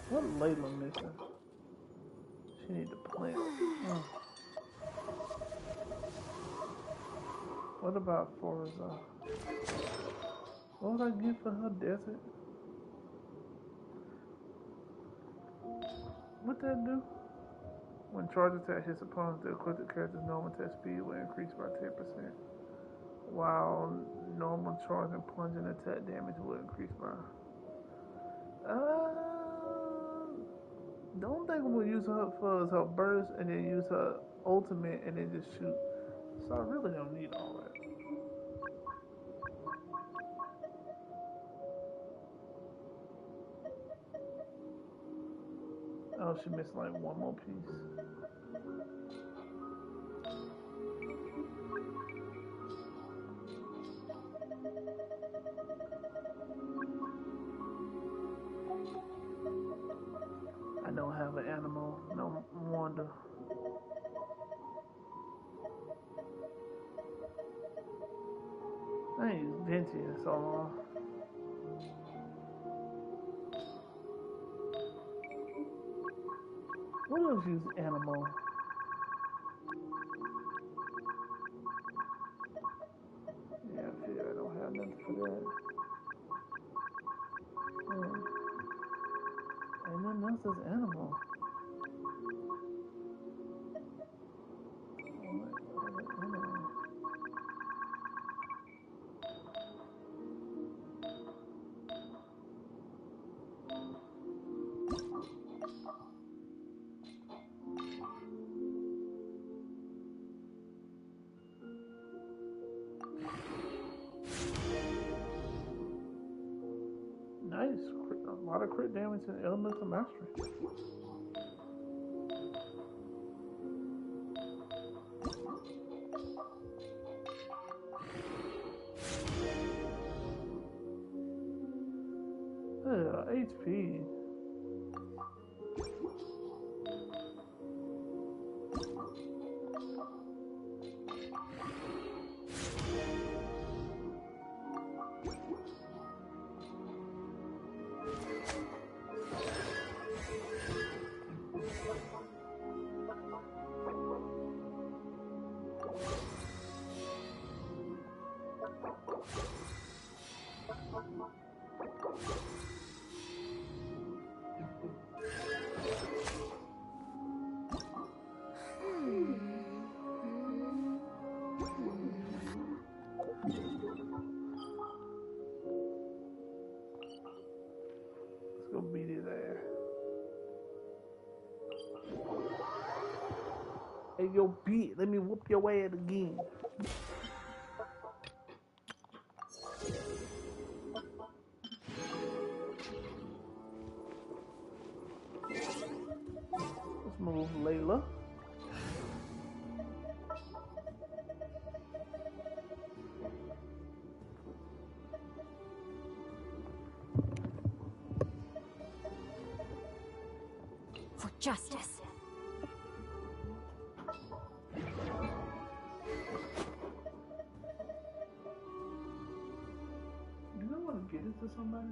What Layla missing? She need to plant. What about Forza? What would I get for her desert? What that do? When charge attack hits opponents, the equipped character's normal attack speed will increase by 10%. While normal charge and plunging attack damage will increase by. The only thing I'm gonna use her for is her burst, and then use her ultimate, and then just shoot. So I really don't need all that. Oh, she missed like one more piece. don't have an animal. No wonder. I ain't used Genshin in so long. What else use animal? Yeah, I feel I don't have nothing for that. And nothing else is animal. Nice. A lot of crit damage and elemental mastery. HP. Let's go beat his ass. Hey, yo, beat. Let me whoop your ass again. Let's move Layla. For justice. Do you want to get it to somebody?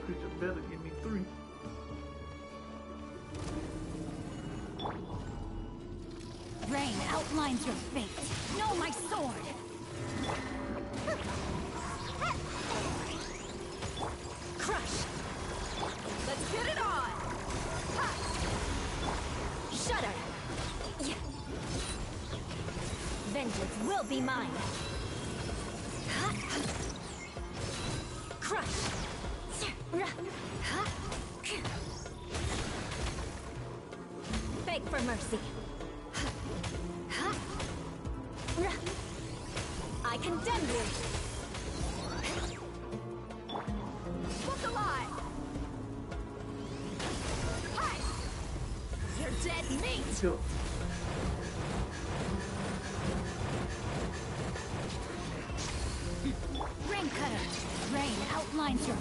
Creature better give me 3. Rain outlines your fate. Know my sword. Crush. Let's get it on. Ha. Shudder. Vengeance will be mine. Ha. Crush. Beg for mercy. I condemn you. Look alive. Hi. You're dead meat. Sure. Rain cutter. Rain outlines your.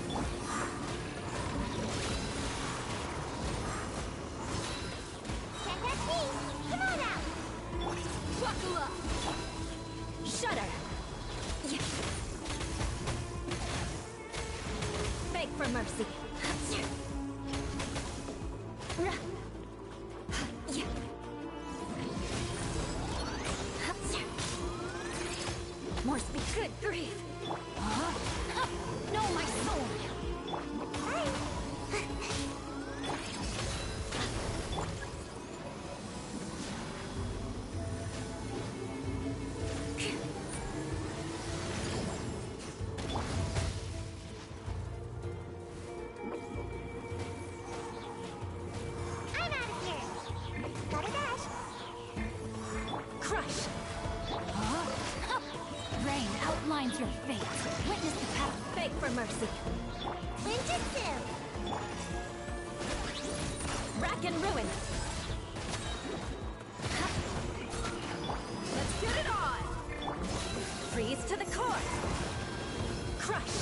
Come on out. Buckle up. Shudder. Beg for mercy. More speed. Good grief. Know my sword. mercy. Ninjutsu! Rack and ruin! Let's get it on! Freeze to the core! Crush!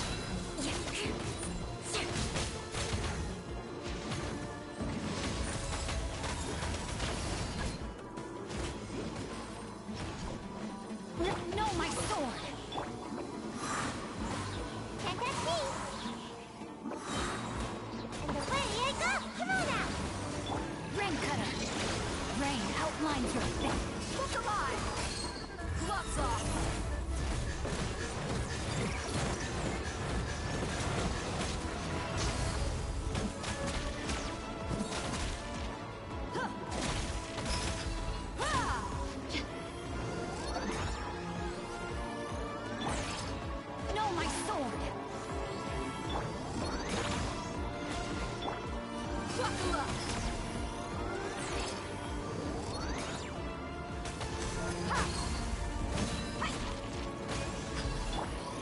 No, my sword! Can't touch me! And away I go! Come on now! Rain cutter! Rain outlines your fate. Look alive! Gloves off! No, my sword! Buckle up!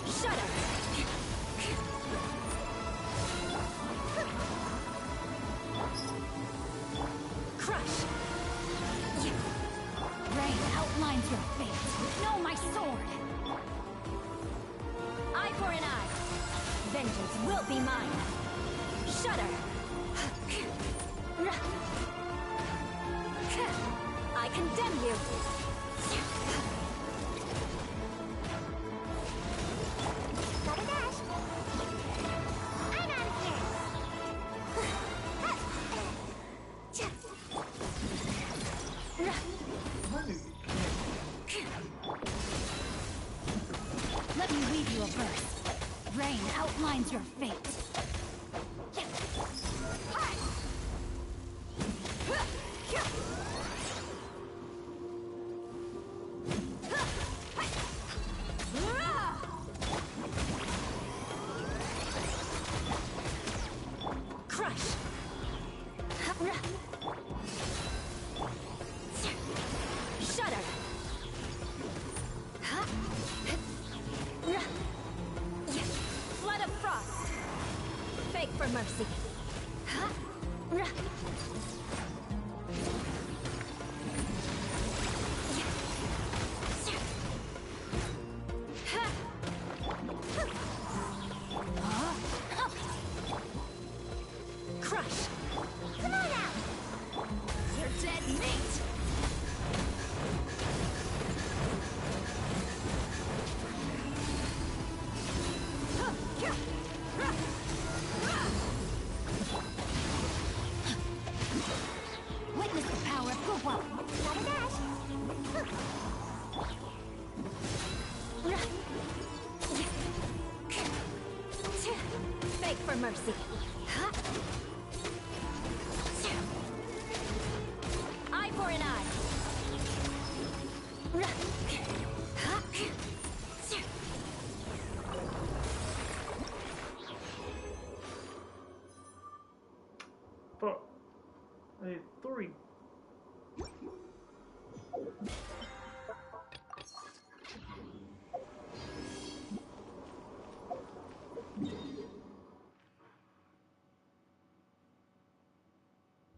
Shudder! Crush! Rain outlines your fate. No, my sword! Eye for an eye! Vengeance will be mine! Shudder! I condemn you! Gotta dash! I'm out of here! Let me weave you a verse. Rain outlines your fate. Crush! Shudder! Flood of frost! Beg for mercy! Crush! Come on out! You're dead meat! Witness the power of Goodwill. Gotta dash! Beg for mercy! Eye for an eye! Fuck. I need 3.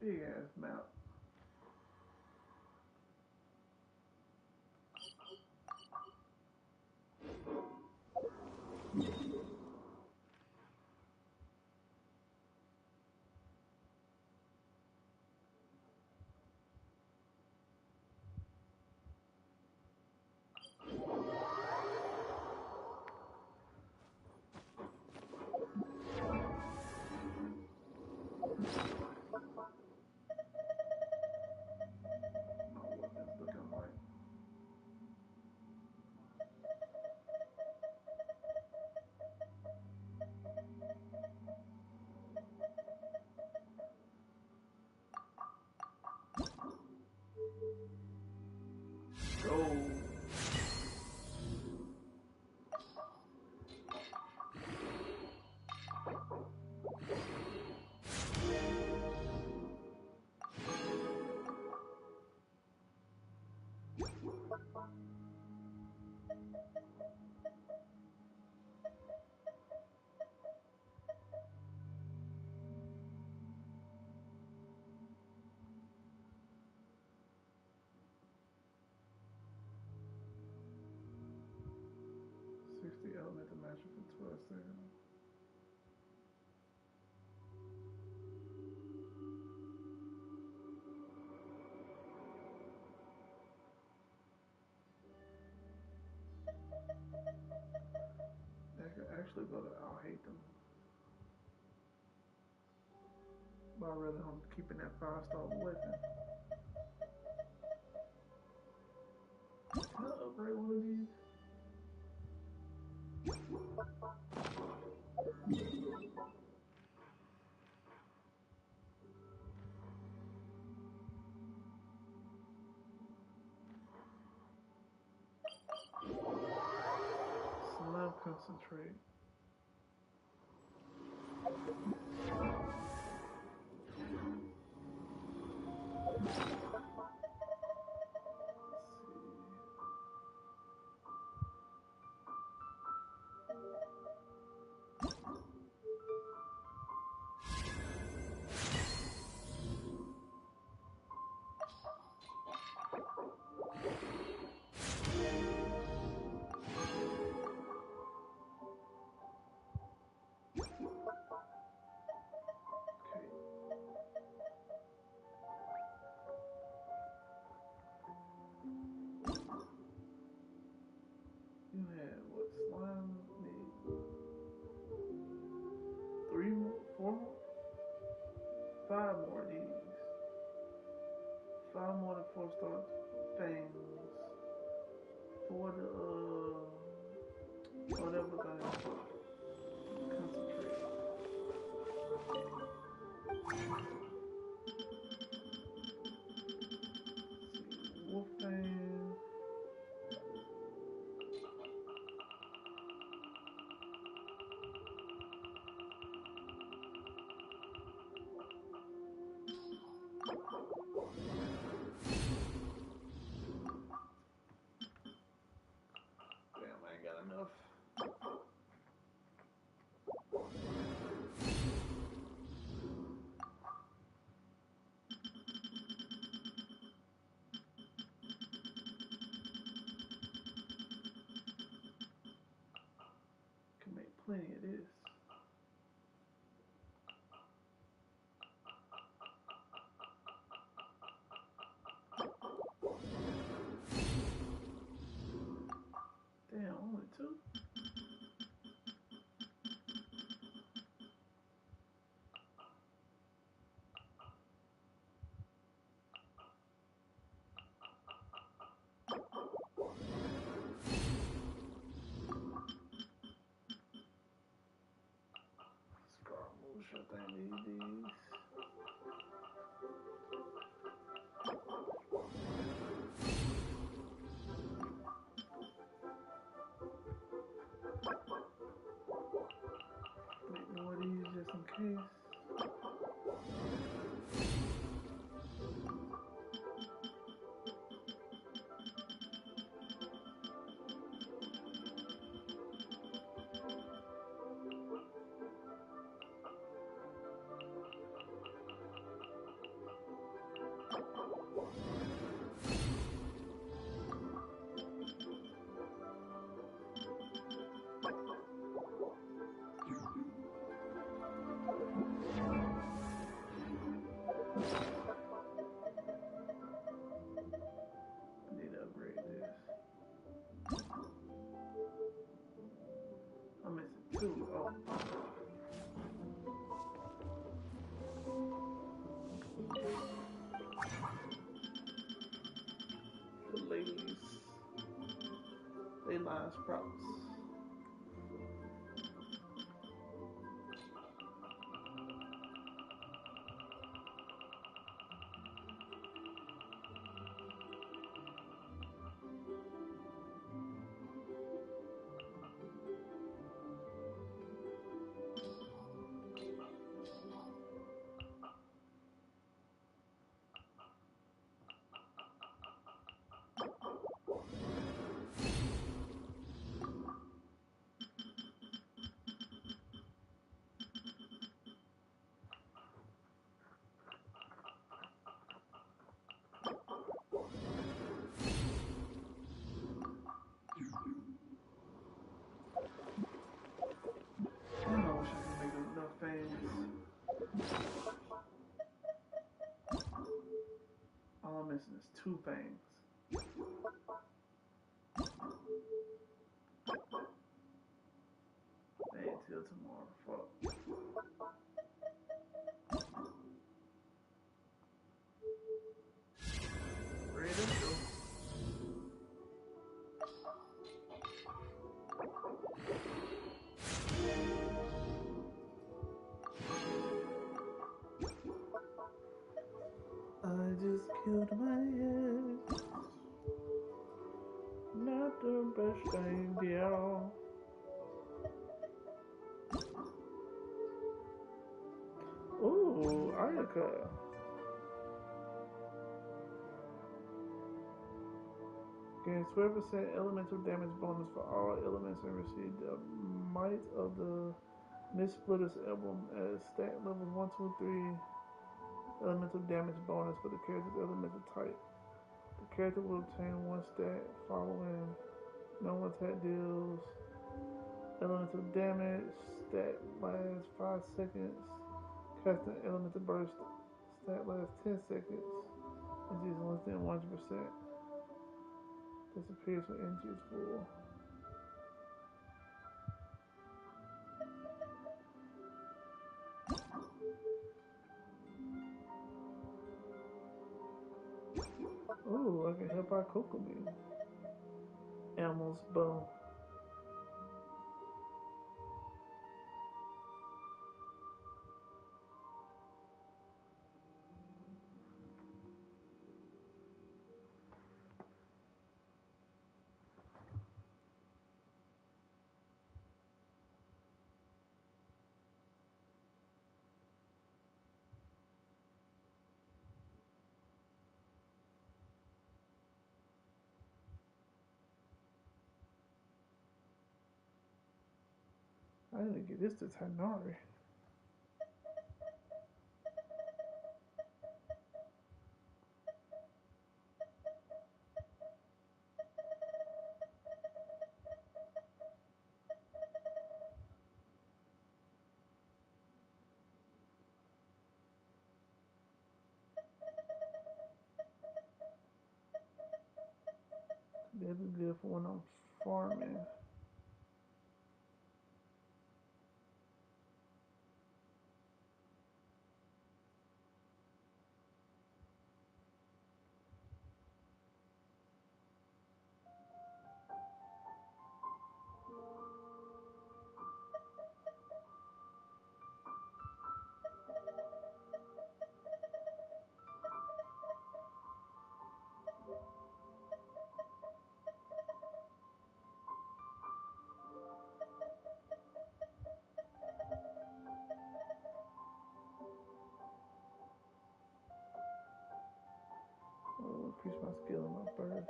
Big ass map. They could actually go to I'll hate them. But I really hope keeping that 5-star weapon. Can I upgrade one of these? Slime concentrate. You had what? Slime need 3 more, 4 more, 5 more of these. 5 more than 4-star things for the whatever thing. Concentrate. Wolf thing. Damn, I ain't got enough. Can make plenty of this. Damn, only 2? Scaramouche, I think need these. Make more of these just in case. I need to upgrade this. I'm missing 2. Oh. The ladies. They line sprouts. I'm missing is 2 things. Ain't till tomorrow. Fuck. Ready to go. I just killed my head. Not the best idea. Ooh, Ayaka. Gain 12% elemental damage bonus for all elements and receive the Might of the Mist-Splitter's Emblem as stat levels 1, 2, 3. Elemental damage bonus for the character's elemental type. The character will obtain 1 stat following no attack deals elemental damage. Stat lasts 5 seconds. Casting elemental burst. Stat lasts 10 seconds. Energy is less than 100%. Disappears when energy is full. Ooh, I can help out Kokomi. Elmo's bow. I need to get this to Tainari. That'd be good for when I'm farming. Oh, increase my skill and my burst.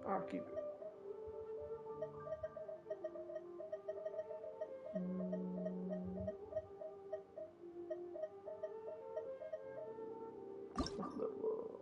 I'll keep it. Let's level up.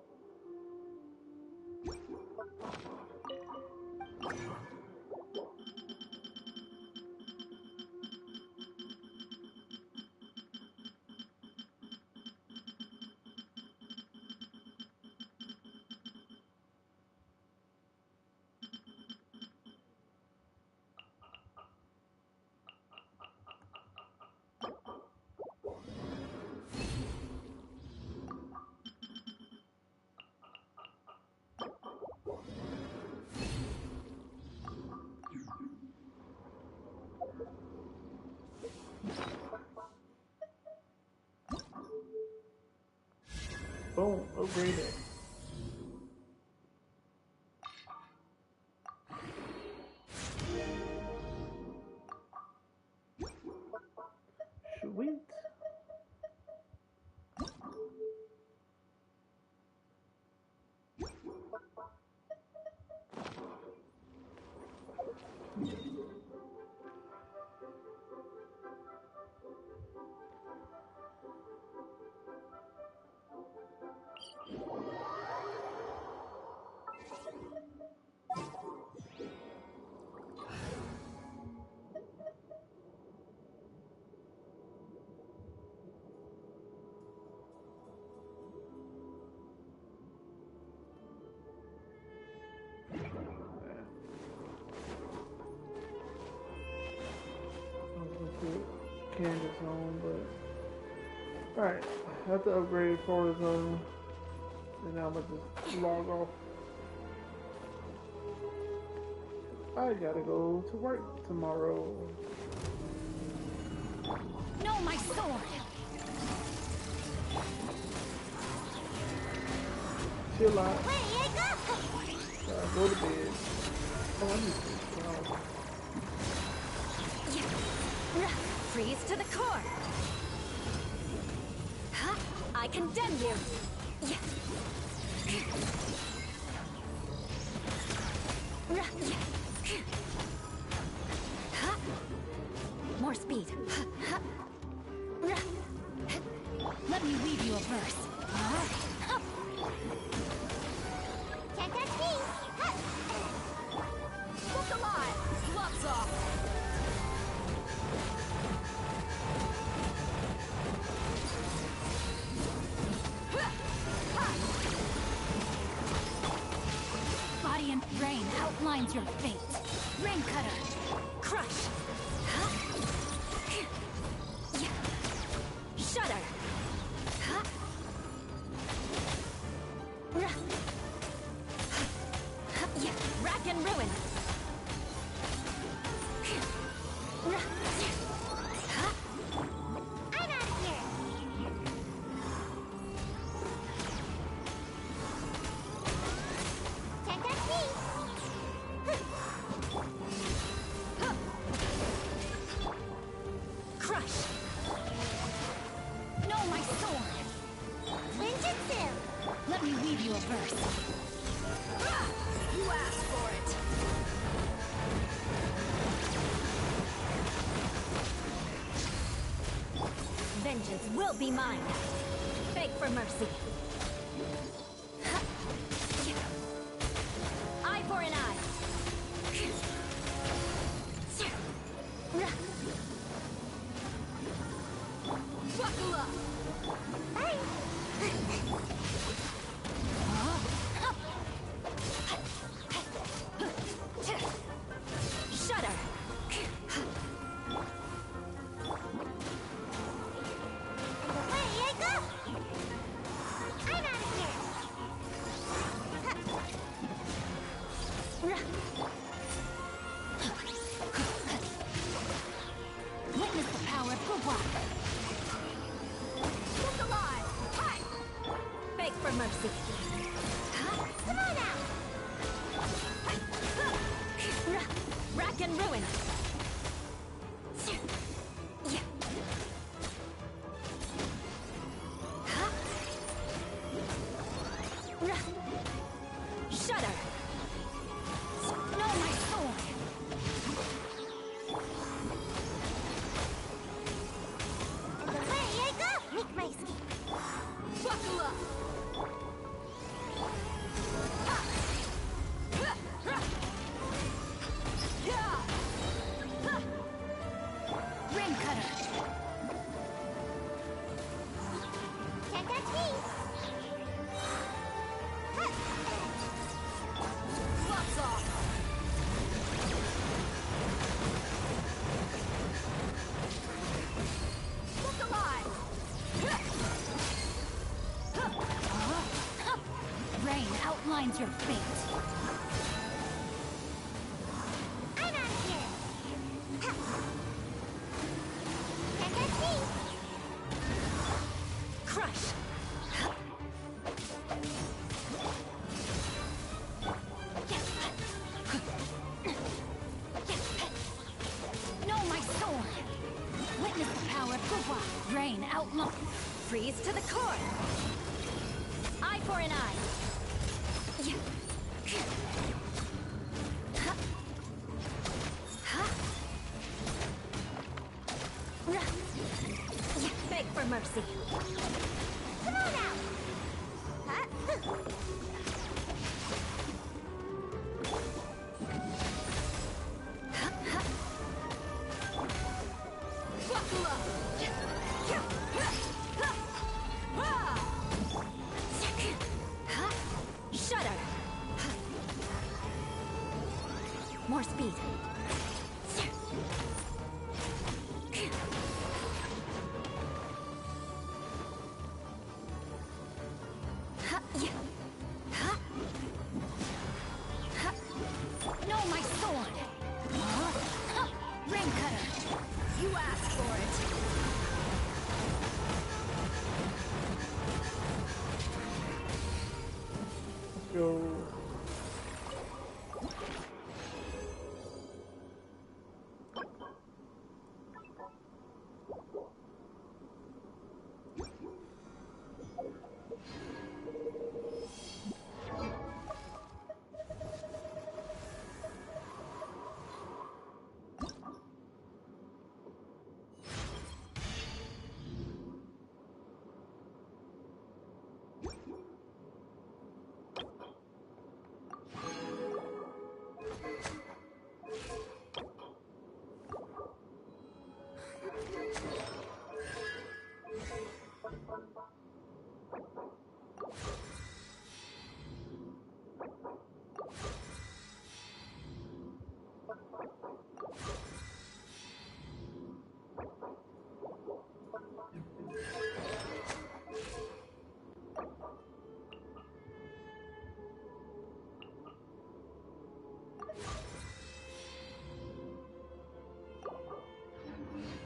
Boom, upgraded. Sweet. Candace on, but alright, I have to upgrade Florida Zone, and now I'm gonna just log off. I gotta go to work tomorrow. No, my sword! Chill out. Go to bed. Oh, I need to Freeze to the core. Huh? I condemn you. More speed. Let me weave you a verse. Can't touch me! Look alive! Gloves off! Body and brain outlines your fate. Rain cutter. Crush. Shudder. Rack and ruin. I'm out of here! Can't touch me! Crush. No, my sword. Ninjutsu! Let me weave you a verse. You asked for it. Vengeance will be mine. Beg for mercy. Eye for an eye. Buckle up. Shudder. Away I go! I'm out of here! Witness the power of Gubwa. Look alive. Hi. Beg for mercy. Come on out! Rack and ruin. Shudder. No, my sword. Away I go! Make my escape! Buckle up. Rain cutter. Can't touch me! Gloves off. Look alive. Rain outlines your fate. I'm out of here! Can't touch me! Crush. No, my sword. Witness the power of Gubwa. Rain outlaw. Freeze to the core. Eye for an eye. for mercy. Come on out! Huh? Shudder! More speed. No, my sword! Rain cutter! You asked for it! Let's go.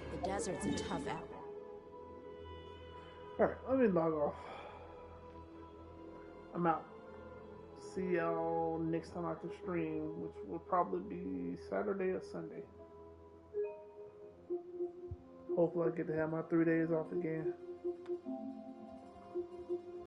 The desert's a tough hour. Alright, let me log off. I'm out. See y'all next time I can stream, which will probably be Saturday or Sunday. Hopefully I get to have my 3 days off again.